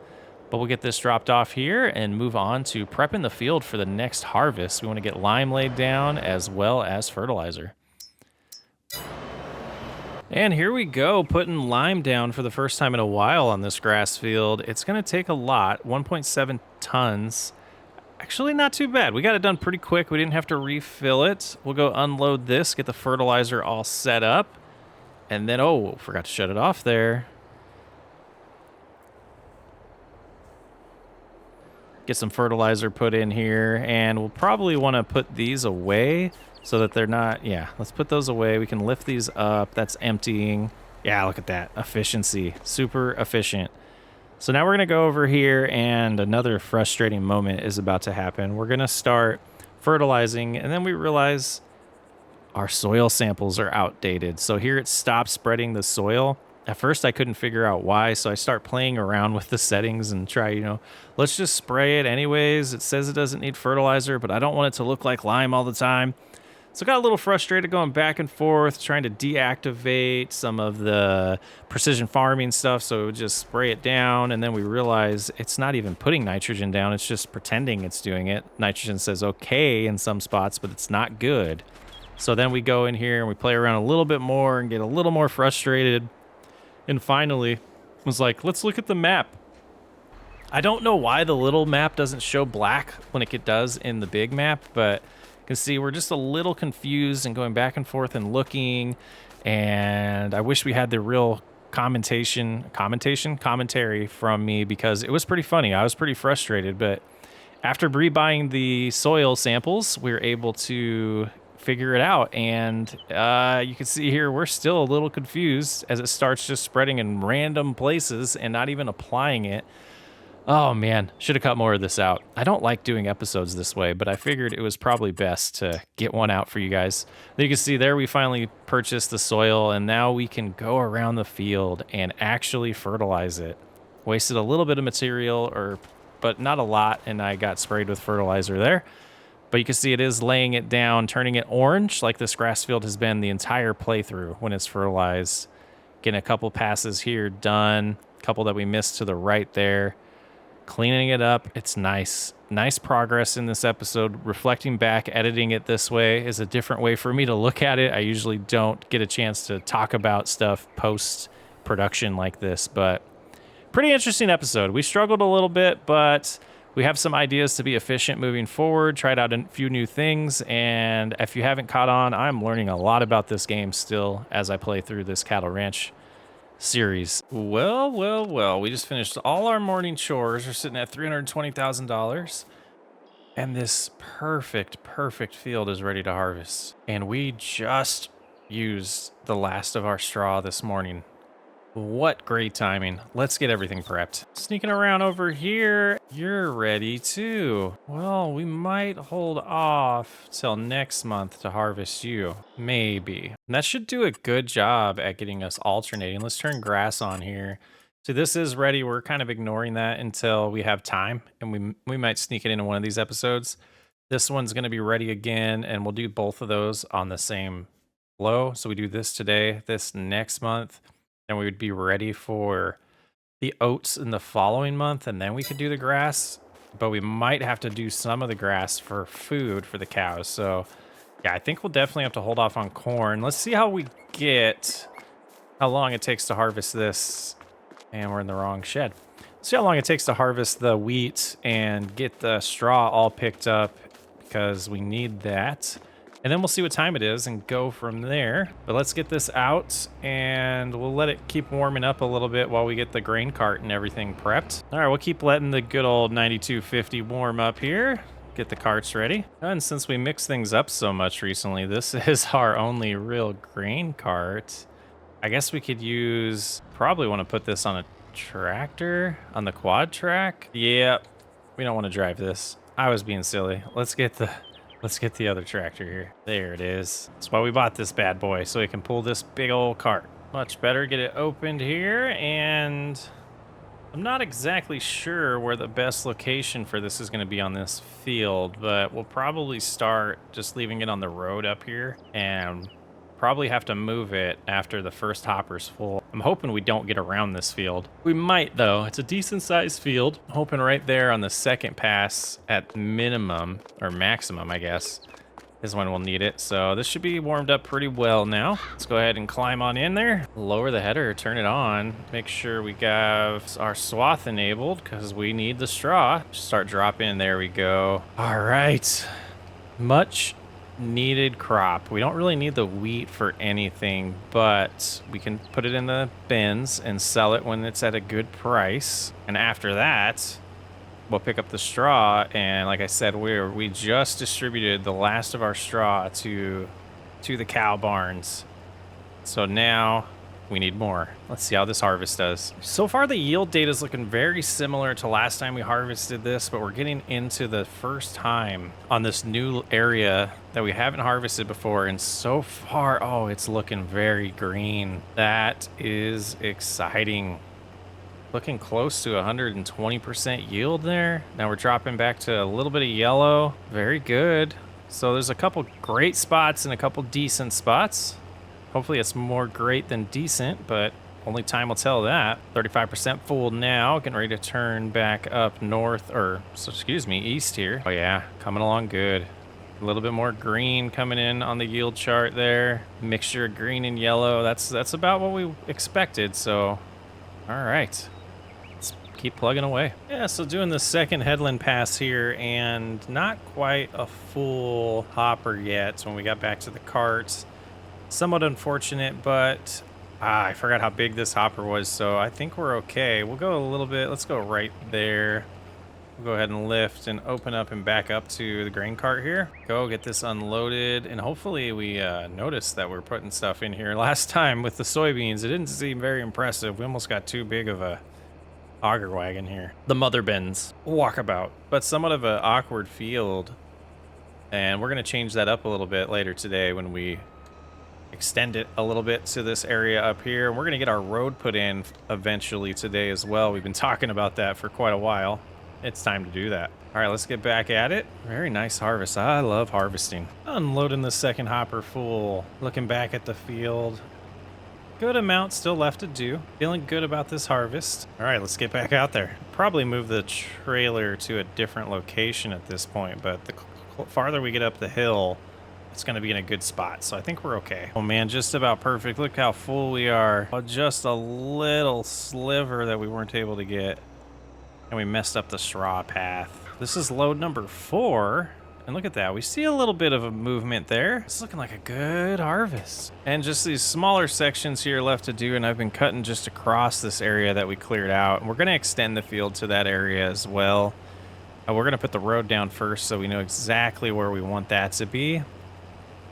S1: but we'll get this dropped off here and move on to prepping the field for the next harvest. We want to get lime laid down as well as fertilizer. And here we go, putting lime down for the first time in a while on this grass field. It's going to take a lot, 1.7 tons. Actually, not too bad. We got it done pretty quick. We didn't have to refill it. We'll go unload this, get the fertilizer all set up. And then, oh, forgot to shut it off there. Get some fertilizer put in here. And we'll probably want to put these away so that they're not, yeah, let's put those away. We can lift these up. That's emptying. Yeah, look at that. Efficiency. Super efficient. So now we're going to go over here, and another frustrating moment is about to happen. We're going to start fertilizing, and then we realize our soil samples are outdated. So here it stops spreading the soil. At first, I couldn't figure out why, so I start playing around with the settings and try, let's just spray it anyways. It says it doesn't need fertilizer, but I don't want it to look like lime all the time. So I got a little frustrated going back and forth, trying to deactivate some of the precision farming stuff, so it would just spray it down, and then we realize it's not even putting nitrogen down, it's just pretending it's doing it. Nitrogen says okay in some spots, but it's not good. So then we go in here and we play around a little bit more and get a little more frustrated, and finally was like, let's look at the map. I don't know why the little map doesn't show black when it does in the big map, but you can see we're just a little confused and going back and forth and looking, and I wish we had the real commentary from me because it was pretty funny. I was pretty frustrated, but after rebuying the soil samples, we were able to figure it out, and you can see here we're still a little confused as it starts just spreading in random places and not even applying it. Oh man, should have cut more of this out. I don't like doing episodes this way, but I figured it was probably best to get one out for you guys. You can see there we finally purchased the soil, and now we can go around the field and actually fertilize it. Wasted a little bit of material, but not a lot, and I got sprayed with fertilizer there. But you can see it is laying it down, turning it orange like this grass field has been the entire playthrough when it's fertilized. Getting a couple passes here done, a couple that we missed to the right there. Cleaning it up. It's nice. Nice progress in this episode. Reflecting back, editing it this way is a different way for me to look at it. I usually don't get a chance to talk about stuff post-production like this, but pretty interesting episode. We struggled a little bit, but we have some ideas to be efficient moving forward, tried out a few new things, and if you haven't caught on, I'm learning a lot about this game still as I play through this cattle ranch series. Well, we just finished all our morning chores. We're sitting at $320,000, and this perfect field is ready to harvest. And we just used the last of our straw this morning. What great timing. Let's get everything prepped. Sneaking around over here. You're ready too. Well, we might hold off till next month to harvest you. Maybe. And that should do a good job at getting us alternating. Let's turn grass on here. So this is ready. We're kind of ignoring that until we have time, and we might sneak it into one of these episodes. This one's going to be ready again, and we'll do both of those on the same flow. So we do this today, this next month. And we would be ready for the oats in the following month, and then we could do the grass, but we might have to do some of the grass for food for the cows. So yeah, I think we'll definitely have to hold off on corn. Let's see how long it takes to harvest this. And we're in the wrong shed. Let's see how long it takes to harvest the wheat and get the straw all picked up, because we need that. And then we'll see what time it is and go from there. But let's get this out, and we'll let it keep warming up a little bit while we get the grain cart and everything prepped. All right, we'll keep letting the good old 9250 warm up here. Get the carts ready. And since we mix things up so much recently, this is our only real grain cart. I guess we could probably want to put this on a tractor on the quad track. Yep. We don't want to drive this. I was being silly. Let's get the other tractor here. There it is. That's why we bought this bad boy, so we can pull this big old cart. Much better. Get it opened here, and I'm not exactly sure where the best location for this is going to be on this field, but we'll probably start just leaving it on the road up here and probably have to move it after the first hopper's full. I'm hoping we don't get around this field. We might though. It's a decent sized field. I'm hoping right there on the second pass at minimum or maximum, I guess, is when we'll need it. So this should be warmed up pretty well now. Let's go ahead and climb on in there. Lower the header, turn it on. Make sure we got our swath enabled because we need the straw. Start dropping, there we go. All right, much needed crop. We don't really need the wheat for anything, but we can put it in the bins and sell it when it's at a good price. And after that, we'll pick up the straw, and like I said, we just distributed the last of our straw to the cow barns. So now we need more. Let's see how this harvest does. So far, the yield data is looking very similar to last time we harvested this, but we're getting into the first time on this new area that we haven't harvested before, and so far, oh, it's looking very green. That is exciting. Looking close to 120% yield there. Now we're dropping back to a little bit of yellow. Very good. So there's a couple great spots and a couple decent spots. Hopefully it's more great than decent, but only time will tell that. 35% full now. Getting ready to turn back up north, east here. Oh yeah, coming along good. A little bit more green coming in on the yield chart there. Mixture of green and yellow. That's about what we expected, so all right. Keep plugging away. Yeah, so doing the second headland pass here, and not quite a full hopper yet when we got back to the carts. Somewhat unfortunate, but I forgot how big this hopper was, so I think we're okay. We'll go a little bit. Let's go right there. We'll go ahead and lift and open up and back up to the grain cart here. Go get this unloaded, and hopefully we noticed that we're putting stuff in here. Last time with the soybeans, it didn't seem very impressive. We almost got too big of a auger wagon here. The mother bins walkabout, but somewhat of an awkward field, and we're going to change that up a little bit later today when we extend it a little bit to this area up here. We're going to get our road put in eventually today as well. We've been talking about that for quite a while. It's time to do that. All right, let's get back at it. Very nice harvest. I love harvesting. Unloading the second hopper full. Looking back at the field. Good amount still left to do. Feeling good about this harvest. All right, let's get back out there. Probably move the trailer to a different location at this point, but the farther we get up the hill, it's going to be in a good spot, so I think we're okay. Oh man, just about perfect. Look how full we are. Oh, just a little sliver that we weren't able to get, and we messed up the straw path. This is load number 4. And look at that. We see a little bit of a movement there. It's looking like a good harvest. And just these smaller sections here left to do, and I've been cutting just across this area that we cleared out. And we're going to extend the field to that area as well. We're going to put the road down first so we know exactly where we want that to be,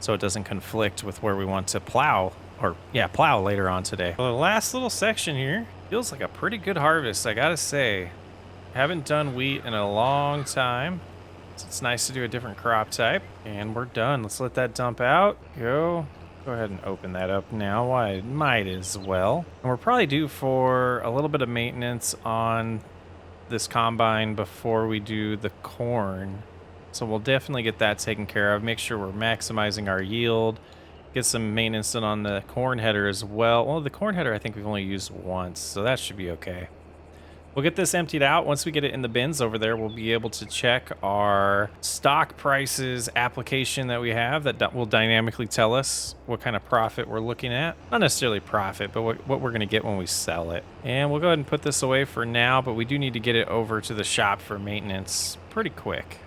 S1: so it doesn't conflict with where we want to plow, or yeah, plow later on today. Well, the last little section here feels like a pretty good harvest, I gotta say. Haven't done wheat in a long time. It's nice to do a different crop type, and we're done. Let's let that dump out. Go ahead and open that up now. I might as well. And we're probably due for a little bit of maintenance on this combine before we do the corn. So we'll definitely get that taken care of. Make sure we're maximizing our yield. Get some maintenance done on the corn header as well. Well, the corn header I think we've only used once, so that should be okay. We'll get this emptied out. Once we get it in the bins over there, we'll be able to check our stock prices application that we have that will dynamically tell us what kind of profit we're looking at. Not necessarily profit, but what we're going to get when we sell it. And we'll go ahead and put this away for now, but we do need to get it over to the shop for maintenance pretty quick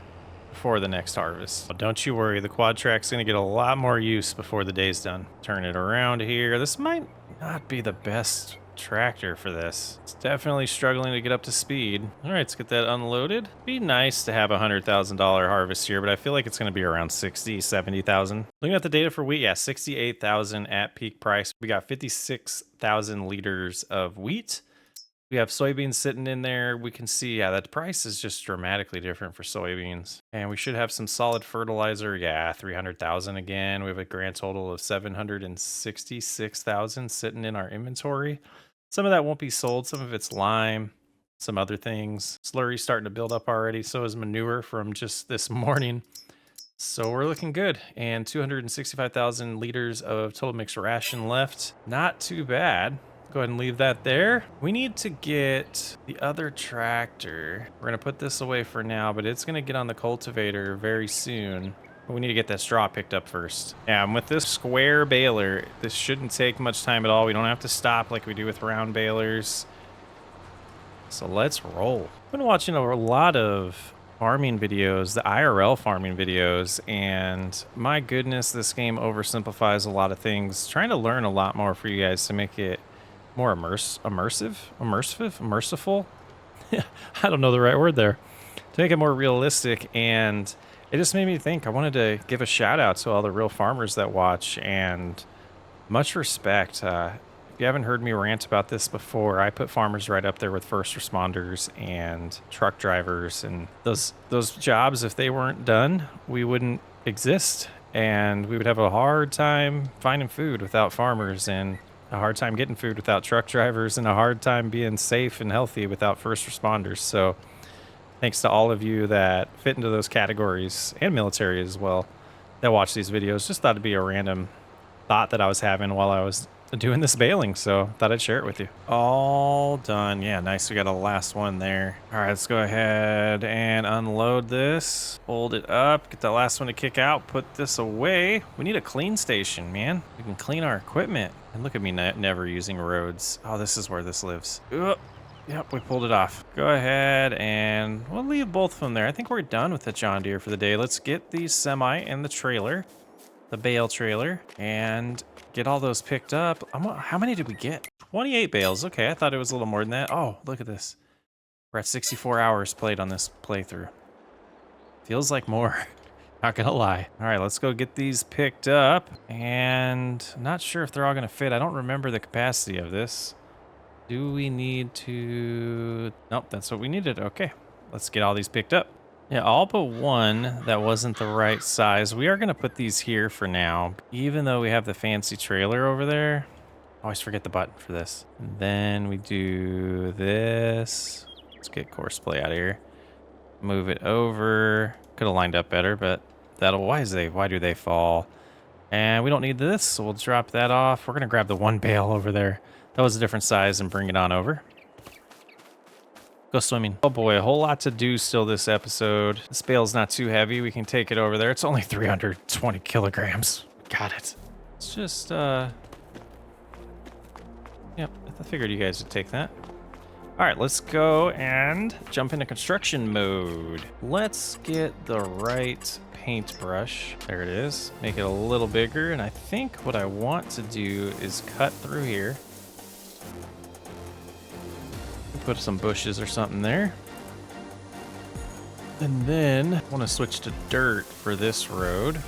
S1: before the next harvest. But don't you worry, the quad track's going to get a lot more use before the day's done. Turn it around here. This might not be the best tractor for this. It's definitely struggling to get up to speed. All right, let's get that unloaded. Be nice to have a $100,000 harvest here, but I feel like it's going to be around 60, 70,000. Looking at the data for wheat, yeah, 68,000 at peak price. We got 56,000 liters of wheat. We have soybeans sitting in there. We can see, yeah, that price is just dramatically different for soybeans. And we should have some solid fertilizer. Yeah, 300,000 again. We have a grand total of 766,000 sitting in our inventory. Some of that won't be sold. Some of it's lime, some other things. Slurry starting to build up already. So is manure from just this morning. So we're looking good. And 265,000 liters of total mixed ration left. Not too bad. Go ahead and leave that there. We need to get the other tractor. We're gonna put this away for now, but it's gonna get on the cultivator very soon. But we need to get that straw picked up first. Yeah, and with this square baler, this shouldn't take much time at all. We don't have to stop like we do with round balers. So let's roll. I've been watching a lot of farming videos, the IRL farming videos, and my goodness, this game oversimplifies a lot of things. Trying to learn a lot more for you guys to make it more merciful. I don't know the right word there. To make it more realistic, and it just made me think. I wanted to give a shout out to all the real farmers that watch, and much respect. If you haven't heard me rant about this before, I put farmers right up there with first responders and truck drivers, and those jobs, if they weren't done, we wouldn't exist, and we would have a hard time finding food without farmers, and a hard time getting food without truck drivers, and a hard time being safe and healthy without first responders. So thanks to all of you that fit into those categories, and military as well, that watch these videos. Just thought it'd be a random thought that I was having while I was doing this baling, so thought I'd share it with you. All done. Yeah, nice. We got a last one there. All right, let's go ahead and unload this. Hold it up. Get that last one to kick out. Put this away. We need a clean station, man. We can clean our equipment. And look at me never using roads. Oh, this is where this lives. Yep, we pulled it off. Go ahead and we'll leave both of them there. I think we're done with the John Deere for the day. Let's get the semi and the trailer, the bale trailer, and get all those picked up. How many did we get? 28 bales. Okay, I thought it was a little more than that. Oh, look at this. We're at 64 hours played on this playthrough. Feels like more. Not gonna lie. All right, let's go get these picked up. And I'm not sure if they're all gonna fit. I don't remember the capacity of this. Do we need to... Nope, that's what we needed. Okay, let's get all these picked up. Yeah, all but one that wasn't the right size. We are going to put these here for now, even though we have the fancy trailer over there. Always forget the button for this. And then we do this. Let's get courseplay out of here. Move it over. Could have lined up better, but that'll... Why do they fall? And we don't need this, so we'll drop that off. We're going to grab the one bale over there. That was a different size and bring it on over. Go swimming. Oh boy, a whole lot to do still this episode. This bale's not too heavy. We can take it over there. It's only 320 kilograms. Got it. It's just, yep, I figured you guys would take that. All right, let's go and jump into construction mode. Let's get the right paintbrush. There it is. Make it a little bigger. And I think what I want to do is cut through here. Put some bushes or something there. And then I want to switch to dirt for this road.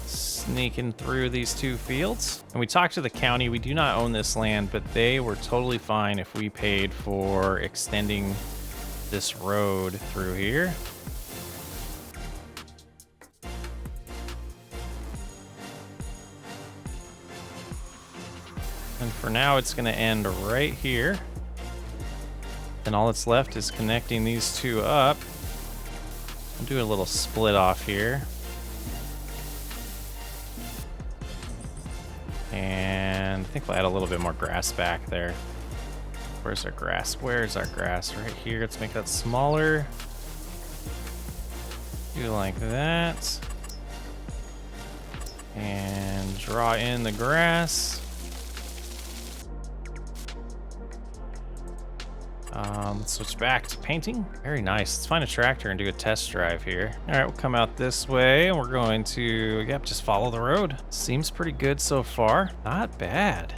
S1: Sneaking through these two fields. And we talked to the county. We do not own this land, but they were totally fine if we paid for extending this road through here. And for now, it's going to end right here. And all that's left is connecting these two up. I'll do a little split off here. And I think we'll add a little bit more grass back there. Where's our grass? Where's our grass? Right here. Let's make that smaller. Do like that. And draw in the grass. Let's switch back to painting. Very nice. Let's find a tractor and do a test drive here. All right, we'll come out this way and we're going to, yep, just follow the road. Seems pretty good so far. Not bad.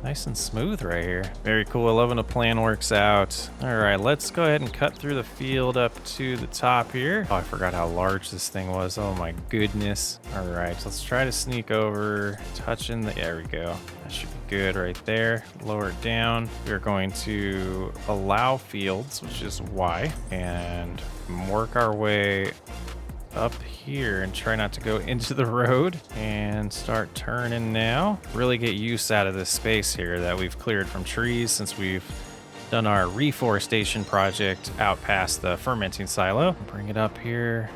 S1: Nice and smooth right here. Very cool. I love when a plan works out. All right, let's go ahead and cut through the field up to the top here. Oh, I forgot how large this thing was. Oh my goodness. All right, so let's try to sneak over, touching the, there we go. That should be good right there. Lower it down. We're going to allow fields, which is Y, and work our way up here and try not to go into the road and start turning now. Really get use out of this space here that we've cleared from trees since we've done our reforestation project out past the fermenting silo. Bring it up here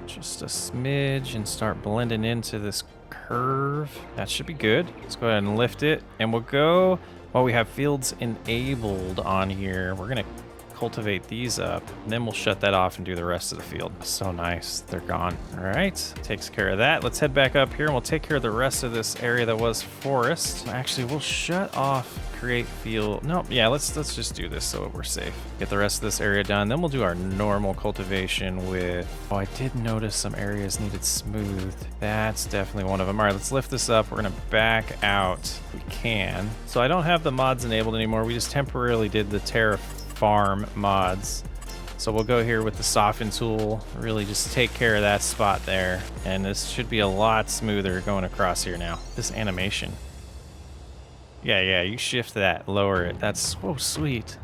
S1: just a smidge and start blending into this curve. That should be good. Let's go ahead and lift it, and we'll go, while we have fields enabled on here, we're gonna cultivate these up, and then we'll shut that off and do the rest of the field. So nice, they're gone. All right, takes care of that. Let's head back up here and we'll take care of the rest of this area that was forest. Actually, we'll shut off create field. Nope, yeah, let's just do this so we're safe. Get the rest of this area done, then we'll do our normal cultivation with, oh, I did notice some areas needed smoothed. That's definitely one of them. All right, let's lift this up. We're gonna back out if we can. So I don't have the mods enabled anymore. We just temporarily did the farm mods. So we'll go here with the soften tool, really just take care of that spot there. And this should be a lot smoother going across here now. This animation. Yeah, you shift that, lower it. That's so sweet.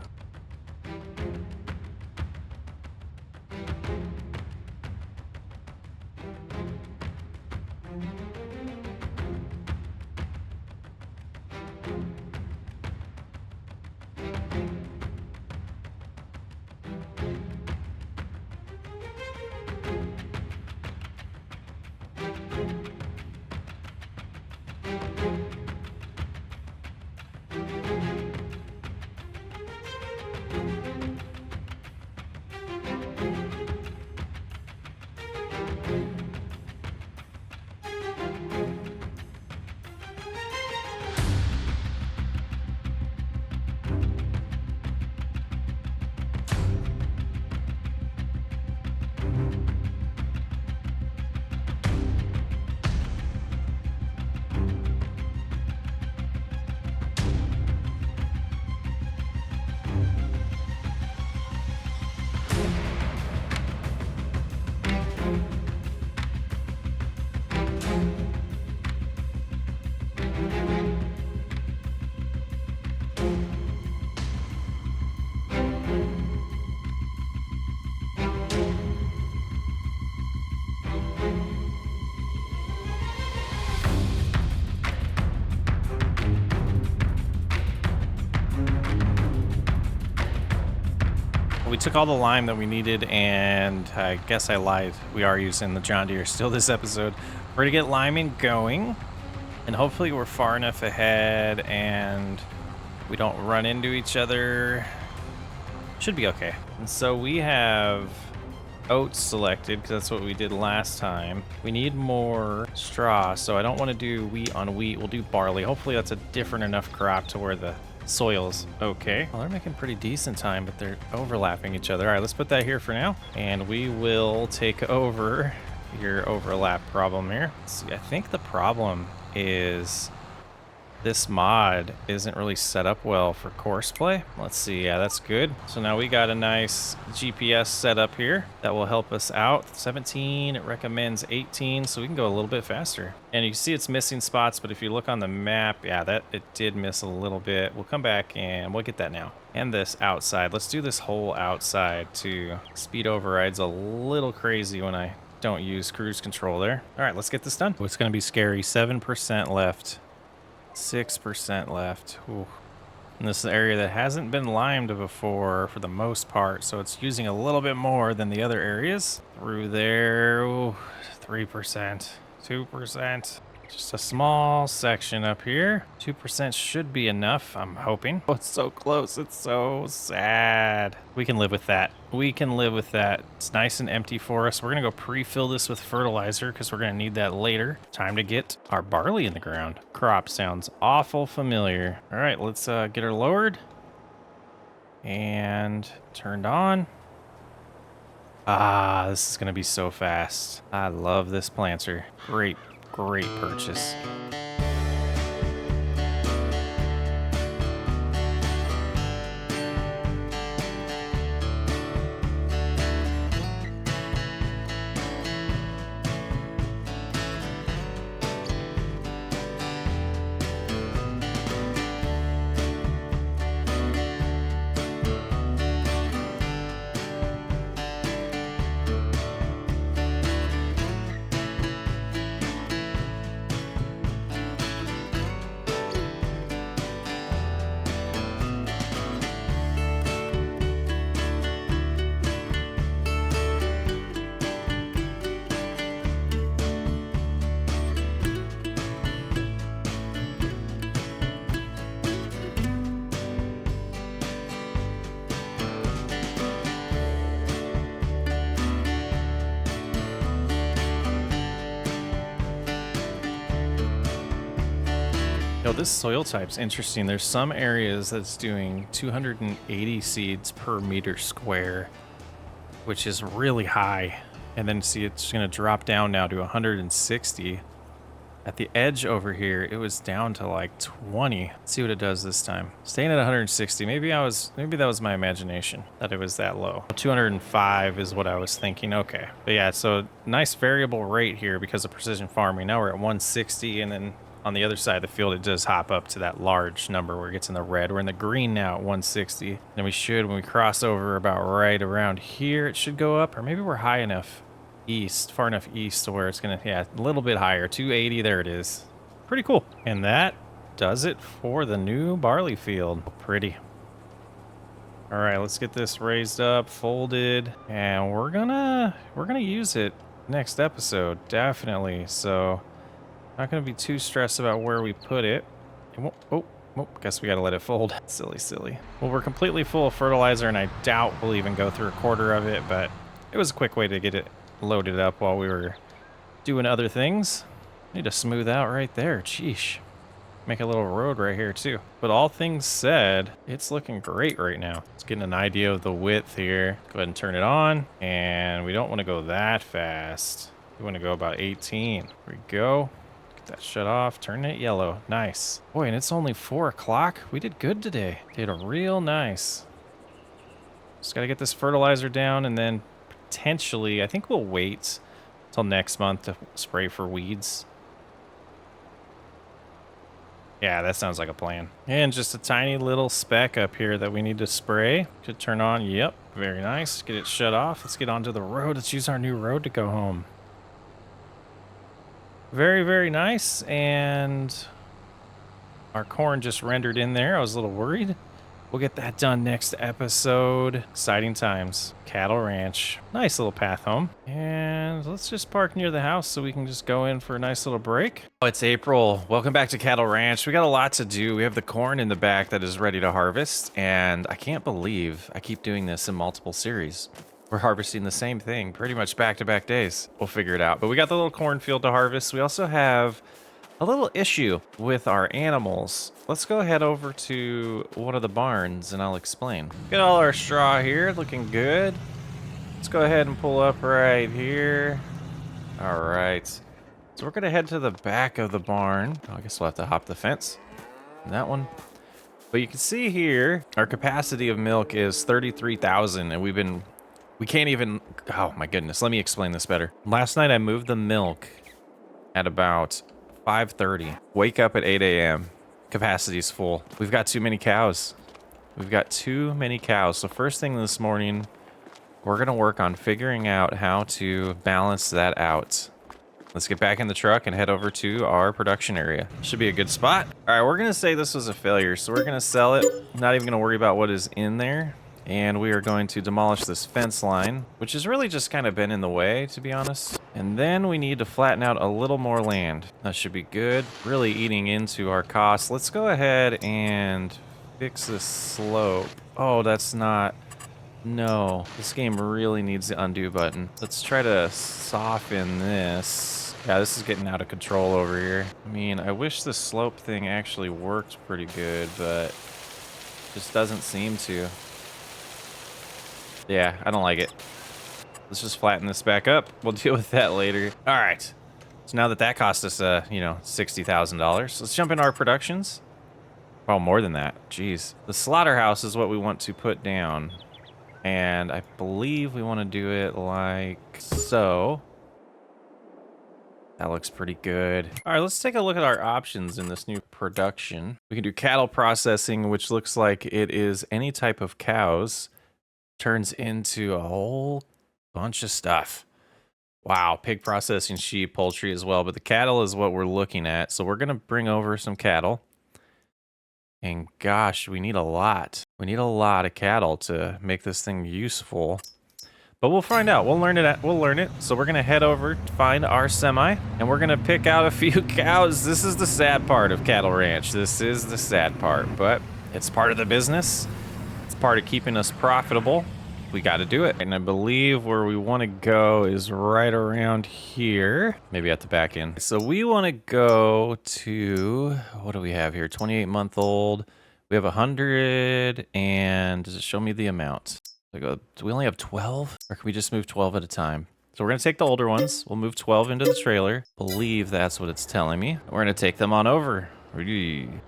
S1: We took all the lime that we needed, and I guess I lied. We are using the John Deere still this episode. We're gonna get liming going, and hopefully we're far enough ahead and we don't run into each other. Should be okay. And so we have oats selected because that's what we did last time. We need more straw, so I don't want to do wheat on wheat. We'll do barley. Hopefully that's a different enough crop to where the soil's okay. Well, they're making pretty decent time, but they're overlapping each other. All right, let's put that here for now, and we will take over your overlap problem here. Let's see, I think the problem is this mod isn't really set up well for course play. Let's see, yeah, that's good. So now we got a nice GPS setup here that will help us out. 17, it recommends 18, so we can go a little bit faster. And you can see it's missing spots, but if you look on the map, yeah, that it did miss a little bit. We'll come back and we'll get that now. And this outside, let's do this whole outside too. Speed override's a little crazy when I don't use cruise control there. All right, let's get this done. It's gonna be scary, 7% left. 6% left. Ooh. And this is an area that hasn't been limed before for the most part, so it's using a little bit more than the other areas. Through there, ooh, 3%, 2%. Just a small section up here. 2% should be enough, I'm hoping. Oh, it's so close. It's so sad. We can live with that. We can live with that. It's nice and empty for us. We're going to go pre-fill this with fertilizer because we're going to need that later. Time to get our barley in the ground. Crop sounds awful familiar. All right, let's get her lowered and turned on. Ah, this is going to be so fast. I love this planter. Great purchase. Yo, this soil type's interesting. There's some areas that's doing 280 seeds per meter square, which is really high. And then see, it's going to drop down now to 160. At the edge over here, it was down to like 20. Let's see what it does this time. Staying at 160. Maybe that was my imagination that it was that low. 205 is what I was thinking. Okay. But yeah, so nice variable rate here because of precision farming. Now we're at 160, and then on the other side of the field, it does hop up to that large number where it gets in the red. We're in the green now at 160. And we should, when we cross over about right around here, it should go up. Or maybe we're high enough east, far enough east to where it's going to, yeah, a little bit higher. 280, there it is. Pretty cool. And that does it for the new barley field. Pretty. All right, let's get this raised up, folded, and we're gonna use it next episode, definitely. So not going to be too stressed about where we put it. It won't, oh, guess we got to let it fold. Silly. Well, we're completely full of fertilizer, and I doubt we'll even go through a quarter of it, but it was a quick way to get it loaded up while we were doing other things. Need to smooth out right there. Sheesh. Make a little road right here, too. But all things said, it's looking great right now. Let's get an idea of the width here. Go ahead and turn it on, and we don't want to go that fast. We want to go about 18. Here we go. That shut off, turn it yellow. Nice. Boy, and it's only 4 o'clock. We did good today. Did a real nice. Just got to get this fertilizer down, and then potentially, I think we'll wait till next month to spray for weeds. Yeah, that sounds like a plan. And just a tiny little speck up here that we need to spray. Could turn on. Yep, very nice. Get it shut off. Let's get onto the road. Let's use our new road to go home. Very nice, and our corn just rendered in there. I was a little worried. We'll get that done next episode. Exciting times. Cattle Ranch. Nice little path home. And let's just park near the house so we can just go in for a nice little break. Oh, it's April. Welcome back to Cattle Ranch. We got a lot to do. We have the corn in the back that is ready to harvest, and I can't believe I keep doing this in multiple series. We're harvesting the same thing pretty much back-to-back days. We'll figure it out. But we got the little cornfield to harvest. We also have a little issue with our animals. Let's go head over to one of the barns and I'll explain. Get all our straw here, looking good. Let's go ahead and pull up right here. All right. So we're gonna head to the back of the barn. I guess we'll have to hop the fence. That one. But you can see here, our capacity of milk is 33,000, and we can't even, oh my goodness, let me explain this better. Last night I moved the milk at about 5:30. Wake up at 8 a.m. Capacity's full. We've got too many cows. So first thing this morning, we're gonna work on figuring out how to balance that out. Let's get back in the truck and head over to our production area. Should be a good spot. All right, we're gonna say this was a failure, so we're gonna sell it. Not even gonna worry about what is in there. And we are going to demolish this fence line, which has really just kind of been in the way, to be honest. And then we need to flatten out a little more land. That should be good. Really eating into our costs. Let's go ahead and fix this slope. Oh, that's not... No, this game really needs the undo button. Let's try to soften this. Yeah, this is getting out of control over here. I mean, I wish the slope thing actually worked pretty good, but just doesn't seem to. Yeah, I don't like it. Let's just flatten this back up. We'll deal with that later. All right. So now that that cost us, you know, $60,000, let's jump into our productions. Oh, more than that. Jeez. The slaughterhouse is what we want to put down. And I believe we want to do it like so. That looks pretty good. All right, let's take a look at our options in this new production. We can do cattle processing, which looks like it is any type of cows. Turns into a whole bunch of stuff. Wow, pig processing, sheep, poultry as well. But the cattle is what we're looking at. So we're going to bring over some cattle. And gosh, we need a lot. We need a lot of cattle to make this thing useful. But we'll find out. We'll learn it. We'll learn it. So we're going to head over to find our semi. And we're going to pick out a few cows. This is the sad part of cattle ranch. This is the sad part. But it's part of the business. It's part of keeping us profitable. We got to do it. And I believe where we want to go is right around here. Maybe at the back end. So we want to go to, what do we have here? 28-month-old. We have 100 and does it show me the amount? Do we only have 12? Or can we just move 12 at a time? So we're going to take the older ones. We'll move 12 into the trailer. Believe that's what it's telling me. We're going to take them on over.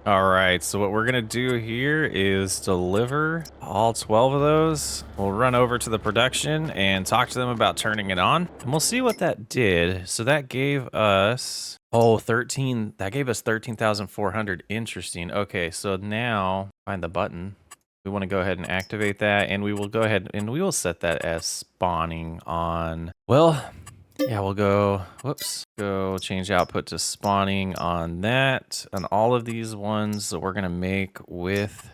S1: All right, so what we're gonna do here is deliver all 12 of those. We'll run over to the production and talk to them about turning it on, and we'll see what that did. So that gave us, that gave us 13,400. Interesting. Okay, so now find the button. We want to go ahead and activate that, and we will go ahead and we will set that as spawning on. Well, yeah, we'll go, go change output to spawning on that. And all of these ones that we're going to make with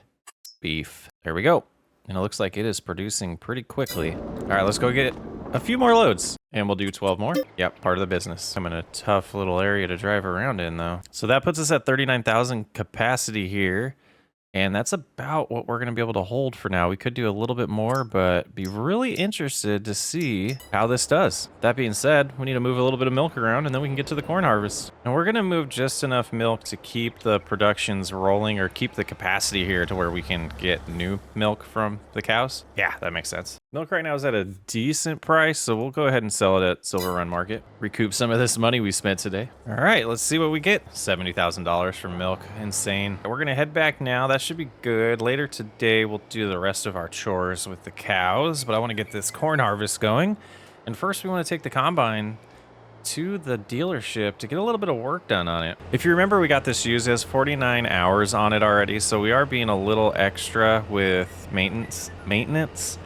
S1: beef. There we go. And it looks like it is producing pretty quickly. All right, let's go get a few more loads. And we'll do 12 more. Yep, part of the business. I'm in a tough little area to drive around in, though. So that puts us at 39,000 capacity here. And that's about what we're going to be able to hold for now. We could do a little bit more, but be really interested to see how this does. That being said, we need to move a little bit of milk around and then we can get to the corn harvest. And we're going to move just enough milk to keep the productions rolling or keep the capacity here to where we can get new milk from the cows. Yeah, that makes sense. Milk right now is at a decent price, so we'll go ahead and sell it at Silver Run Market. Recoup some of this money we spent today. All right, let's see what we get. $70,000 for milk. Insane. We're going to head back now. That should be good. Later today, we'll do the rest of our chores with the cows, but I want to get this corn harvest going. And first, we want to take the combine to the dealership to get a little bit of work done on it. If you remember, we got this used as 49 hours on it already, so we are being a little extra with maintenance.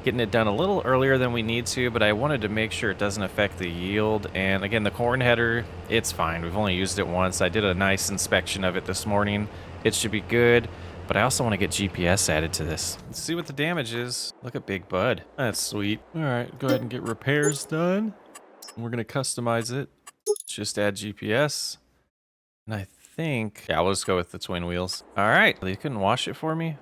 S1: Getting it done a little earlier than we need to, but I wanted to make sure it doesn't affect the yield. And again, the corn header, it's fine. We've only used it once. I did a nice inspection of it this morning. It should be good, but I also want to get GPS added to this. Let's see what the damage is. Look at Big Bud. That's sweet. All right, go ahead and get repairs done. We're going to customize it. Just add GPS. And I think, yeah, we'll just go with the twin wheels. All right, they couldn't wash it for me.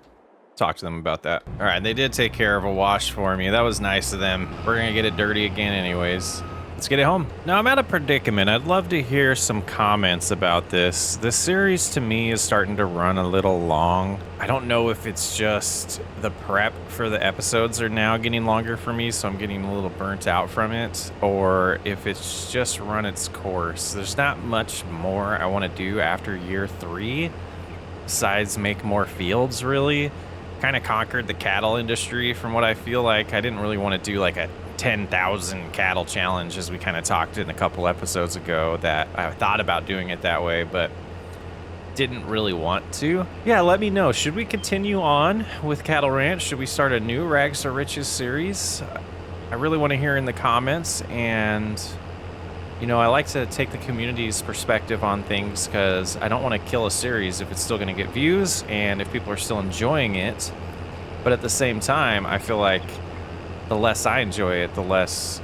S1: Talk to them about that. All right, they did take care of a wash for me. That was nice of them. We're gonna get it dirty again anyways. Let's get it home. Now I'm at a predicament. I'd love to hear some comments about this. This series to me is starting to run a little long. I don't know if it's just the prep for the episodes are now getting longer for me, so I'm getting a little burnt out from it, or if it's just run its course. There's not much more I want to do after year 3 besides make more fields, really. Kind of conquered the cattle industry from what I feel like. I didn't really want to do like a 10,000 cattle challenge, as we kind of talked in a couple episodes ago, that I thought about doing it that way, but didn't really want to. Yeah, let me know. Should we continue on with Cattle Ranch? Should we start a new Rags to Riches series? I really want to hear in the comments, and you know, I like to take the community's perspective on things because I don't want to kill a series if it's still going to get views and if people are still enjoying it. But at the same time, I feel like the less I enjoy it, the less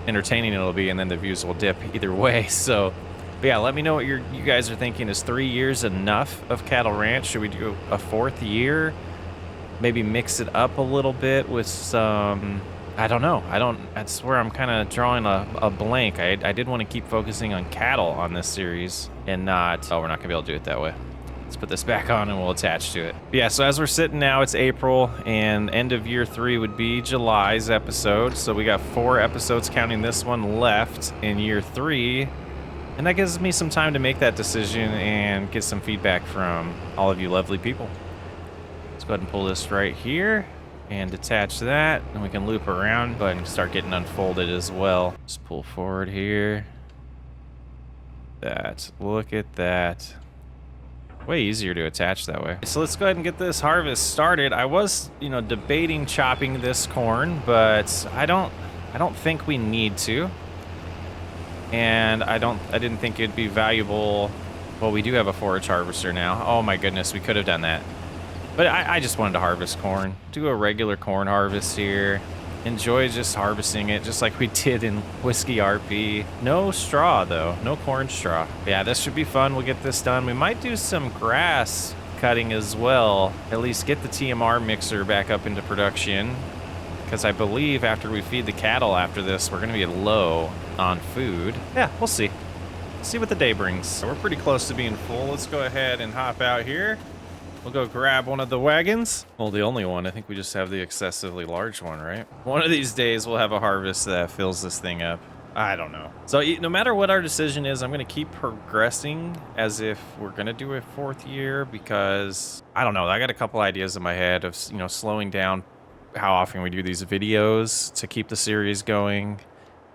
S1: entertaining it'll be, and then the views will dip either way. So, but yeah, let me know what you guys are thinking. Is 3 years enough of cattle ranch? Should we do a 4th year? Maybe mix it up a little bit with some, I don't know. That's where I'm kind of drawing a blank. I did want to keep focusing on cattle on this series and not, oh, we're not gonna be able to do it that way. Let's put this back on and we'll attach to it. But yeah, so as we're sitting now, it's April, and end of year 3 would be July's episode. So we got 4 episodes, counting this one, left in year 3. And that gives me some time to make that decision and get some feedback from all of you lovely people. Let's go ahead and pull this right here and detach that, and we can loop around, go ahead and start getting unfolded as well. Just pull forward here. Look at that. Way easier to attach that way. So let's go ahead and get this harvest started. I was, debating chopping this corn, but I don't think we need to. And I didn't think it'd be valuable. Well, we do have a forage harvester now. Oh my goodness, we could have done that. But I just wanted to harvest corn. Do a regular corn harvest here. Enjoy just harvesting it, just like we did in Whiskey RP. No straw, though. No corn straw. Yeah, this should be fun. We'll get this done. We might do some grass cutting as well. At least get the TMR mixer back up into production. Because I believe after we feed the cattle after this, we're going to be low on food. Yeah, we'll see. See what the day brings. We're pretty close to being full. Let's go ahead and hop out here. We'll go grab one of the wagons. Well, the only one. I think we just have the excessively large one, right? One of these days, we'll have a harvest that fills this thing up. I don't know. So no matter what our decision is, I'm going to keep progressing as if we're going to do a 4th year, because I don't know. I got a couple ideas in my head of, slowing down how often we do these videos to keep the series going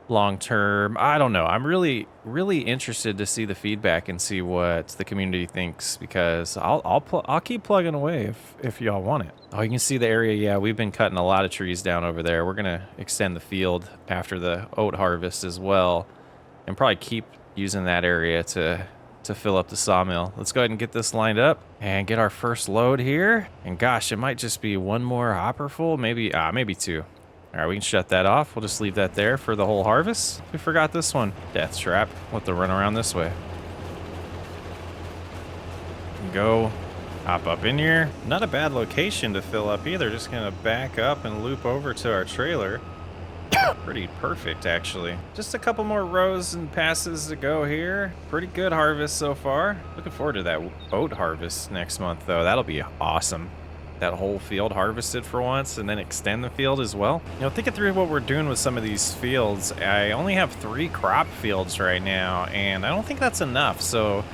S1: long term. I don't know. I'm really interested to see the feedback and see what the community thinks, because I'll keep plugging away if y'all want it. Oh, you can see the area. Yeah, we've been cutting a lot of trees down over there. We're gonna extend the field after the oat harvest as well, and probably keep using that area to fill up the sawmill. Let's go ahead and get this lined up and get our first load here. And gosh, it might just be one more hopper full, maybe 2. All right, we can shut that off. We'll just leave that there for the whole harvest. We forgot this one. Death trap. We'll have to run around this way. Go. Hop up in here. Not a bad location to fill up either. Just gonna back up and loop over to our trailer. Pretty perfect, actually. Just a couple more rows and passes to go here. Pretty good harvest so far. Looking forward to that oat harvest next month, though. That'll be awesome. That whole field harvested for once, and then extend the field as well. Thinking through what we're doing with some of these fields, I only have 3 crop fields right now, and I don't think that's enough. So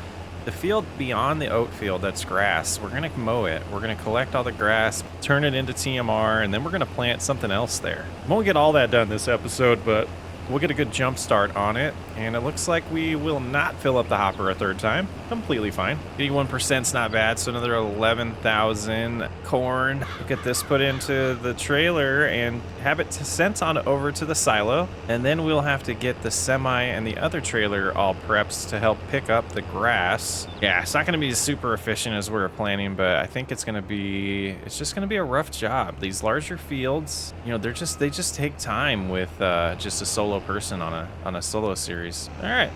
S1: the field beyond the oat field that's grass, we're gonna mow it. We're gonna collect all the grass, turn it into TMR, and then we're gonna plant something else there. Won't get all that done this episode, but we'll get a good jump start on it, and it looks like we will not fill up the hopper a 3rd time. Completely fine. 81%'s not bad, so another 11,000 corn. We'll get this put into the trailer and have it sent on over to the silo, and then we'll have to get the semi and the other trailer all prepped to help pick up the grass. Yeah, it's not going to be as super efficient as we were planning, but I think it's just going to be a rough job. These larger fields, they just take time with just a solo person on a solo series. All right,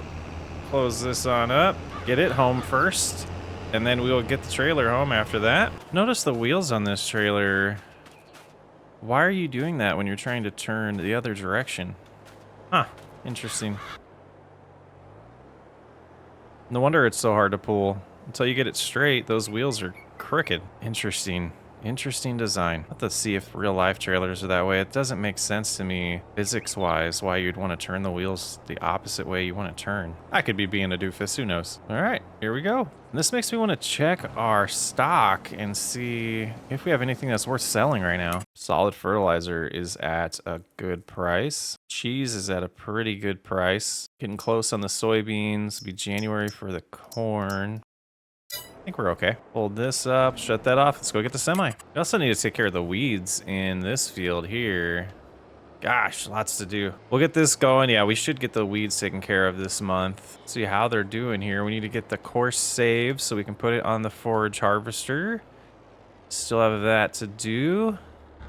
S1: close this on up, get it home first, and then we will get the trailer home after that. Notice the wheels on this trailer. Why are you doing that when you're trying to turn the other direction? Huh, interesting. No wonder it's so hard to pull. Until you get it straight, those wheels are crooked. Interesting design. I'll have to see if real life trailers are that way. It doesn't make sense to me physics wise why you'd want to turn the wheels the opposite way you want to turn. I could be being a doofus, who knows? All right, here we go. This makes me want to check our stock and see if we have anything that's worth selling right now. Solid fertilizer is at a good price. Cheese is at a pretty good price. Getting close on the soybeans. It'll be January for the corn. I think we're okay. Hold this up, shut that off. Let's go get the semi. We also need to take care of the weeds in this field here. Gosh, lots to do. We'll get this going. Yeah, we should get the weeds taken care of this month. See how they're doing here. We need to get the course saved so we can put it on the forage harvester. Still have that to do.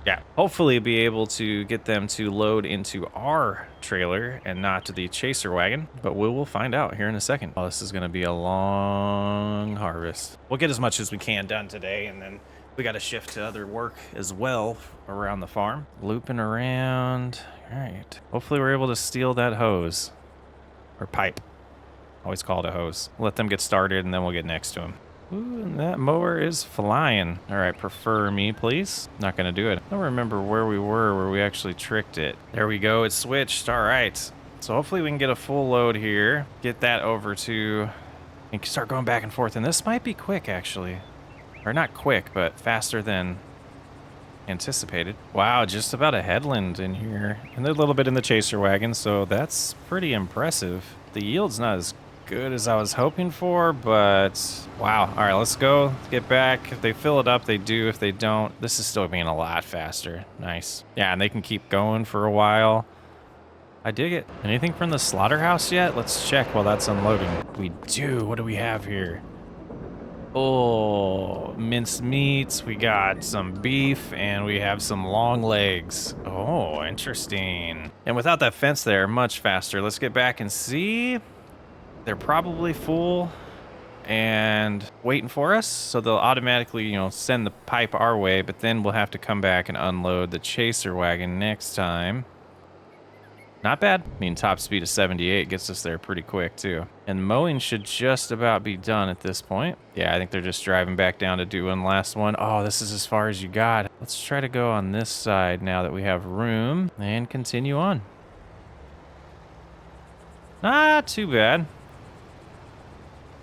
S1: Yeah, hopefully be able to get them to load into our trailer and not to the chaser wagon, but we will find out here in a second. Oh, this is going to be a long harvest. We'll get as much as we can done today, and then we got to shift to other work as well around the farm. Looping around. All right. Hopefully we're able to steal that hose or pipe. Always call it a hose. Let them get started, and then we'll get next to them. Ooh, and that mower is flying. All right, prefer me, please. Not gonna do it. I don't remember where we were, where we actually tricked it. There we go, it switched. All right. So hopefully we can get a full load here. Get that over to, and start going back and forth. And this might be quick, actually. Or not quick, but faster than anticipated. Wow, just about a headland in here. And a little bit in the chaser wagon, so that's pretty impressive. The yield's not as good as I was hoping for, but wow. All right, let's go. Get back. If they fill it up, they do. If they don't, this is still being a lot faster. Nice. Yeah, and they can keep going for a while. I dig it. Anything from the slaughterhouse yet? Let's check while that's unloading. We do. What do we have here? Oh, minced meats. We got some beef, and we have some long legs. Oh, interesting. And without that fence there, much faster. Let's get back and see. They're probably full and waiting for us, so they'll automatically, you know, send the pipe our way, but then we'll have to come back and unload the chaser wagon next time. Not bad. I mean, top speed of 78 gets us there pretty quick, too. And mowing should just about be done at this point. Yeah, I think they're just driving back down to do one last one. Oh, this is as far as you got. Let's try to go on this side now that we have room and continue on. Not too bad.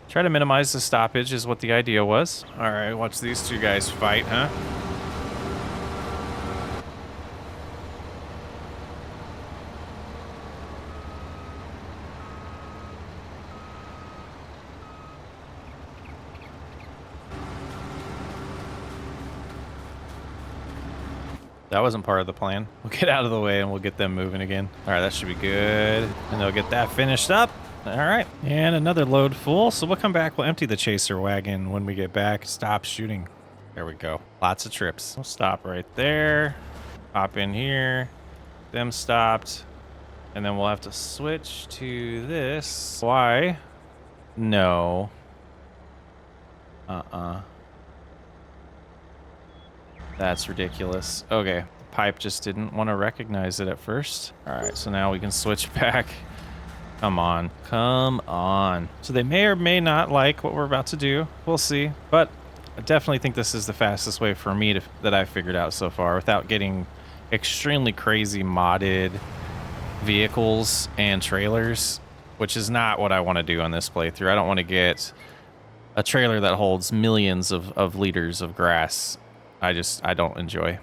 S1: Try to minimize the stoppage is what the idea was. All right, watch these two guys fight, huh? That wasn't part of the plan. We'll get out of the way and we'll get them moving again. All right, that should be good. And they'll get that finished up. All right, and another load full. So we'll come back. We'll empty the chaser wagon when we get back. Stop shooting. There we go. Lots of trips. We'll stop right there. Hop in here. Them stopped. And then we'll have to switch to this. Why? No. That's ridiculous. Okay, the pipe just didn't want to recognize it at first. All right, so now we can switch back. Come on, come on. So they may or may not like what we're about to do. We'll see. But I definitely think this is the fastest way for me that I've figured out so far without getting extremely crazy modded vehicles and trailers, which is not what I want to do on this playthrough. I don't want to get a trailer that holds millions of liters of grass. I don't enjoy.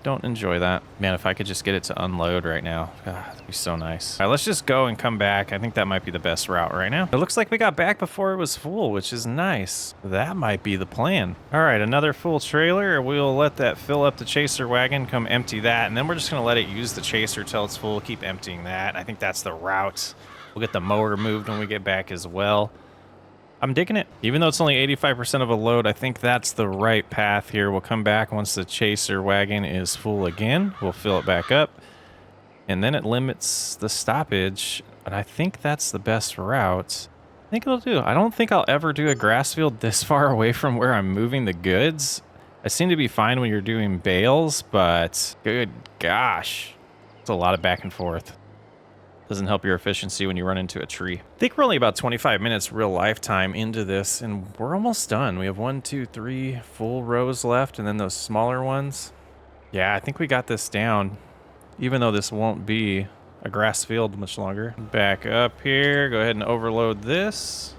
S1: Don't enjoy that. Man, if I could just get it to unload right now. God, that'd be so nice. All right, let's just go and come back. I think that might be the best route right now. It looks like we got back before it was full, which is nice. That might be the plan. All right, another full trailer. We'll let that fill up the chaser wagon, come empty that, and then we're just gonna let it use the chaser till it's full, keep emptying that. I think that's the route. We'll get the mower moved when we get back as well. I'm digging it. Even though it's only 85% of a load, I think that's the right path here. We'll come back once the chaser wagon is full again. We'll fill it back up. And then it limits the stoppage. And I think that's the best route. I think it'll do. I don't think I'll ever do a grass field this far away from where I'm moving the goods. I seem to be fine when you're doing bales, but good gosh. It's a lot of back and forth. Doesn't help your efficiency when you run into a tree. I think we're only about 25 minutes real lifetime into this, and we're almost done. We have 1, 2, 3 full rows left, and then those smaller ones. Yeah, I think we got this down, even though this won't be a grass field much longer. Back up here, go ahead and overload this.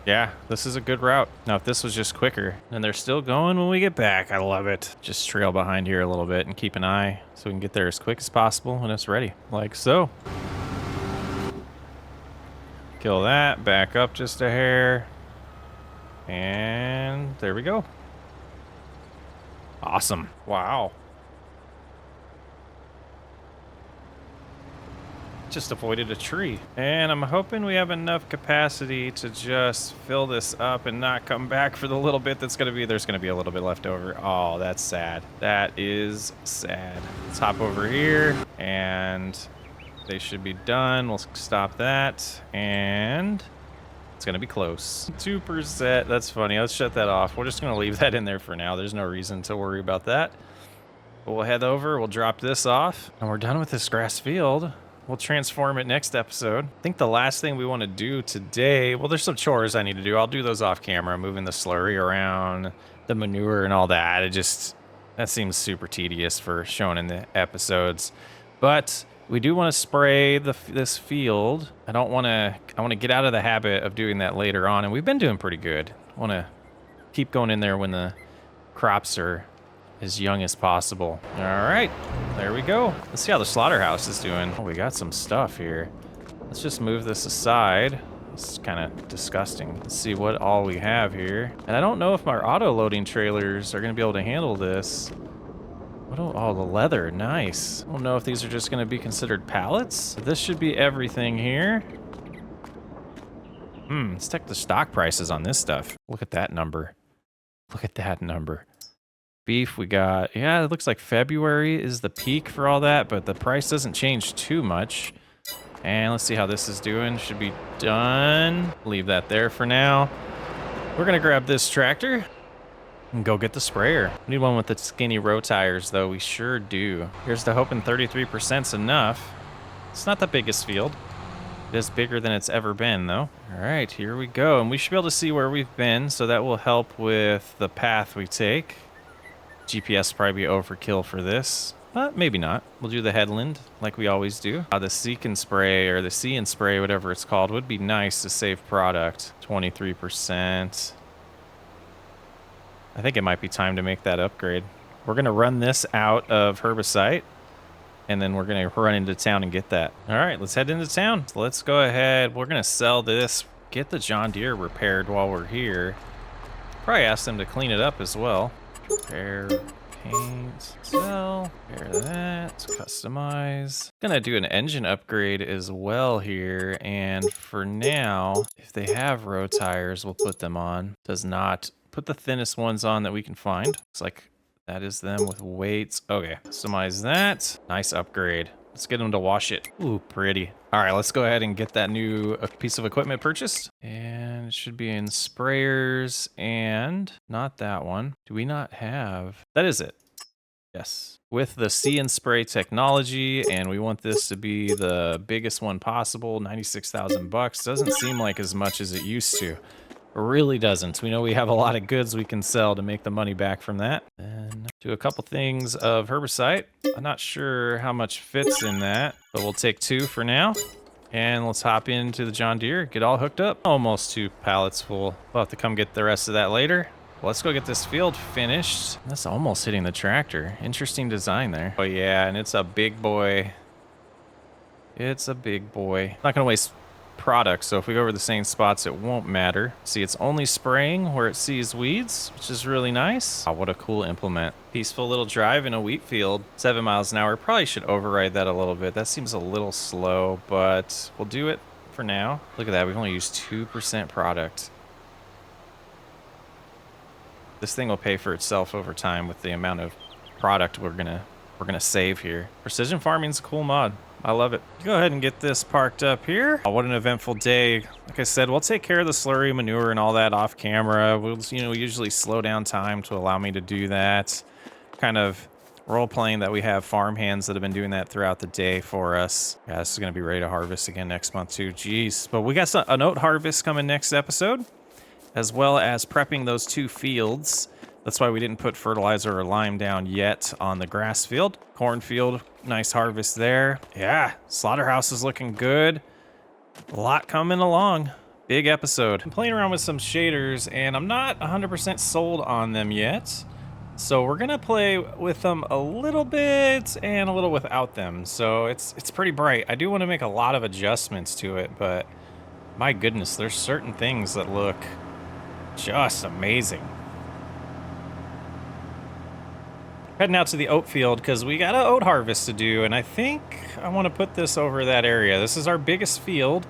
S1: Yeah, this is a good route. Now, if this was just quicker, and they're still going when we get back, I love it. Just trail behind here a little bit and keep an eye so we can get there as quick as possible when it's ready, like so. Kill that, back up just a hair, and there we go. Awesome. Wow. Just avoided a tree. And I'm hoping we have enough capacity to just fill this up and not come back for the little bit that's gonna be, there's gonna be a little bit left over. Oh, that's sad. That is sad. Let's hop over here and they should be done. We'll stop that and it's gonna be close. 2%, that's funny. Let's shut that off. We're just gonna leave that in there for now. There's no reason to worry about that. But we'll head over, we'll drop this off, and we're done with this grass field. We'll transform it next episode. I think the last thing we want to do today, well, there's some chores I need to do. I'll do those off camera, moving the slurry around, the manure and all that. That seems super tedious for showing in the episodes. But we do want to spray this field. I want to get out of the habit of doing that later on, and we've been doing pretty good. I want to keep going in there when the crops are as young as possible. All right, there we go. Let's see how the slaughterhouse is doing. Oh, we got some stuff here. Let's just move this aside. This is kind of disgusting. Let's see what all we have here. And I don't know if my auto-loading trailers are going to be able to handle this. Oh, the leather, nice. I don't know if these are just going to be considered pallets. This should be everything here. Let's check the stock prices on this stuff. Look at that number. Look at that number. Beef we got, yeah, it looks like February is the peak for all that, but the price doesn't change too much. And let's see how this is doing. Should be done. Leave that there for now. We're gonna grab this tractor and go get the sprayer. We need one with the skinny row tires though, we sure do. Here's to hoping 33%'s enough. It's not the biggest field. It is bigger than it's ever been though. All right, here we go. And we should be able to see where we've been, so that will help with the path we take. GPS probably be overkill for this, but maybe not. We'll do the headland like we always do. The seek and spray, or the see and spray, whatever it's called, would be nice to save product. 23%. I think it might be time to make that upgrade. We're gonna run this out of herbicide, and then we're gonna run into town and get that. All right, let's head into town. So let's go ahead. We're gonna sell this, get the John Deere repaired while we're here. Probably ask them to clean it up as well. Repair, paint, sell, repair that, customize. Gonna do an engine upgrade as well here, and for now, if they have row tires, we'll put them on. Does not. Put the thinnest ones on that we can find. Looks like that is them with weights. Okay, customize that. Nice upgrade. Let's get them to wash it. Ooh, pretty. All right, let's go ahead and get that new piece of equipment purchased. And it should be in sprayers and not that one. Do we not have? That is it. Yes. With the see and spray technology, and we want this to be the biggest one possible, 96,000 bucks. Doesn't seem like as much as it used to. It really doesn't. We know we have a lot of goods we can sell to make the money back from that. And do a couple things of herbicide. I'm not sure how much fits in that, but we'll take 2 for now. And let's hop into the John Deere, get all hooked up. Almost 2 pallets full. We'll have to come get the rest of that later. Let's go get this field finished. That's almost hitting the tractor. Interesting design there. Oh yeah, and it's a big boy. It's a big boy. Not gonna waste product, so if we go over the same spots, it won't matter. See, it's only spraying where it sees weeds, which is really nice. Oh, what a cool implement. Peaceful little drive in a wheat field. 7 miles an hour. Probably should override that a little bit. That seems a little slow, but we'll do it for now. Look at that. We've only used 2% product. This thing will pay for itself over time with the amount of product we're gonna save here. Precision farming's a cool mod. I love it. Go ahead and get this parked up here. Oh, what an eventful day. Like I said, we'll take care of the slurry, manure, and all that off camera. We'll, usually slow down time to allow me to do that. Kind of role-playing that we have farm hands that have been doing that throughout the day for us. Yeah, this is going to be ready to harvest again next month too. Jeez. But we got an oat harvest coming next episode, as well as prepping those 2 fields. That's why we didn't put fertilizer or lime down yet on the grass field. Cornfield, nice harvest there. Yeah, slaughterhouse is looking good. A lot coming along. Big episode. I'm playing around with some shaders, and I'm not 100% sold on them yet. So we're gonna play with them a little bit and a little without them. So it's pretty bright. I do want to make a lot of adjustments to it, but my goodness, there's certain things that look just amazing. Heading out to the oat field because we got an oat harvest to do, and I think I want to put this over that area. This is our biggest field,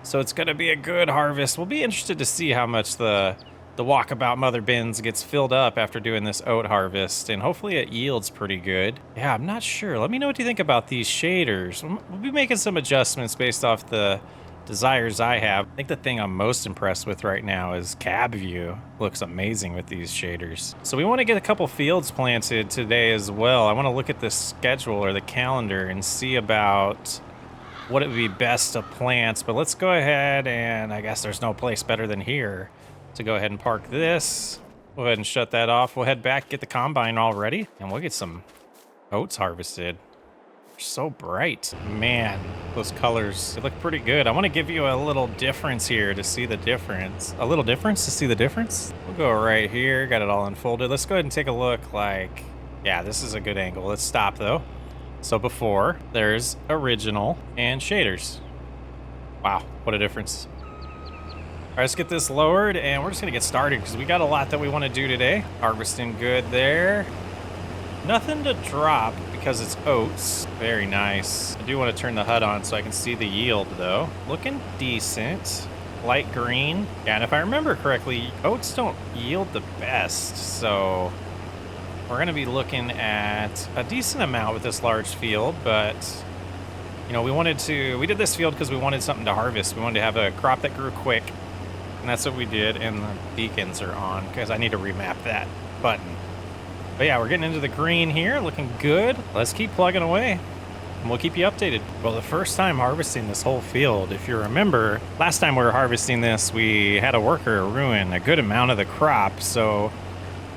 S1: so it's going to be a good harvest. We'll be interested to see how much the walkabout mother bins gets filled up after doing this oat harvest, and hopefully it yields pretty good. Yeah, I'm not sure. Let me know what you think about these shaders. We'll be making some adjustments based off the desires I have. I think the thing I'm most impressed with right now is cab view. Looks amazing with these shaders. So we want to get a couple fields planted today as well. I want to look at the schedule or the calendar and see about what it would be best to plant. But let's go ahead, and I guess there's no place better than here to go ahead and park this. Go ahead and shut that off. We'll head back, get the combine all ready, and we'll get some oats harvested. So bright. Man, those colors, they look pretty good. I want to give you a little difference here to see the difference. A little difference to see the difference? We'll go right here. Got it all unfolded. Let's go ahead and take a look. Like, yeah, this is a good angle. Let's stop though. So before, there's original and shaders. Wow, what a difference. All right, let's get this lowered and we're just gonna get started because we got a lot that we want to do today. Harvesting good there. Nothing to drop because it's oats. Very nice. I do want to turn the HUD on so I can see the yield though. Looking decent. Light green. Yeah, and if I remember correctly, oats don't yield the best. So we're going to be looking at a decent amount with this large field, but you know, we did this field because we wanted something to harvest. We wanted to have a crop that grew quick, and that's what we did. And the beacons are on because I need to remap that button. But yeah, we're getting into the green here, looking good. Let's keep plugging away, and we'll keep you updated. Well, the first time harvesting this whole field, if you remember, last time we were harvesting this, we had a worker ruin a good amount of the crop, so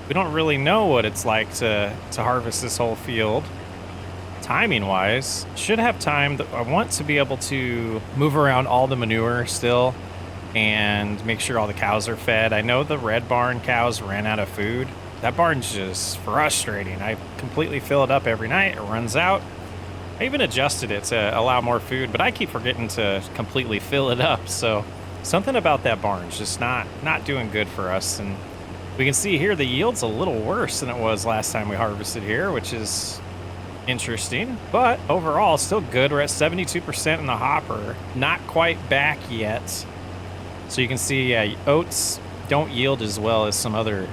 S1: we don't really know what it's like to harvest this whole field. Timing-wise, should have time. I want to be able to move around all the manure still and make sure all the cows are fed. I know the red barn cows ran out of food. That barn's just frustrating. I completely fill it up every night. It runs out. I even adjusted it to allow more food, but I keep forgetting to completely fill it up. So something about that barn's just not doing good for us. And we can see here the yield's a little worse than it was last time we harvested here, which is interesting. But overall, still good. We're at 72% in the hopper. Not quite back yet. So you can see oats don't yield as well as some other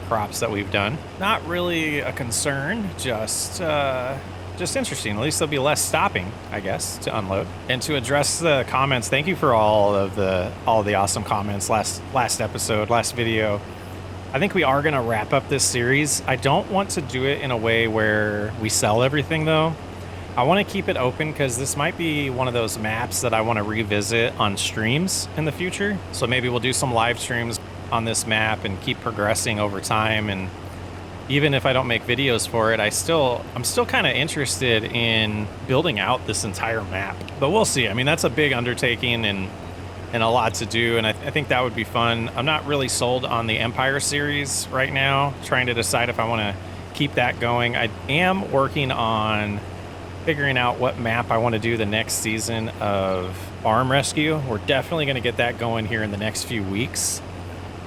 S1: crops that we've done. Not really a concern, just interesting. At least there'll be less stopping, I guess, to unload. And to address the comments, thank you for all of the awesome comments last episode, last video. I think we are going to wrap up this series. I don't want to do it in a way where we sell everything though. I want to keep it open because this might be one of those maps that I want to revisit on streams in the future. So maybe we'll do some live streams on this map and keep progressing over time. And even if I don't make videos for it, I'm still kind of interested in building out this entire map. But we'll see. I mean, that's a big undertaking and a lot to do, and I think that would be fun. I'm not really sold on the Empire series right now, trying to decide if I want to keep that going. I am working on figuring out what map I want to do the next season of Farm Rescue. We're definitely going to get that going here in the next few weeks.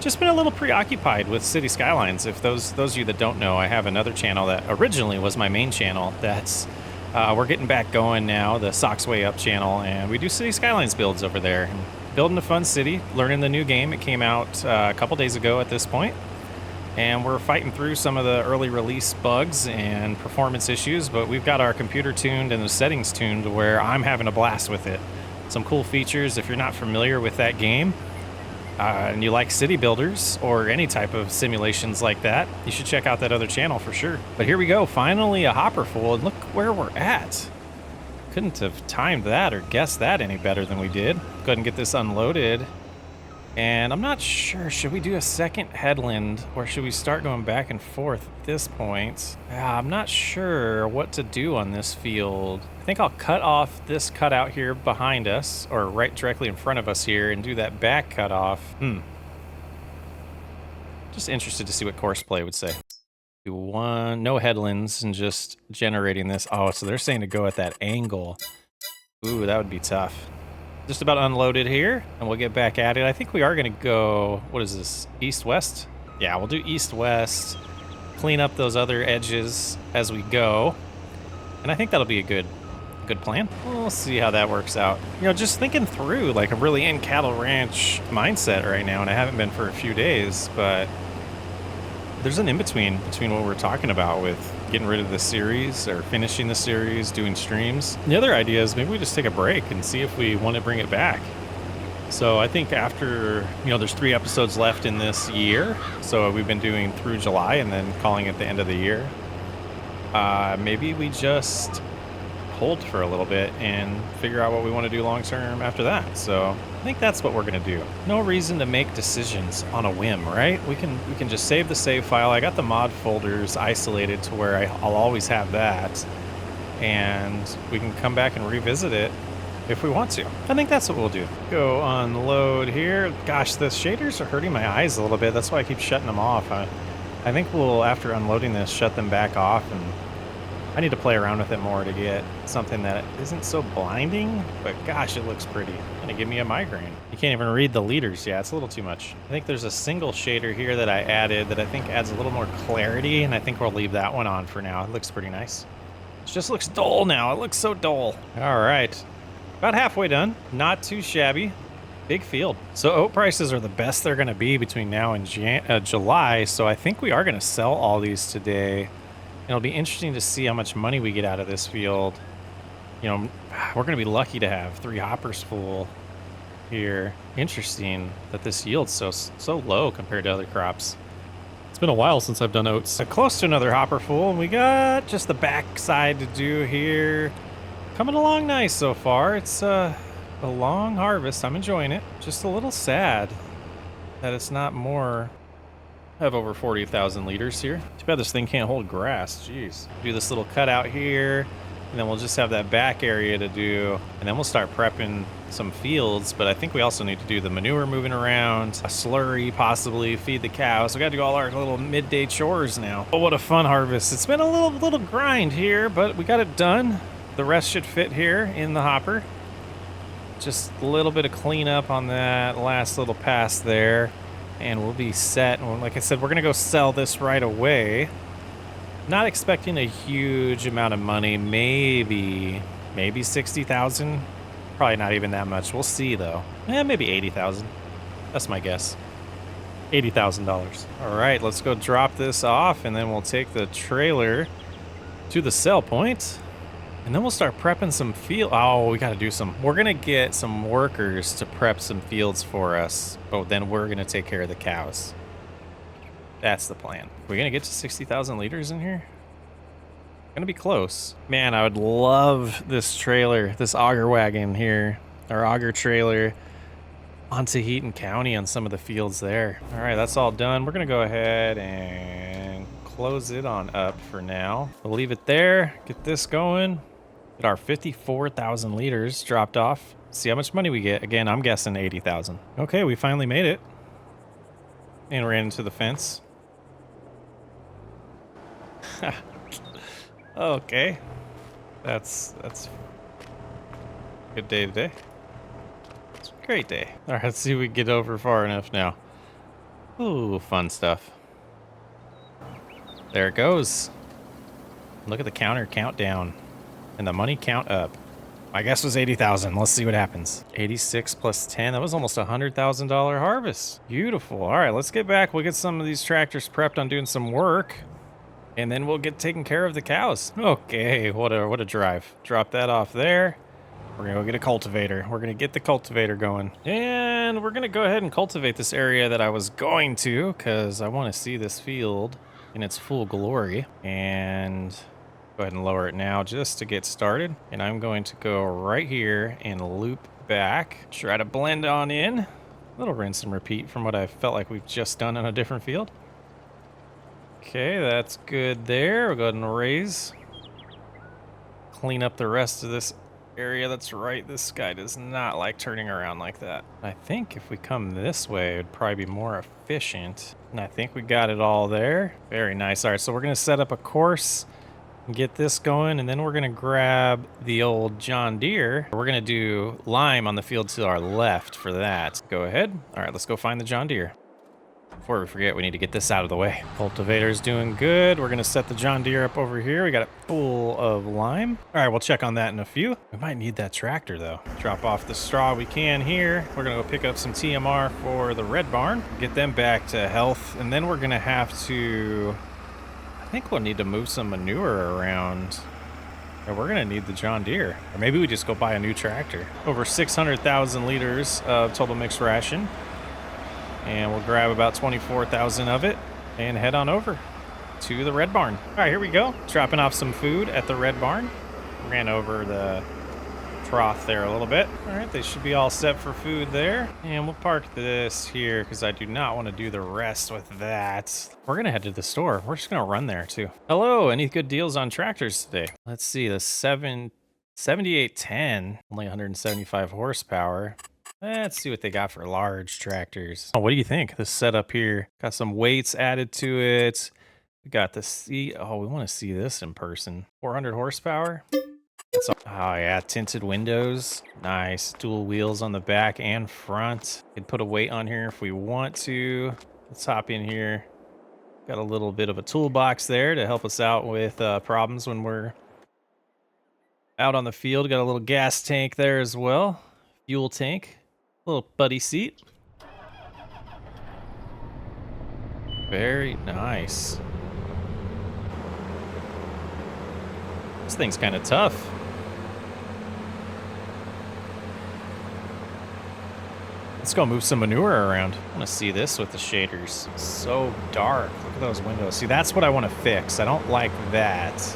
S1: Just been a little preoccupied with City Skylines. If those of you that don't know, I have another channel that originally was my main channel. That's we're getting back going now, the Socks Way Up channel, and we do City Skylines builds over there. And building a fun city, learning the new game. It came out a couple days ago at this point, and we're fighting through some of the early release bugs and performance issues, but we've got our computer tuned and the settings tuned to where I'm having a blast with it. Some cool features. If you're not familiar with that game, and you like city builders or any type of simulations like that, you should check out that other channel for sure. But here we go, finally a hopper full, and look where we're at. Couldn't have timed that or guessed that any better than we did. Go ahead and get this unloaded. And I'm not sure, should we do a second headland or should we start going back and forth at this point? I'm not sure what to do on this field. I think I'll cut off this cutout here behind us, or right directly in front of us here, and do that back cut off. Just interested to see what Courseplay would say. Do one, no headlands, and just generating this. Oh, so they're saying to go at that angle. Ooh, that would be tough. Just about unloaded here, and we'll get back at it. I think we are going to go, what is this, east-west? Yeah, we'll do east-west. clean up those other edges as we go. And I think that'll be a good plan. We'll see how that works out. You know, just thinking through, like I'm really in cattle ranch mindset right now, and I haven't been for a few days, but there's an in-between between what we're talking about with getting rid of the series or finishing the series, doing streams. And the other idea is maybe we just take a break and see if we want to bring it back. So I think after, you know, there's 3 episodes left in this year. So we've been doing through July and then calling it the end of the year. Maybe we just hold for a little bit and figure out what we want to do long term after that. So I think that's what we're going to do. No reason to make decisions on a whim, right? We can just save the save file. I got the mod folders isolated to where I'll always have that, and we can come back and revisit it if we want to. I think that's what we'll do. Go unload here. Gosh, the shaders are hurting my eyes a little bit. That's why I keep shutting them off. I think we'll, after unloading this, shut them back off, and I need to play around with it more to get something that isn't so blinding, but gosh, it looks pretty. It's gonna give me a migraine. You can't even read the liters. Yeah, it's a little too much. I think there's a single shader here that I added that I think adds a little more clarity, and I think we'll leave that one on for now. It looks pretty nice. It just looks dull now. It looks so dull. All right, about halfway done. Not too shabby. Big field. So oat prices are the best they're gonna be between now and July, so I think we are gonna sell all these today. It'll be interesting to see how much money we get out of this field. You know, we're going to be lucky to have 3 hoppers full here. Interesting that this yield's so low compared to other crops. It's been a while since I've done oats. Close to another hopper full, and we got just the back side to do here. Coming along nice so far. It's a long harvest. I'm enjoying it. Just a little sad that it's not more. I have over 40,000 liters here. Too bad this thing can't hold grass. Jeez. Do this little cutout here, and then we'll just have that back area to do, and then we'll start prepping some fields. But I think we also need to do the manure moving around, a slurry possibly, feed the cows. So we got to do all our little midday chores now. Oh, what a fun harvest. It's been a little grind here, but we got it done. The rest should fit here in the hopper. Just a little bit of cleanup on that last little pass there, and we'll be set. And like I said, we're gonna go sell this right away. Not expecting a huge amount of money. Maybe 60,000. Probably not even that much. We'll see though. Maybe 80,000. That's my guess. $80,000. All right, let's go drop this off, and then we'll take the trailer to the sell point. And then we'll start prepping some field. Oh, we got to do some. We're going to get some workers to prep some fields for us, but then we're going to take care of the cows. That's the plan. We're going to get to 60,000 liters in here. Going to be close. Man, I would love this trailer, this auger wagon here, our auger trailer onto Heaton County on some of the fields there. All right, that's all done. We're going to go ahead and close it on up for now. We'll leave it there. Get this going. Get our 54,000 liters dropped off. See how much money we get. Again, I'm guessing 80,000. Okay, we finally made it. And ran into the fence. Okay. That's a good day today. It's a great day. All right, let's see if we can get over far enough now. Ooh, fun stuff. There it goes. Look at the countdown. And the money count up. My guess was 80,000. Let's see what happens. 86 plus 10. That was almost a $100,000 harvest. Beautiful. All right, let's get back. We'll get some of these tractors prepped on doing some work, and then we'll get taking care of the cows. Okay, what a drive. Drop that off there. We're gonna go get a cultivator. We're gonna get the cultivator going, and we're gonna go ahead and cultivate this area that I was going to, because I want to see this field in its full glory. And go ahead and lower it now just to get started. And I'm going to go right here and loop back. Try to blend on in. A little rinse and repeat from what I felt like we've just done on a different field. Okay, that's good there. We'll go ahead and raise. Clean up the rest of this area that's right. This guy does not like turning around like that. I think if we come this way, it would probably be more efficient. And I think we got it all there. Very nice. All right, so we're going to set up a course, get this going, and then we're gonna grab the old John Deere. We're gonna do lime on the field to our left for that. Go ahead. All right, let's go find the John Deere. Before we forget, we need to get this out of the way. Cultivator's doing good. We're gonna set the John Deere up over here. We got it full of lime. All right, we'll check on that in a few. We might need that tractor though. Drop off the straw we can here. We're gonna go pick up some TMR for the red barn, get them back to health, and then we're gonna have to, I think we'll need to move some manure around. And we're gonna need the John Deere. Or maybe we just go buy a new tractor. Over 600,000 liters of total mixed ration. And we'll grab about 24,000 of it and head on over to the red barn. All right, here we go. Dropping off some food at the red barn. Ran over the trough there a little bit. All right, they should be all set for food there. And we'll park this here because I do not want to do the rest with that. We're going to head to the store. We're just going to run there too. Hello, any good deals on tractors today? Let's see, the 7810, only 175 horsepower. Let's see what they got for large tractors. Oh, what do you think? This setup here got some weights added to it. We got the seat. Oh, we want to see this in person. 400 horsepower. That's all. Oh yeah, tinted windows. Nice. Dual wheels on the back and front. We can put a weight on here if we want to. Let's hop in here. Got a little bit of a toolbox there to help us out with problems when we're out on the field. Got a little gas tank there as well. Fuel tank. Little buddy seat. Very nice. This thing's kind of tough. Let's go move some manure around. I want to see this with the shaders. So dark. Look at those windows. See, that's what I want to fix. I don't like that.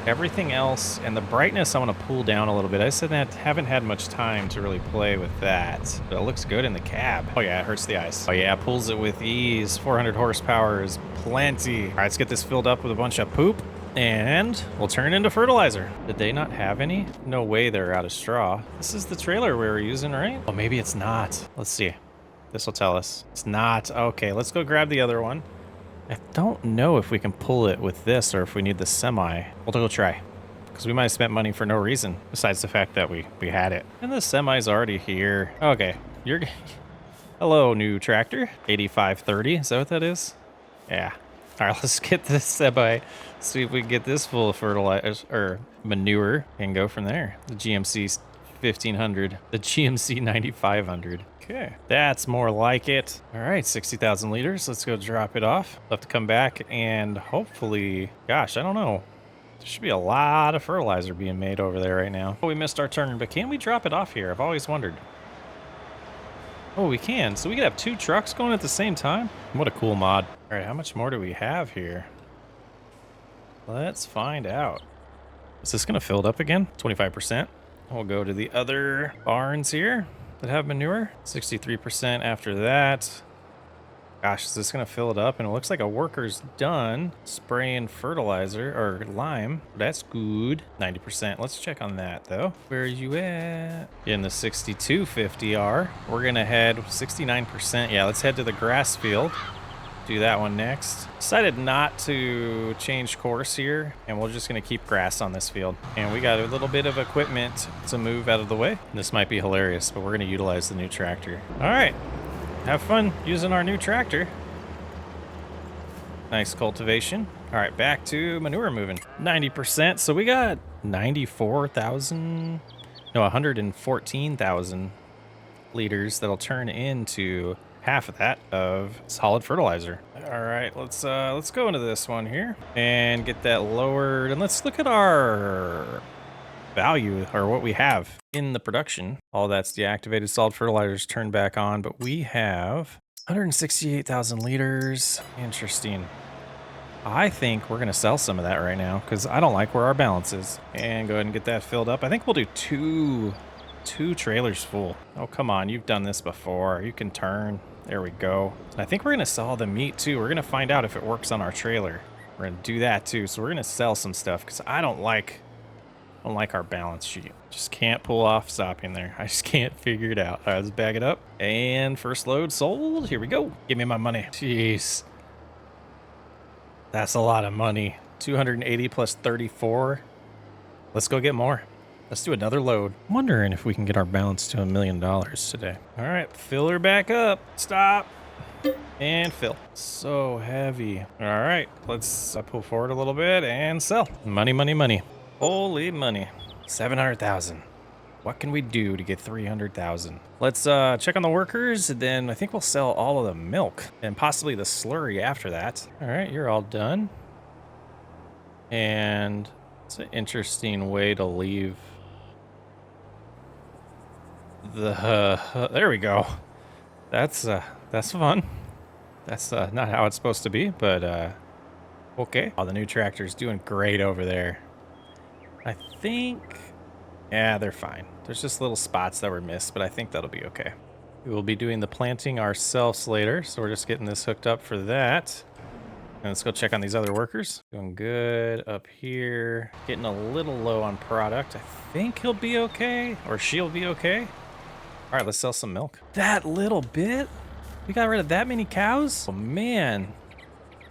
S1: Everything else, and the brightness I want to pull down a little bit. I said that haven't had much time to really play with that. But it looks good in the cab. Oh yeah, it hurts the eyes. Oh yeah, pulls it with ease. 400 horsepower is plenty. All right, let's get this filled up with a bunch of poop, and we'll turn into fertilizer. Did they not have any? No way they're out of straw. This is the trailer we were using, right? Oh, maybe it's not. Let's see. This will tell us. It's not. Okay, let's go grab the other one. I don't know if we can pull it with this or if we need the semi. We'll go try, because we might have spent money for no reason besides the fact that we had it. And the semi's already here. Okay, hello, new tractor. 8530, is that what that is? Yeah. All right, let's get this semi, see if we can get this full of fertilizer or manure and go from there. The GMC 1500, the GMC 9500. Okay, that's more like it. All right, 60,000 liters. Let's go drop it off. We'll have to come back and hopefully, gosh, I don't know. There should be a lot of fertilizer being made over there right now. Oh, we missed our turn, but can we drop it off here? I've always wondered. Oh, we can. So we could have two trucks going at the same time. What a cool mod. All right, how much more do we have here? Let's find out. Is this going to fill it up again? 25%. We'll go to the other barns here that have manure. 63% after that. Gosh, is this going to fill it up? And it looks like a worker's done spraying fertilizer or lime. That's good. 90%. Let's check on that though. Where are you at? In the 6250R. We're going to head 69%. Yeah, let's head to the grass field. Do that one next. Decided not to change course here, and we're just gonna keep grass on this field. And we got a little bit of equipment to move out of the way. This might be hilarious, but we're gonna utilize the new tractor. All right, have fun using our new tractor. Nice cultivation. All right, back to manure moving. 90%, so we got 94,000, no, 114,000 liters that'll turn into half of that of solid fertilizer. All right, let's go into this one here and get that lowered, and let's look at our value or what we have in the production. All that's deactivated. Solid fertilizers turned back on, but we have 168,000 liters. Interesting. I think we're gonna sell some of that right now because I don't like where our balance is. And go ahead and get that filled up. I think we'll do two trailers full. Oh, come on, you've done this before. You can turn. There we go. I think we're gonna sell the meat too. We're gonna find out if it works on our trailer. We're gonna do that too. So we're gonna sell some stuff because I don't like our balance sheet. Just can't pull off stopping there. I just can't figure it out. All right, let's bag it up. And first load sold. Here we go. Give me my money. Jeez. That's a lot of money. 280 plus 34. Let's go get more. Let's do another load. I'm wondering if we can get our balance to $1 million today. All right, fill her back up. Stop. And fill. So heavy. All right, let's pull forward a little bit and sell. Money, money, money. Holy money. 700,000. What can we do to get 300,000? Let's check on the workers, and then I think we'll sell all of the milk and possibly the slurry after that. All right, you're all done. And it's an interesting way to leave the there we go. That's fun. That's not how it's supposed to be, but okay. Oh, the new tractor's doing great over there. I think, yeah, they're fine. There's just little spots that were missed, but I think that'll be okay. We will be doing the planting ourselves later, so we're just getting this hooked up for that. And let's go check on these other workers. Doing good up here. Getting a little low on product. I think he'll be okay, or she'll be okay. All right, let's sell some milk. That little bit? We got rid of that many cows? Oh, man.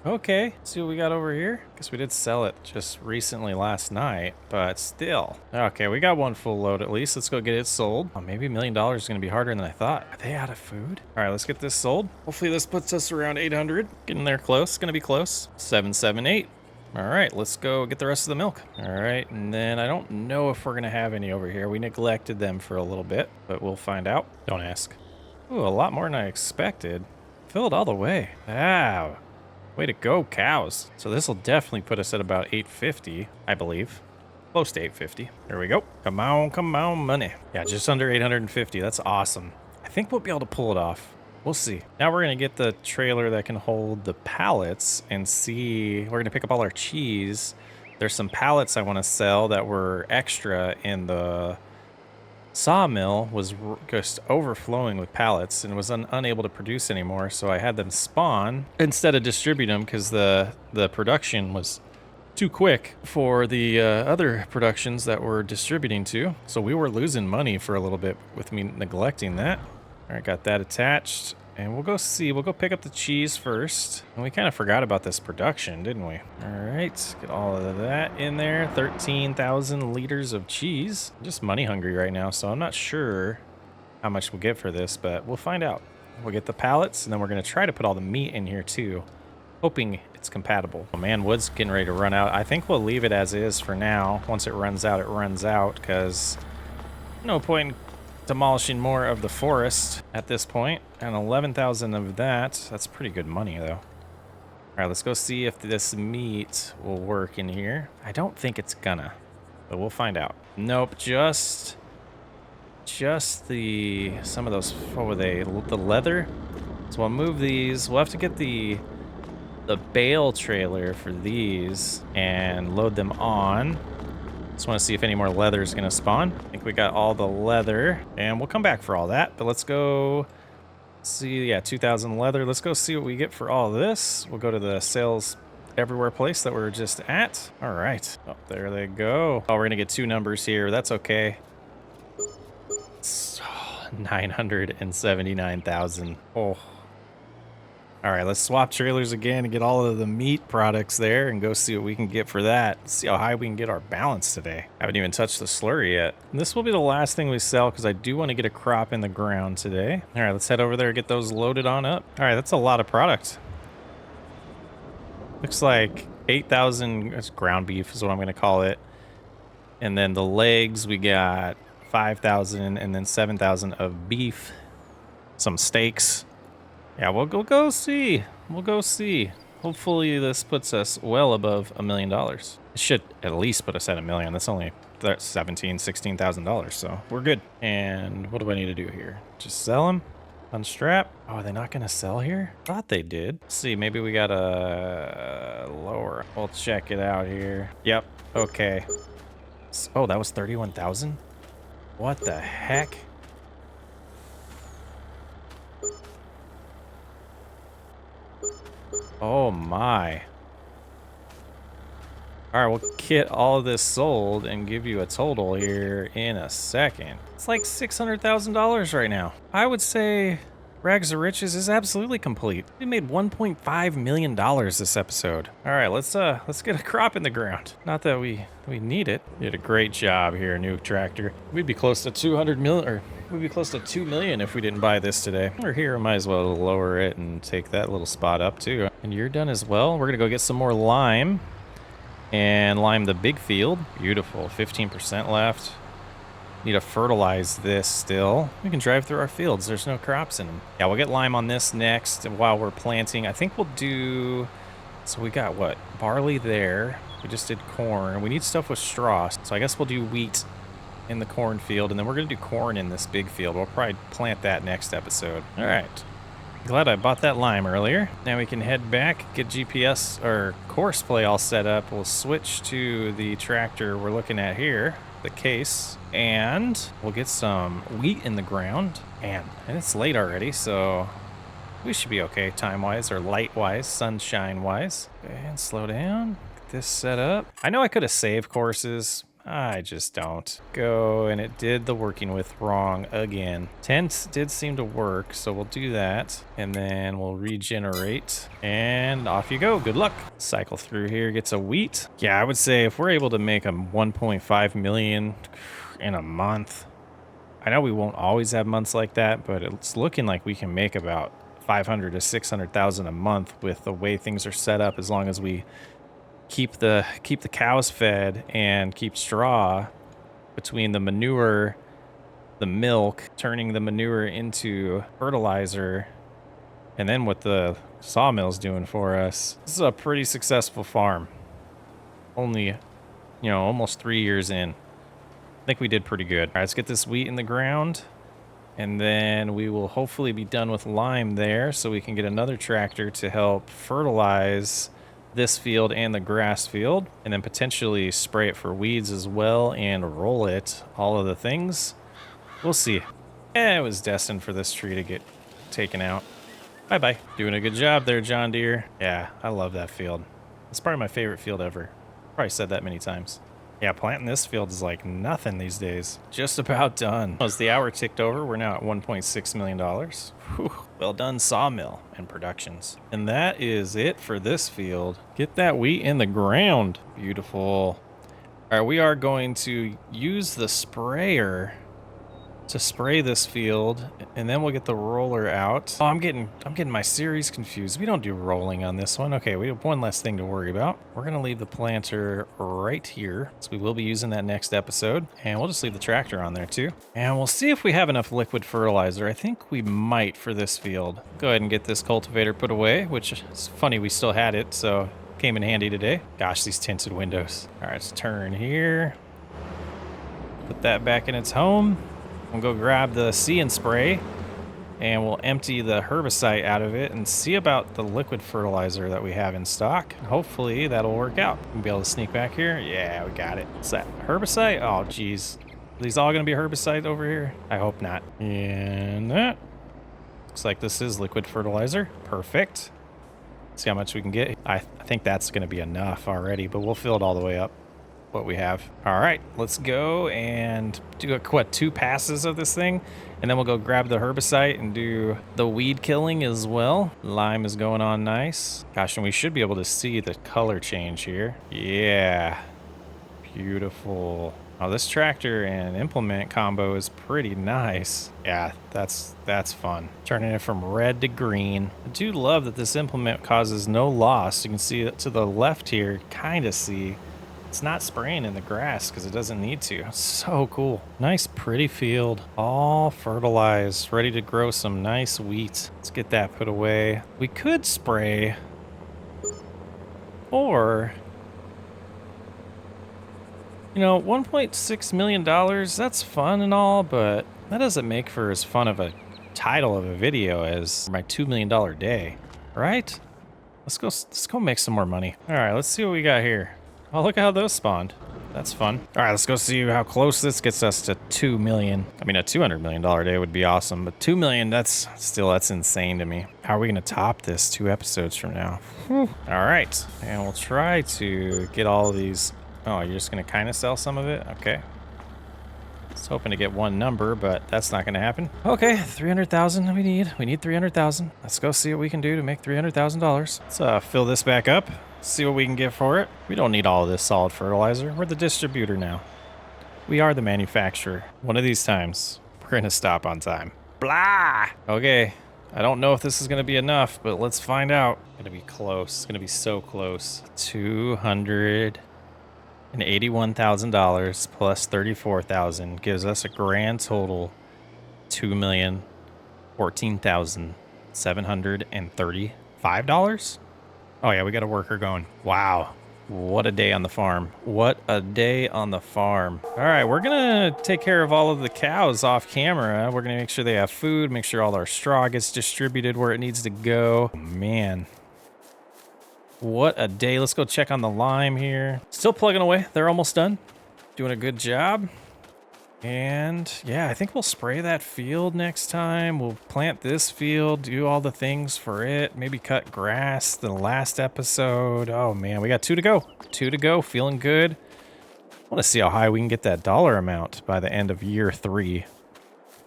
S1: Okay, let's see what we got over here. Guess we did sell it just recently last night, but still. Okay, we got one full load at least. Let's go get it sold. Oh, maybe $1 million is going to be harder than I thought. Are they out of food? All right, let's get this sold. Hopefully this puts us around 800. Getting there close. Going to be close. 778. All right, let's go get the rest of the milk. All right, and then I don't know if we're going to have any over here. We neglected them for a little bit, but we'll find out. Don't ask. Ooh, a lot more than I expected. Filled all the way. Wow. Way to go, cows. So this will definitely put us at about 850, I believe. Close to 850. There we go. Come on, money. Yeah, just under 850. That's awesome. I think we'll be able to pull it off. We'll see. Now we're going to get the trailer that can hold the pallets and see. We're going to pick up all our cheese. There's some pallets I want to sell that were extra in the sawmill, was just overflowing with pallets and was unable to produce anymore, so I had them spawn instead of distribute them because the production was too quick for the other productions that we're distributing to. So we were losing money for a little bit with me neglecting that. All right, got that attached. And we'll go pick up the cheese first. And we kind of forgot about this production, didn't we? All right, get all of that in there. 13,000 liters of cheese. I'm just money hungry right now, so I'm not sure how much we'll get for this, but we'll find out. We'll get the pallets, and then we're going to try to put all the meat in here too, hoping it's compatible. Oh man, wood's getting ready to run out. I think we'll leave it as is for now. Once it runs out, because no point in demolishing more of the forest at this point. And 11,000 of that. That's pretty good money though. All right, let's go see if this meat will work in here. I don't think it's gonna, but we'll find out. Nope, just some of those, what were they, the leather? So I'll move these. We'll have to get the bale trailer for these and load them on. Just want to see if any more leather is going to spawn. I think we got all the leather, and we'll come back for all that. But let's go see. Yeah, 2,000 leather. Let's go see what we get for all this. We'll go to the sales everywhere place that we're just at. All right. Oh, there they go. Oh, we're going to get two numbers here. That's okay. 979,000. Oh. All right, let's swap trailers again and get all of the meat products there and go see what we can get for that. Let's see how high we can get our balance today. I haven't even touched the slurry yet. And this will be the last thing we sell because I do want to get a crop in the ground today. All right, let's head over there and get those loaded on up. All right, that's a lot of product. Looks like 8,000, that's ground beef is what I'm going to call it. And then the legs, we got 5,000 and then 7,000 of beef. Some steaks. Yeah, we'll go see. We'll go see. Hopefully this puts us well above $1 million. It should at least put us at $1 million. That's only $16,000, so we're good. And what do I need to do here? Just sell them? Unstrap? Oh, are they not going to sell here? Thought they did. Let's see, maybe we got a lower. We'll check it out here. Yep, okay. Oh, that was 31,000? What the heck? Oh my. All right, we'll get all of this sold and give you a total here in a second. It's like $600,000 right now. I would say Rags to Riches is absolutely complete. We made $1.5 million this episode. All right, let's get a crop in the ground. Not that we need it. You did a great job here, new tractor. We'd be close to 200 million, or we'd be close to 2 million if we didn't buy this today. We're here, might as well lower it and take that little spot up too. And you're done as well. We're gonna go get some more lime and lime the big field. Beautiful, 15% left. Need to fertilize this still. We can drive through our fields. There's no crops in them. Yeah, we'll get lime on this next while we're planting. I think we'll do... So we got what? Barley there. We just did corn. We need stuff with straw. So I guess we'll do wheat in the cornfield. And then we're going to do corn in this big field. We'll probably plant that next episode. All right. Glad I bought that lime earlier. Now we can head back, get GPS or course play all set up. We'll switch to the tractor we're looking at here, the case, and we'll get some wheat in the ground. And it's late already, so we should be okay time-wise or light-wise, sunshine-wise. And slow down, get this set up. I know I could have saved courses. I just don't. Go, and it did the working with wrong again. Tent did seem to work, so we'll do that. And then we'll regenerate, and off you go. Good luck. Cycle through here, gets a wheat. Yeah, I would say if we're able to make a 1.5 million in a month, I know we won't always have months like that, but it's looking like we can make about 500 to 600,000 a month with the way things are set up, as long as we keep the cows fed and keep straw between the manure, the milk, turning the manure into fertilizer, and then what the sawmill's doing for us. This is a pretty successful farm. Only, almost 3 years in. I think we did pretty good. All right, let's get this wheat in the ground, and then we will hopefully be done with lime there, so we can get another tractor to help fertilize this field and the grass field, and then potentially spray it for weeds as well and roll it. All of the things. We'll see. It was destined for this tree to get taken out. Bye-bye. Doing a good job there, John Deere. Yeah, I love that field. It's probably my favorite field ever. Probably said that many times. Yeah, planting this field is like nothing these days. Just about done. As the hour ticked over, we're now at $1.6 million. Whew. Well done, sawmill and productions. And that is it for this field. Get that wheat in the ground. Beautiful. All right, we are going to use the sprayer to spray this field, and then we'll get the roller out. Oh, I'm getting my series confused. We don't do rolling on this one. Okay, we have one less thing to worry about. We're gonna leave the planter right here, so we will be using that next episode, and we'll just leave the tractor on there too. And we'll see if we have enough liquid fertilizer. I think we might for this field. Go ahead and get this cultivator put away, which is funny we still had it, so came in handy today. Gosh, these tinted windows. All right, let's turn here. Put that back in its home. We'll go grab the See and Spray, and we'll empty the herbicide out of it and see about the liquid fertilizer that we have in stock. Hopefully that'll work out. We'll be able to sneak back here. Yeah, we got it. What's that? Herbicide? Oh, geez. Are these all going to be herbicide over here? I hope not. And that. Looks like this is liquid fertilizer. Perfect. See how much we can get. I think that's going to be enough already, but we'll fill it all the way up. What we have. All right, let's go and do two passes of this thing, and then we'll go grab the herbicide and do the weed killing as well. Lime is going on nice. Gosh, and we should be able to see the color change here. Yeah, beautiful. Oh, this tractor and implement combo is pretty nice. Yeah, that's fun. Turning it from red to green. I do love that this implement causes no loss. You can see it to the left here, kind of see. It's not spraying in the grass because it doesn't need to. It's so cool. Nice, pretty field. All fertilized, ready to grow some nice wheat. Let's get that put away. We could spray, or, $1.6 million, that's fun and all, but that doesn't make for as fun of a title of a video as my $2 million day, right? Let's go make some more money. All right, let's see what we got here. Oh, look at how those spawned. That's fun. All right, let's go see how close this gets us to 2 million. I mean, a $200 million day would be awesome, but 2 million, that's insane to me. How are we gonna top this 2 episodes from now? Whew. All right, and we'll try to get all of these. Oh, you're just gonna kind of sell some of it? Okay. was hoping to get one number, but that's not going to happen. Okay, 300,000 we need. We need 300,000. Let's go see what we can do to make $300,000. Let's fill this back up, see what we can get for it. We don't need all of this solid fertilizer. We're the distributor now. We are the manufacturer. One of these times, we're going to stop on time. Blah! Okay, I don't know if this is going to be enough, but let's find out. It's going to be close. It's going to be so close. $281,000 plus 34,000 gives us a grand total $2,014,735. Oh yeah, we got a worker going. Wow. What a day on the farm. What a day on the farm. All right, we're going to take care of all of the cows off camera. We're going to make sure they have food, make sure all our straw gets distributed where it needs to go. Oh, man. What a day. Let's go check on the lime here. Still plugging away. They're almost done. Doing a good job. And yeah, I think we'll spray that field next time. We'll plant this field, do all the things for it. Maybe cut grass the last episode. Oh man, we got 2 to go. 2 to go, feeling good. I want to see how high we can get that dollar amount by the end of year 3.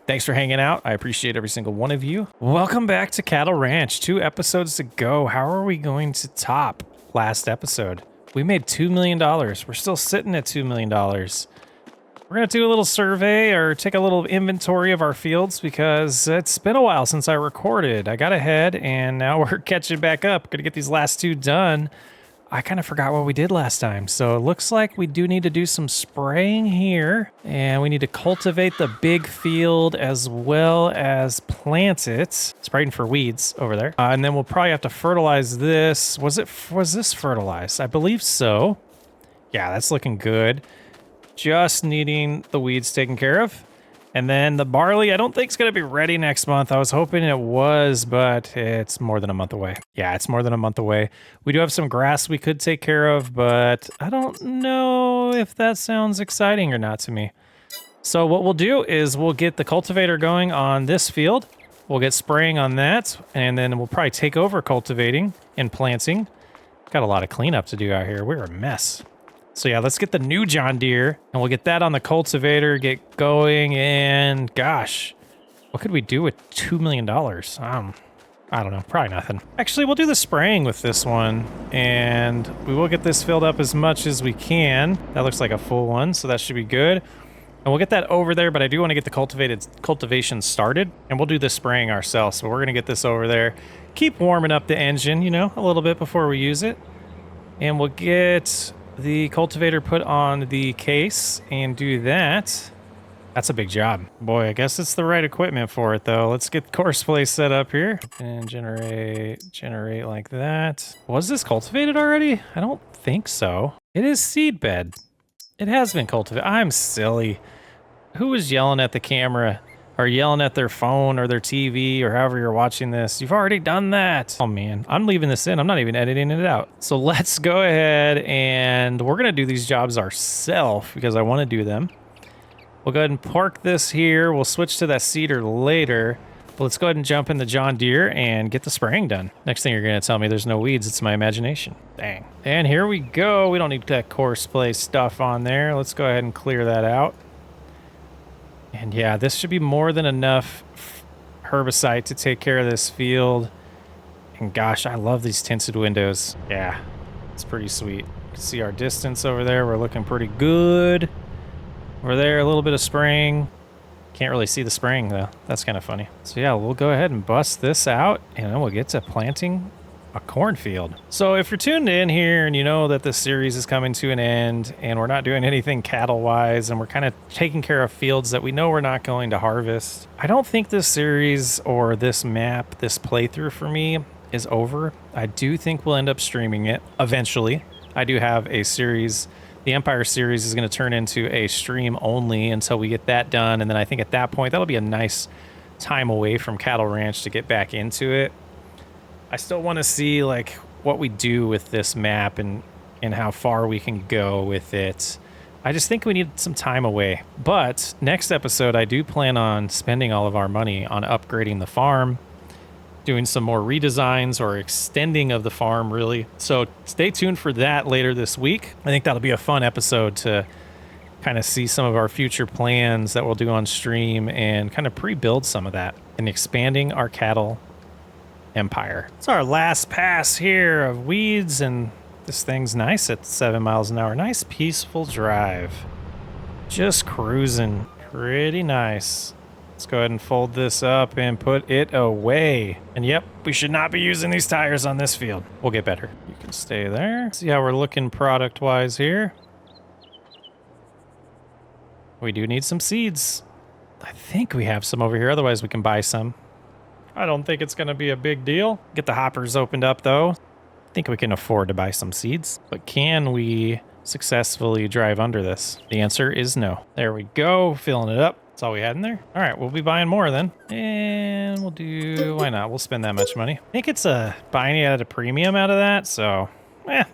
S1: Thanks for hanging out. I appreciate every single one of you. Welcome back to Cattle Ranch. 2 episodes to go. How are we going to top last episode? We made $2 million. We're still sitting at $2 million. We're going to do a little survey or take a little inventory of our fields because it's been a while since I recorded. I got ahead and now we're catching back up. Going to get these last 2 done. I kind of forgot what we did last time. So it looks like we do need to do some spraying here and we need to cultivate the big field as well as plant it. Spraying for weeds over there. And then we'll probably have to fertilize this. Was this fertilized? I believe so. Yeah, that's looking good. Just needing the weeds taken care of. And then the barley, I don't think it's going to be ready next month. I was hoping it was, but it's more than a month away. Yeah, it's more than a month away. We do have some grass we could take care of, but I don't know if that sounds exciting or not to me. So what we'll do is we'll get the cultivator going on this field. We'll get spraying on that, and then we'll probably take over cultivating and planting. Got a lot of cleanup to do out here. We're a mess. So yeah, let's get the new John Deere and we'll get that on the cultivator, get going, and gosh, what could we do with $2 million? I don't know, probably nothing. Actually, we'll do the spraying with this one and we will get this filled up as much as we can. That looks like a full one, so that should be good. And we'll get that over there, but I do want to get the cultivation started and we'll do the spraying ourselves. So we're going to get this over there, keep warming up the engine, you know, a little bit before we use it. And we'll get the cultivator put on the case and do that. That's a big job. Boy, I guess it's the right equipment for it though. Let's get course play set up here and generate like that. Was this cultivated already? I don't think so. It is seed bed. It has been cultivated. I'm silly. Who was yelling at the camera or yelling at their phone or their TV or however you're watching this? You've already done that. Oh man, I'm leaving this in. I'm not even editing it out. So let's go ahead and we're gonna do these jobs ourselves because I wanna do them. We'll go ahead and park this here. We'll switch to that seeder later. But let's go ahead and jump in the John Deere and get the spraying done. Next thing you're gonna tell me there's no weeds, it's my imagination. Dang. And here we go. We don't need that course play stuff on there. Let's go ahead and clear that out. And yeah, this should be more than enough herbicide to take care of this field. And gosh, I love these tinted windows. Yeah, it's pretty sweet. You can see our distance over there. We're looking pretty good. Over there, a little bit of spraying. Can't really see the spraying though. That's kind of funny. So yeah, we'll go ahead and bust this out and then we'll get to planting a cornfield. So if you're tuned in here and you know that this series is coming to an end and we're not doing anything cattle wise and we're kind of taking care of fields that we know we're not going to harvest, I don't think this series or this map, this playthrough for me is over. I do think we'll end up streaming it eventually. I do have a series. The Empire series is going to turn into a stream only until we get that done. And then I think at that point, that'll be a nice time away from Cattle Ranch to get back into it. I still want to see like what we do with this map and how far we can go with it. I just think we need some time away. But next episode, I do plan on spending all of our money on upgrading the farm, doing some more redesigns or extending of the farm, really. So stay tuned for that later this week. I think that'll be a fun episode to kind of see some of our future plans that we'll do on stream and kind of pre-build some of that and expanding our cattle empire. It's our last pass here of weeds, and this thing's nice at 7 miles an hour. Nice peaceful drive. Just cruising. Pretty nice. Let's go ahead and fold this up and put it away. And yep, we should not be using these tires on this field. We'll get better. You can stay there. See how we're looking product-wise here. We do need some seeds. I think we have some over here. Otherwise, we can buy some. I don't think it's going to be a big deal. Get the hoppers opened up, though. I think we can afford to buy some seeds. But can we successfully drive under this? The answer is no. There we go. Filling it up. That's all we had in there. All right, we'll be buying more then. And we'll do... Why not? We'll spend that much money. I think it's buying it at a premium out of that, so...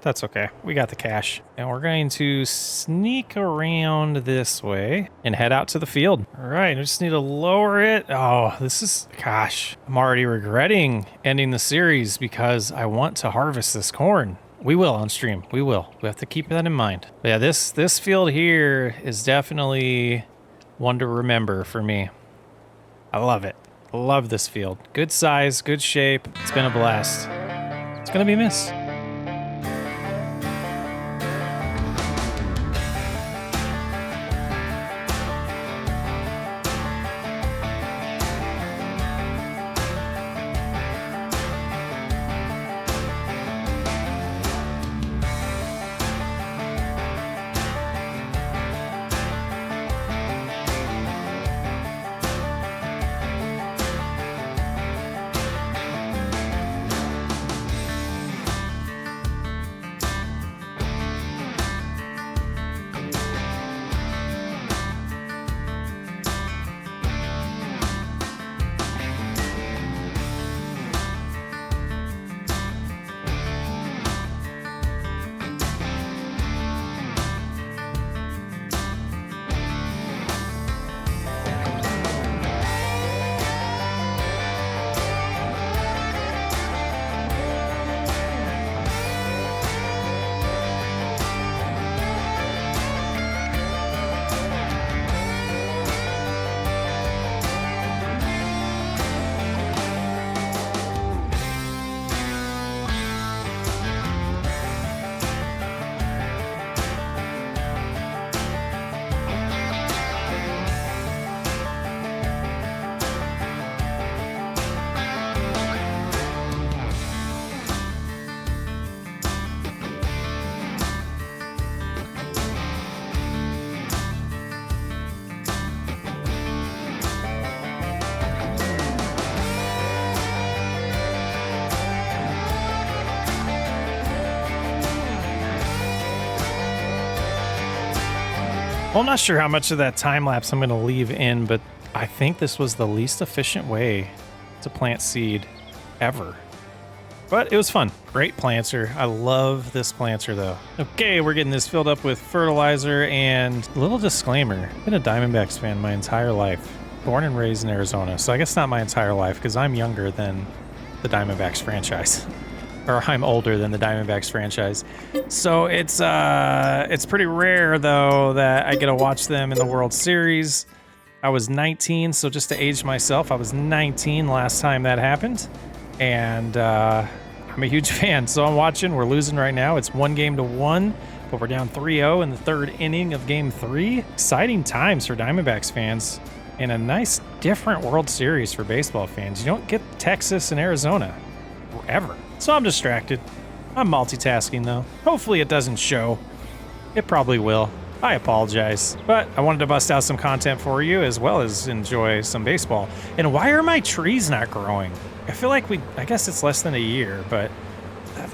S1: that's okay. We got the cash. And we're going to sneak around this way and head out to the field. All right, I just need to lower it. Oh, this is, gosh, I'm already regretting ending the series because I want to harvest this corn. We will on stream. We will. We have to keep that in mind. But yeah, this field here is definitely one to remember for me. I love it. I love this field. Good size, good shape. It's been a blast. It's going to be missed. Well, I'm not sure how much of that time lapse I'm going to leave in, but I think this was the least efficient way to plant seed ever. But it was fun. Great planter. I love this planter, though. Okay, we're getting this filled up with fertilizer, and a little disclaimer. I've been a Diamondbacks fan my entire life. Born and raised in Arizona, so I guess not my entire life, because I'm younger than the Diamondbacks franchise. Or I'm older than the Diamondbacks franchise. So it's pretty rare, though, that I get to watch them in the World Series. I was 19, so just to age myself, I was 19 last time that happened. And I'm a huge fan, so I'm watching. We're losing right now. It's 1-1, but we're down 3-0 in the third inning of Game 3. Exciting times for Diamondbacks fans, and a nice, different World Series for baseball fans. You don't get Texas and Arizona ever. So I'm distracted. I'm multitasking, though. Hopefully it doesn't show. It probably will. I apologize. But I wanted to bust out some content for you as well as enjoy some baseball. And why are my trees not growing? I feel like I guess it's less than a year, but I'm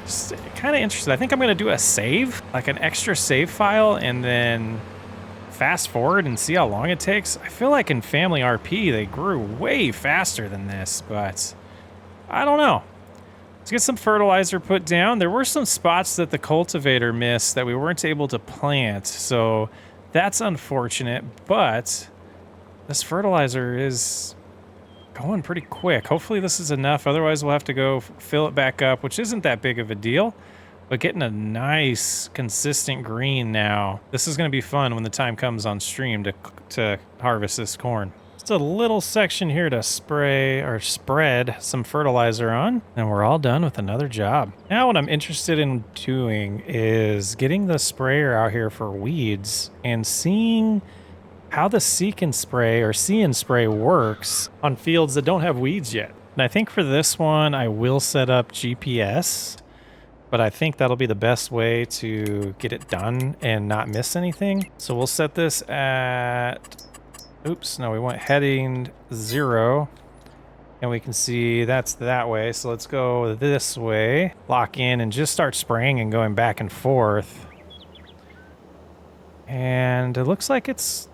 S1: just kind of interested. I think I'm going to do a save, like an extra save file, and then fast forward and see how long it takes. I feel like in Family RP, they grew way faster than this, but I don't know. Let's get some fertilizer put down. There were some spots that the cultivator missed that we weren't able to plant, so that's unfortunate, but this fertilizer is going pretty quick. Hopefully this is enough, otherwise we'll have to go fill it back up, which isn't that big of a deal. but getting a nice consistent green now. This is going to be fun when the time comes on stream to harvest this corn. Just a little section here to spray or spread some fertilizer on, and we're all done with another job. Now what I'm interested in doing is getting the sprayer out here for weeds and seeing how the seek and spray or see and spray works on fields that don't have weeds yet. And I think for this one, I will set up GPS, but I think that'll be the best way to get it done and not miss anything. So we'll set this at, oops, no, we want heading 0. And we can see that's that way. So let's go this way, lock in and just start spraying and going back and forth. And it looks like it's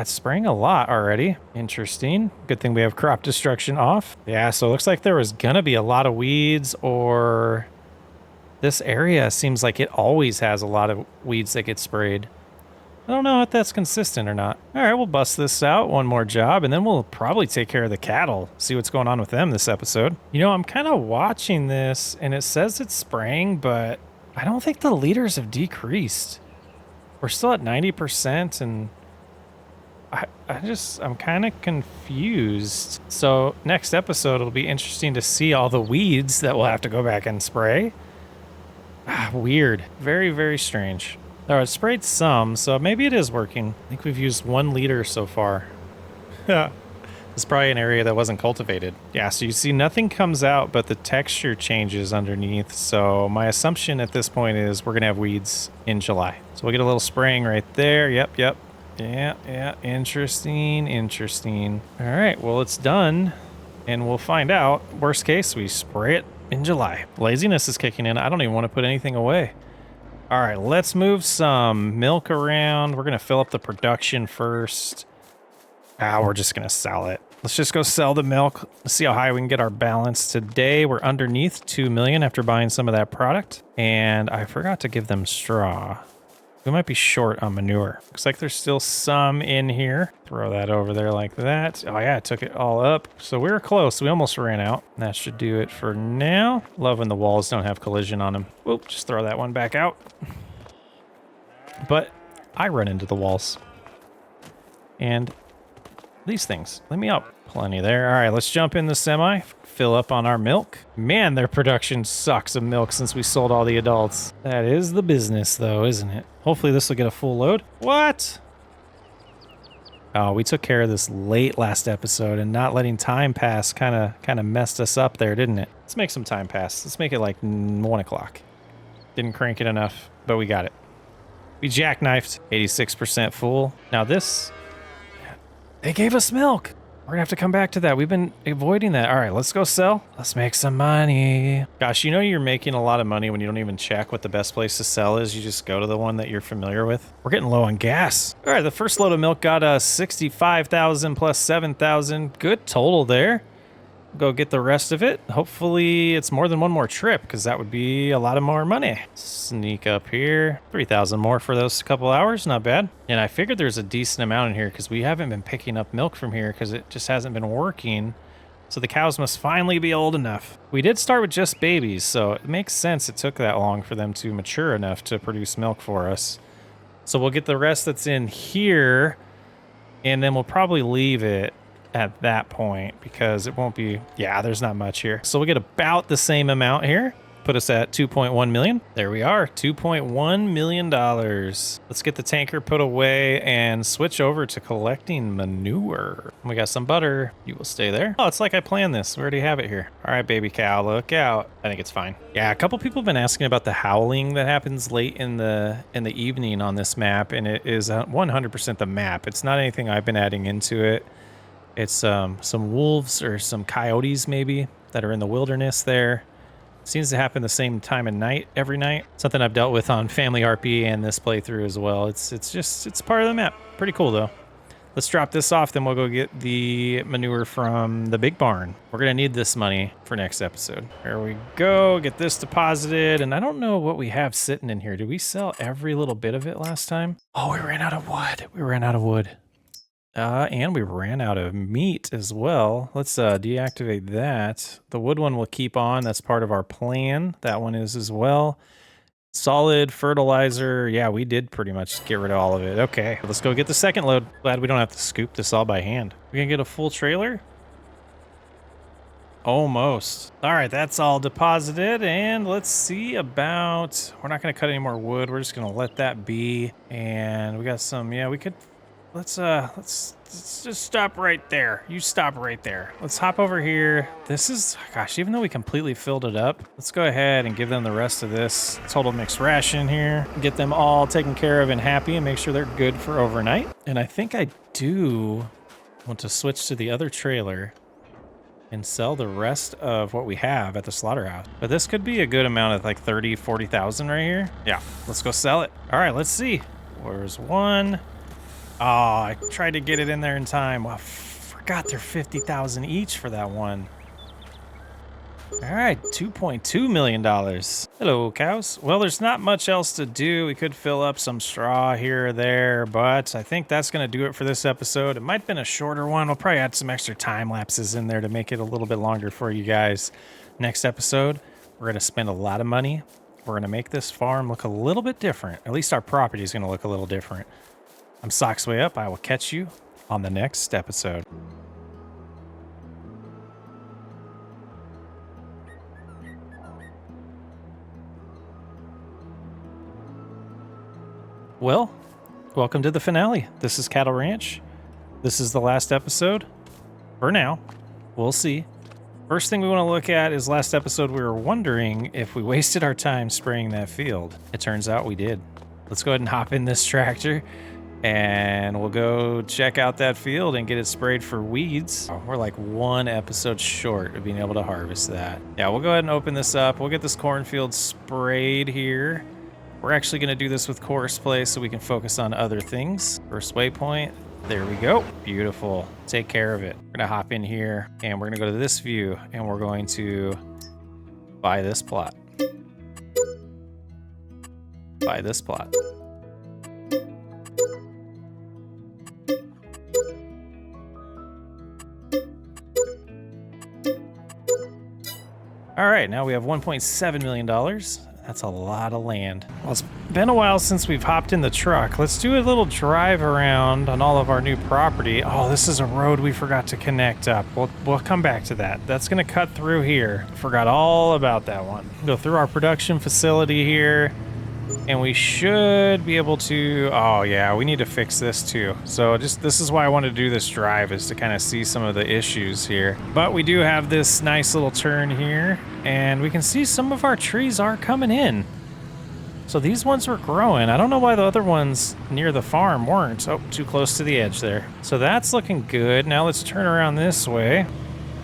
S1: spraying a lot already. Interesting. Good thing we have crop destruction off. Yeah, so it looks like there was gonna be a lot of weeds, or this area seems like it always has a lot of weeds that get sprayed. I don't know if that's consistent or not. All right, we'll bust this out, one more job, and then we'll probably take care of the cattle, see what's going on with them this episode. You know, I'm kind of watching this, and it says it's spraying, but I don't think the liters have decreased. We're still at 90%, and I'm kind of confused. So next episode, it'll be interesting to see all the weeds that we'll have to go back and spray. Weird. Very, very strange. All right, sprayed some, so maybe it is working. I think we've used 1 liter so far. It's probably an area that wasn't cultivated. Yeah, so you see nothing comes out, but the texture changes underneath. So my assumption at this point is we're going to have weeds in July. So we'll get a little spraying right there. Yep. Yeah. Interesting. All right, well, it's done, and we'll find out. Worst case, we spray it in July. Laziness is kicking in. I don't even want to put anything away. All right, let's move some milk around. We're going to fill up the production first. We're just going to sell it. Let's just go sell the milk. Let's see how high we can get our balance. Today, we're underneath 2 million after buying some of that product. And I forgot to give them straw. We might be short on manure. Looks like there's still some in here. Throw that over there like that. Oh yeah, I took it all up. So we were close. We almost ran out. That should do it for now. Love when the walls don't have collision on them. Whoop, just throw that one back out. But I run into the walls. And these things, let me up. Plenty there. All right, let's jump in the semi, fill up on our milk. Man, their production sucks of milk since we sold all the adults. That is the business though, isn't it? Hopefully this will get a full load. What? Oh, we took care of this late last episode, and not letting time pass kind of messed us up there, didn't it? Let's make some time pass. Let's make it like 1 o'clock. Didn't crank it enough, but we got it. We jackknifed. 86% full. Now this, they gave us milk. We're gonna have to come back to that. We've been avoiding that. All right, let's go sell. Let's make some money. Gosh, you know you're making a lot of money when you don't even check what the best place to sell is. You just go to the one that you're familiar with. We're getting low on gas. All right, the first load of milk got us 65,000 plus 7,000. Good total there. Go get the rest of it. Hopefully it's more than one more trip, because that would be a lot of more money. Sneak up here. 3,000 more for those couple hours. Not bad. And I figured there's a decent amount in here because we haven't been picking up milk from here because it just hasn't been working. So the cows must finally be old enough. We did start with just babies, so it makes sense it took that long for them to mature enough to produce milk for us. So we'll get the rest that's in here, and then we'll probably leave it at that point because it won't be, there's not much here. So we'll get about the same amount here. Put us at 2.1 million. There we are, $2.1 million. Let's get the tanker put away and switch over to collecting manure. We got some butter. You will stay there. Oh, it's like I planned this. We already have it here. All right, baby cow, look out. I think it's fine. Yeah, a couple people have been asking about the howling that happens late in the evening on this map, and it is 100% the map. It's not anything I've been adding into it. It's some wolves or some coyotes maybe that are in the wilderness there. Seems to happen the same time of night every night. Something I've dealt with on Family RP and this playthrough as well. It's part of the map. Pretty cool though. Let's drop this off, then we'll go get the manure from the big barn. We're gonna need this money for next episode. There we go, get this deposited. And I don't know what we have sitting in here. Did we sell every little bit of it last time? Oh, we ran out of wood. And we ran out of meat as well. Let's deactivate that. The wood one will keep on. That's part of our plan. That one is as well. Solid fertilizer. Yeah, we did pretty much get rid of all of it. Okay, let's go get the second load. Glad we don't have to scoop this all by hand. We gonna get a full trailer? Almost. All right, that's all deposited, and let's see about, we're not gonna cut any more wood. We're just gonna let that be. And we got some, yeah, we could, let's just stop right there. You stop right there. Let's hop over here. This is, gosh, even though we completely filled it up, let's go ahead and give them the rest of this total mixed ration here. Get them all taken care of and happy and make sure they're good for overnight. And I think I do want to switch to the other trailer and sell the rest of what we have at the slaughterhouse. But this could be a good amount of like 30, 40,000 right here. Yeah, let's go sell it. All right, let's see. Where's one? Oh, I tried to get it in there in time. Well, I forgot they're 50,000 each for that one. All right, $2.2 million. Hello, cows. Well, there's not much else to do. We could fill up some straw here or there, but I think that's going to do it for this episode. It might have been a shorter one. We'll probably add some extra time lapses in there to make it a little bit longer for you guys. Next episode, we're going to spend a lot of money. We're going to make this farm look a little bit different. At least our property is going to look a little different. I'm Socksway Up. I will catch you on the next episode. Well, welcome to the finale. This is Cattle Ranch. This is the last episode. For now, we'll see. First thing we want to look at is last episode we were wondering if we wasted our time spraying that field. It turns out we did. Let's go ahead and hop in this tractor and we'll go check out that field and get it sprayed for weeds. We're like one episode short of being able to harvest that. Yeah, we'll go ahead and open this up. We'll get this cornfield sprayed here. We're actually going to do this with course play so we can focus on other things. First waypoint. There we go. Beautiful. Take care of it. We're going to hop in here and we're going to go to this view and we're going to buy this plot. Buy this plot. All right, now we have $1.7 million. That's a lot of land. Well, it's been a while since we've hopped in the truck. Let's do a little drive around on all of our new property. Oh, this is a road we forgot to connect up. We'll come back to that. That's gonna cut through here. Forgot all about that one. Go through our production facility here. And we should be able to, oh yeah, we need to fix this too. So this is why I wanted to do this drive, is to kind of see some of the issues here. But we do have this nice little turn here and we can see some of our trees are coming in. So these ones were growing. I don't know why the other ones near the farm weren't. Oh, too close to the edge there. So that's looking good. Now let's turn around this way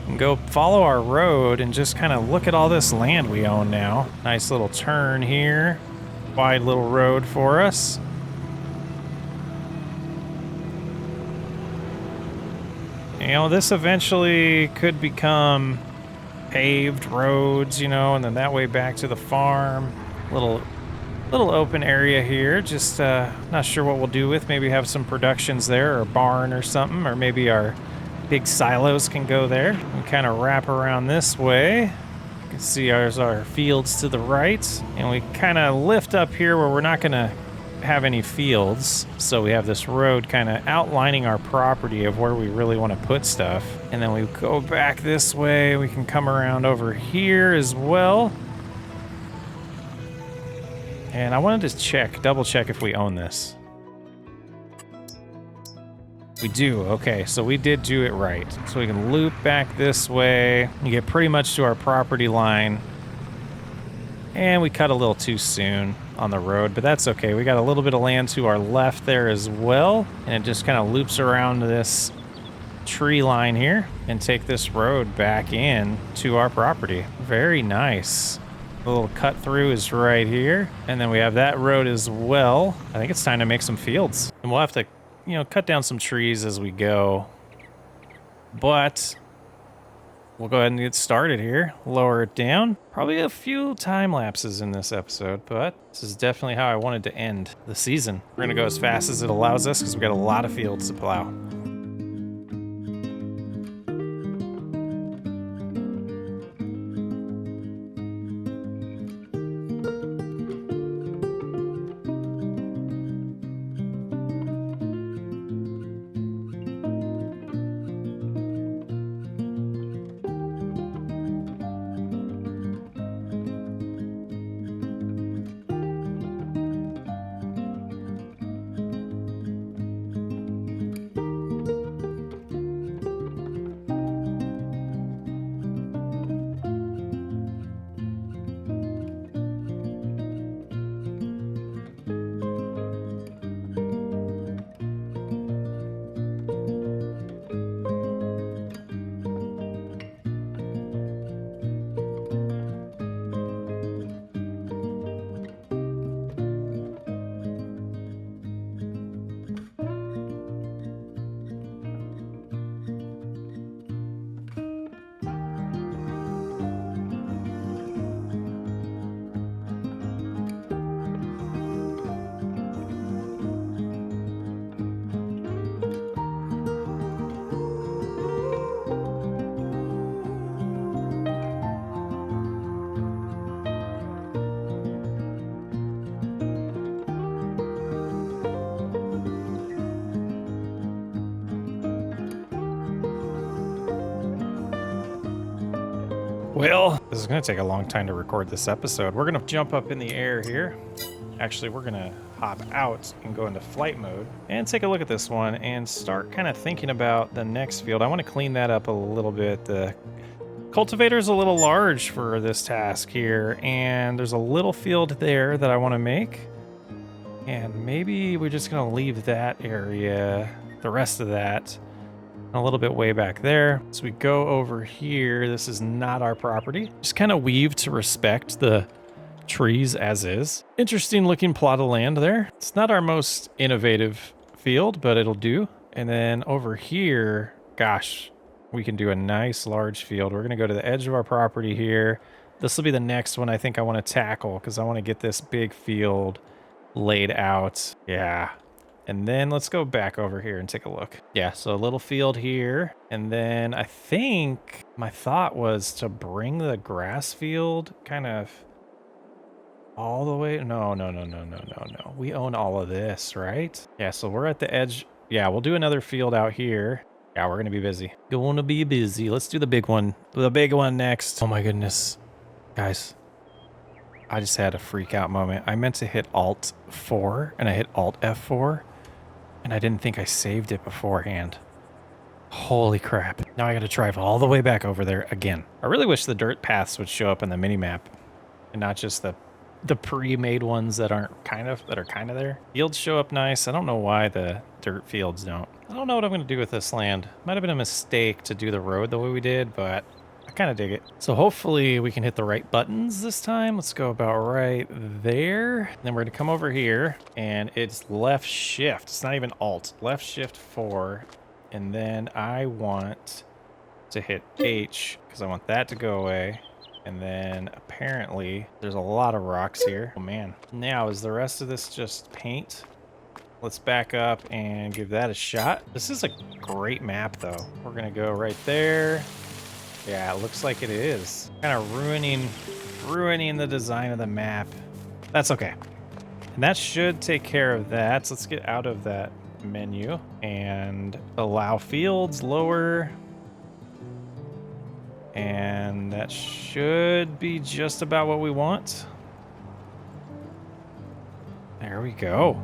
S1: and go follow our road and just kind of look at all this land we own now. Nice little turn here. Wide little road for us. You know, this eventually could become paved roads, you know, and then that way back to the farm. Little open area here. Just not sure what we'll do with. Maybe have some productions there, or a barn or something, or maybe our big silos can go there. And kind of wrap around this way. You can see our fields to the right, and we kind of lift up here where we're not going to have any fields. So we have this road kind of outlining our property of where we really want to put stuff. And then we go back this way. We can come around over here as well. And I wanted to double check if we own this. We do. Okay, so we did do it right. So we can loop back this way. You get pretty much to our property line. And we cut a little too soon on the road, but that's okay. We got a little bit of land to our left there as well. And it just kind of loops around this tree line here and take this road back in to our property. Very nice. The little cut through is right here. And then we have that road as well. I think it's time to make some fields. And we'll have to, you know, cut down some trees as we go. But we'll go ahead and get started here. Lower it down. Probably a few time lapses in this episode, but this is definitely how I wanted to end the season. We're gonna go as fast as it allows us because we've got a lot of fields to plow. Well, this is going to take a long time to record this episode. We're going to jump up in the air here. Actually, we're going to hop out and go into flight mode and take a look at this one and start kind of thinking about the next field. I want to clean that up a little bit. The cultivator's a little large for this task here, and there's a little field there that I want to make. And maybe we're just going to leave that area, the rest of that, a little bit way back there. So we go over here. This is not our property. Just kind of weave to respect the trees as is. Interesting looking plot of land there. It's not our most innovative field, but it'll do. And then over here, gosh, we can do a nice large field. We're going to go to the edge of our property here. This will be the next one I think I want to tackle because I want to get this big field laid out. Yeah. And then let's go back over here and take a look. Yeah, so a little field here. And then I think my thought was to bring the grass field kind of all the way. No. We own all of this, right? Yeah, so we're at the edge. Yeah, we'll do another field out here. Yeah, we're going to be busy. Going to be busy. Let's do the big one. The big one next. Oh my goodness. Guys, I just had a freak out moment. I meant to hit Alt 4 and I hit Alt F4. And I didn't think I saved it beforehand. Holy crap. Now I gotta drive all the way back over there again. I really wish the dirt paths would show up in the mini-map and not just the pre-made ones that are kind of there. Fields show up nice. I don't know why the dirt fields don't. I don't know what I'm gonna do with this land. Might have been a mistake to do the road the way we did, but I kind of dig it. So hopefully we can hit the right buttons this time. Let's go about right there. Then we're gonna come over here and it's left shift. It's not even alt, left shift 4. And then I want to hit H because I want that to go away. And then apparently there's a lot of rocks here. Oh man. Now is the rest of this just paint? Let's back up and give that a shot. This is a great map though. We're gonna go right there. Yeah, it looks like it is. Kind of ruining the design of the map. That's okay. And that should take care of that. So let's get out of that menu and allow fields lower. And that should be just about what we want. There we go.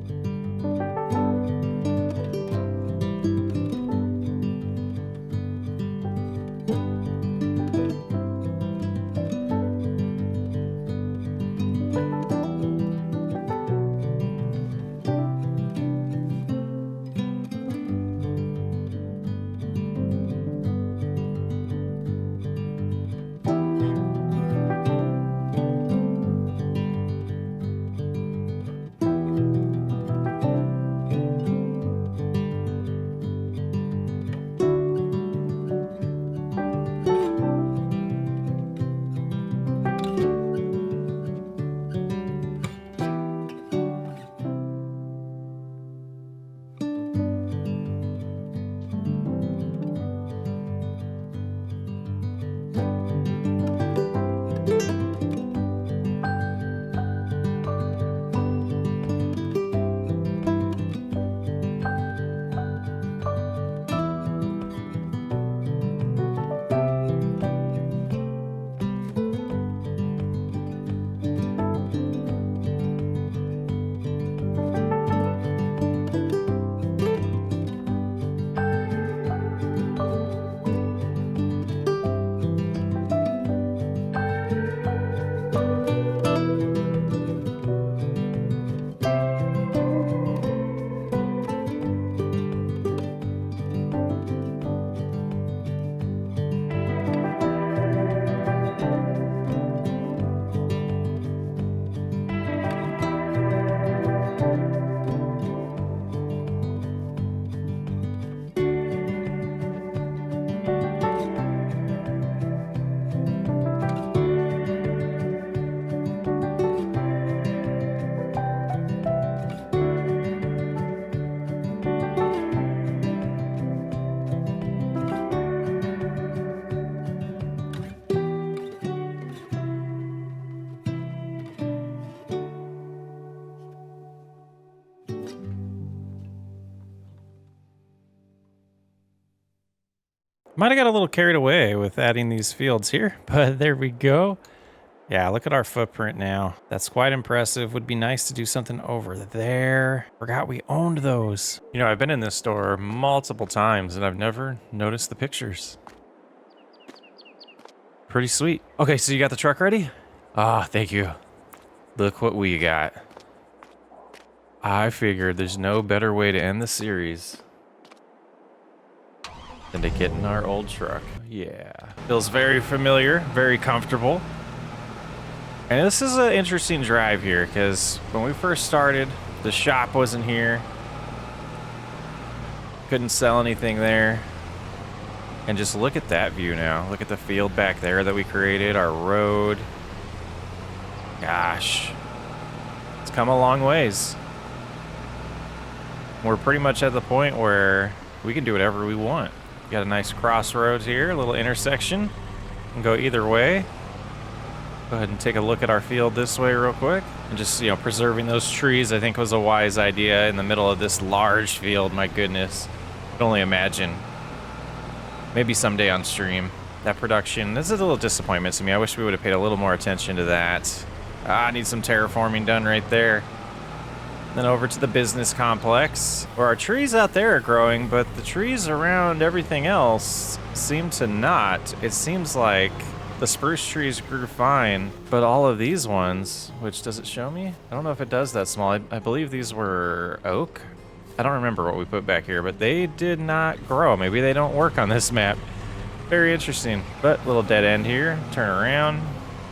S1: Might have got a little carried away with adding these fields here, but there we go. Yeah, look at our footprint now. That's quite impressive. Would be nice to do something over there. Forgot we owned those. You know, I've been in this store multiple times and I've never noticed the pictures. Pretty sweet. Okay, so you got the truck ready? Ah, thank you. Look what we got. I figured there's no better way to end the series than to get in our old truck. Yeah. Feels very familiar, very comfortable. And this is an interesting drive here because when we first started, the shop wasn't here. Couldn't sell anything there. And just look at that view now. Look at the field back there that we created, our road. Gosh, it's come a long ways. We're pretty much at the point where we can do whatever we want. Got a nice crossroads here, a little intersection. Can go either way. Go ahead and take a look at our field this way real quick. And just, you know, preserving those trees I think was a wise idea in the middle of this large field. My goodness. I can only imagine. Maybe someday on stream. That production, this is a little disappointment to me. I wish we would have paid a little more attention to that. I need some terraforming done right there. Then over to the business complex, where our trees out there are growing, but the trees around everything else seem to not. It seems like the spruce trees grew fine, but all of these ones, which does it show me? I don't know if it does that small. I believe these were oak. I don't remember what we put back here, but they did not grow. Maybe they don't work on this map. Very interesting, but little dead end here. Turn around.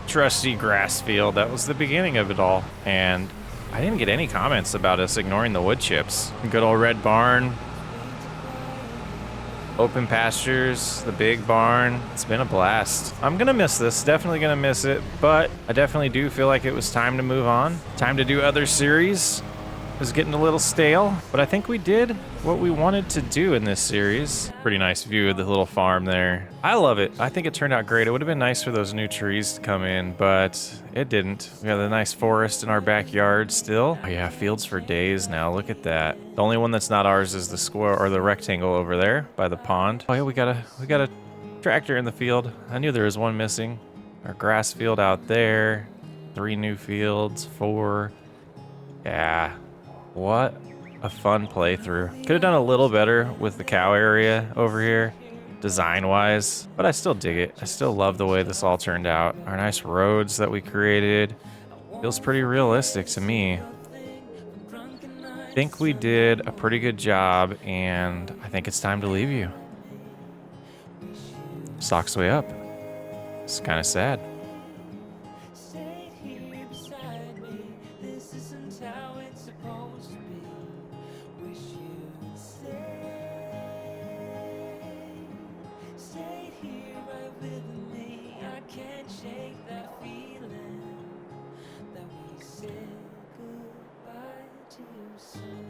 S1: Trusty grass field. That was the beginning of it all. And I didn't get any comments about us ignoring the wood chips. Good old red barn. Open pastures, the big barn. It's been a blast. I'm gonna miss this, definitely gonna miss it, but I definitely do feel like it was time to move on. Time to do other series. It was getting a little stale, but I think we did what we wanted to do in this series. Pretty nice view of the little farm there. I love it. I think it turned out great. It would have been nice for those new trees to come in, but it didn't. We got a nice forest in our backyard still. Oh yeah, fields for days now. Look at that. The only one that's not ours is the square or the rectangle over there by the pond. Oh yeah, we got a tractor in the field. I knew there was one missing. Our grass field out there. 3 new fields, 4. Yeah. What a fun playthrough. Could have done a little better with the cow area over here, design-wise, but I still dig it. I still love the way this all turned out. Our nice roads that we created. Feels pretty realistic to me. I think we did a pretty good job, and I think it's time to leave you. Stock's way up. It's kind of sad.
S2: Shake that feeling that we said goodbye to.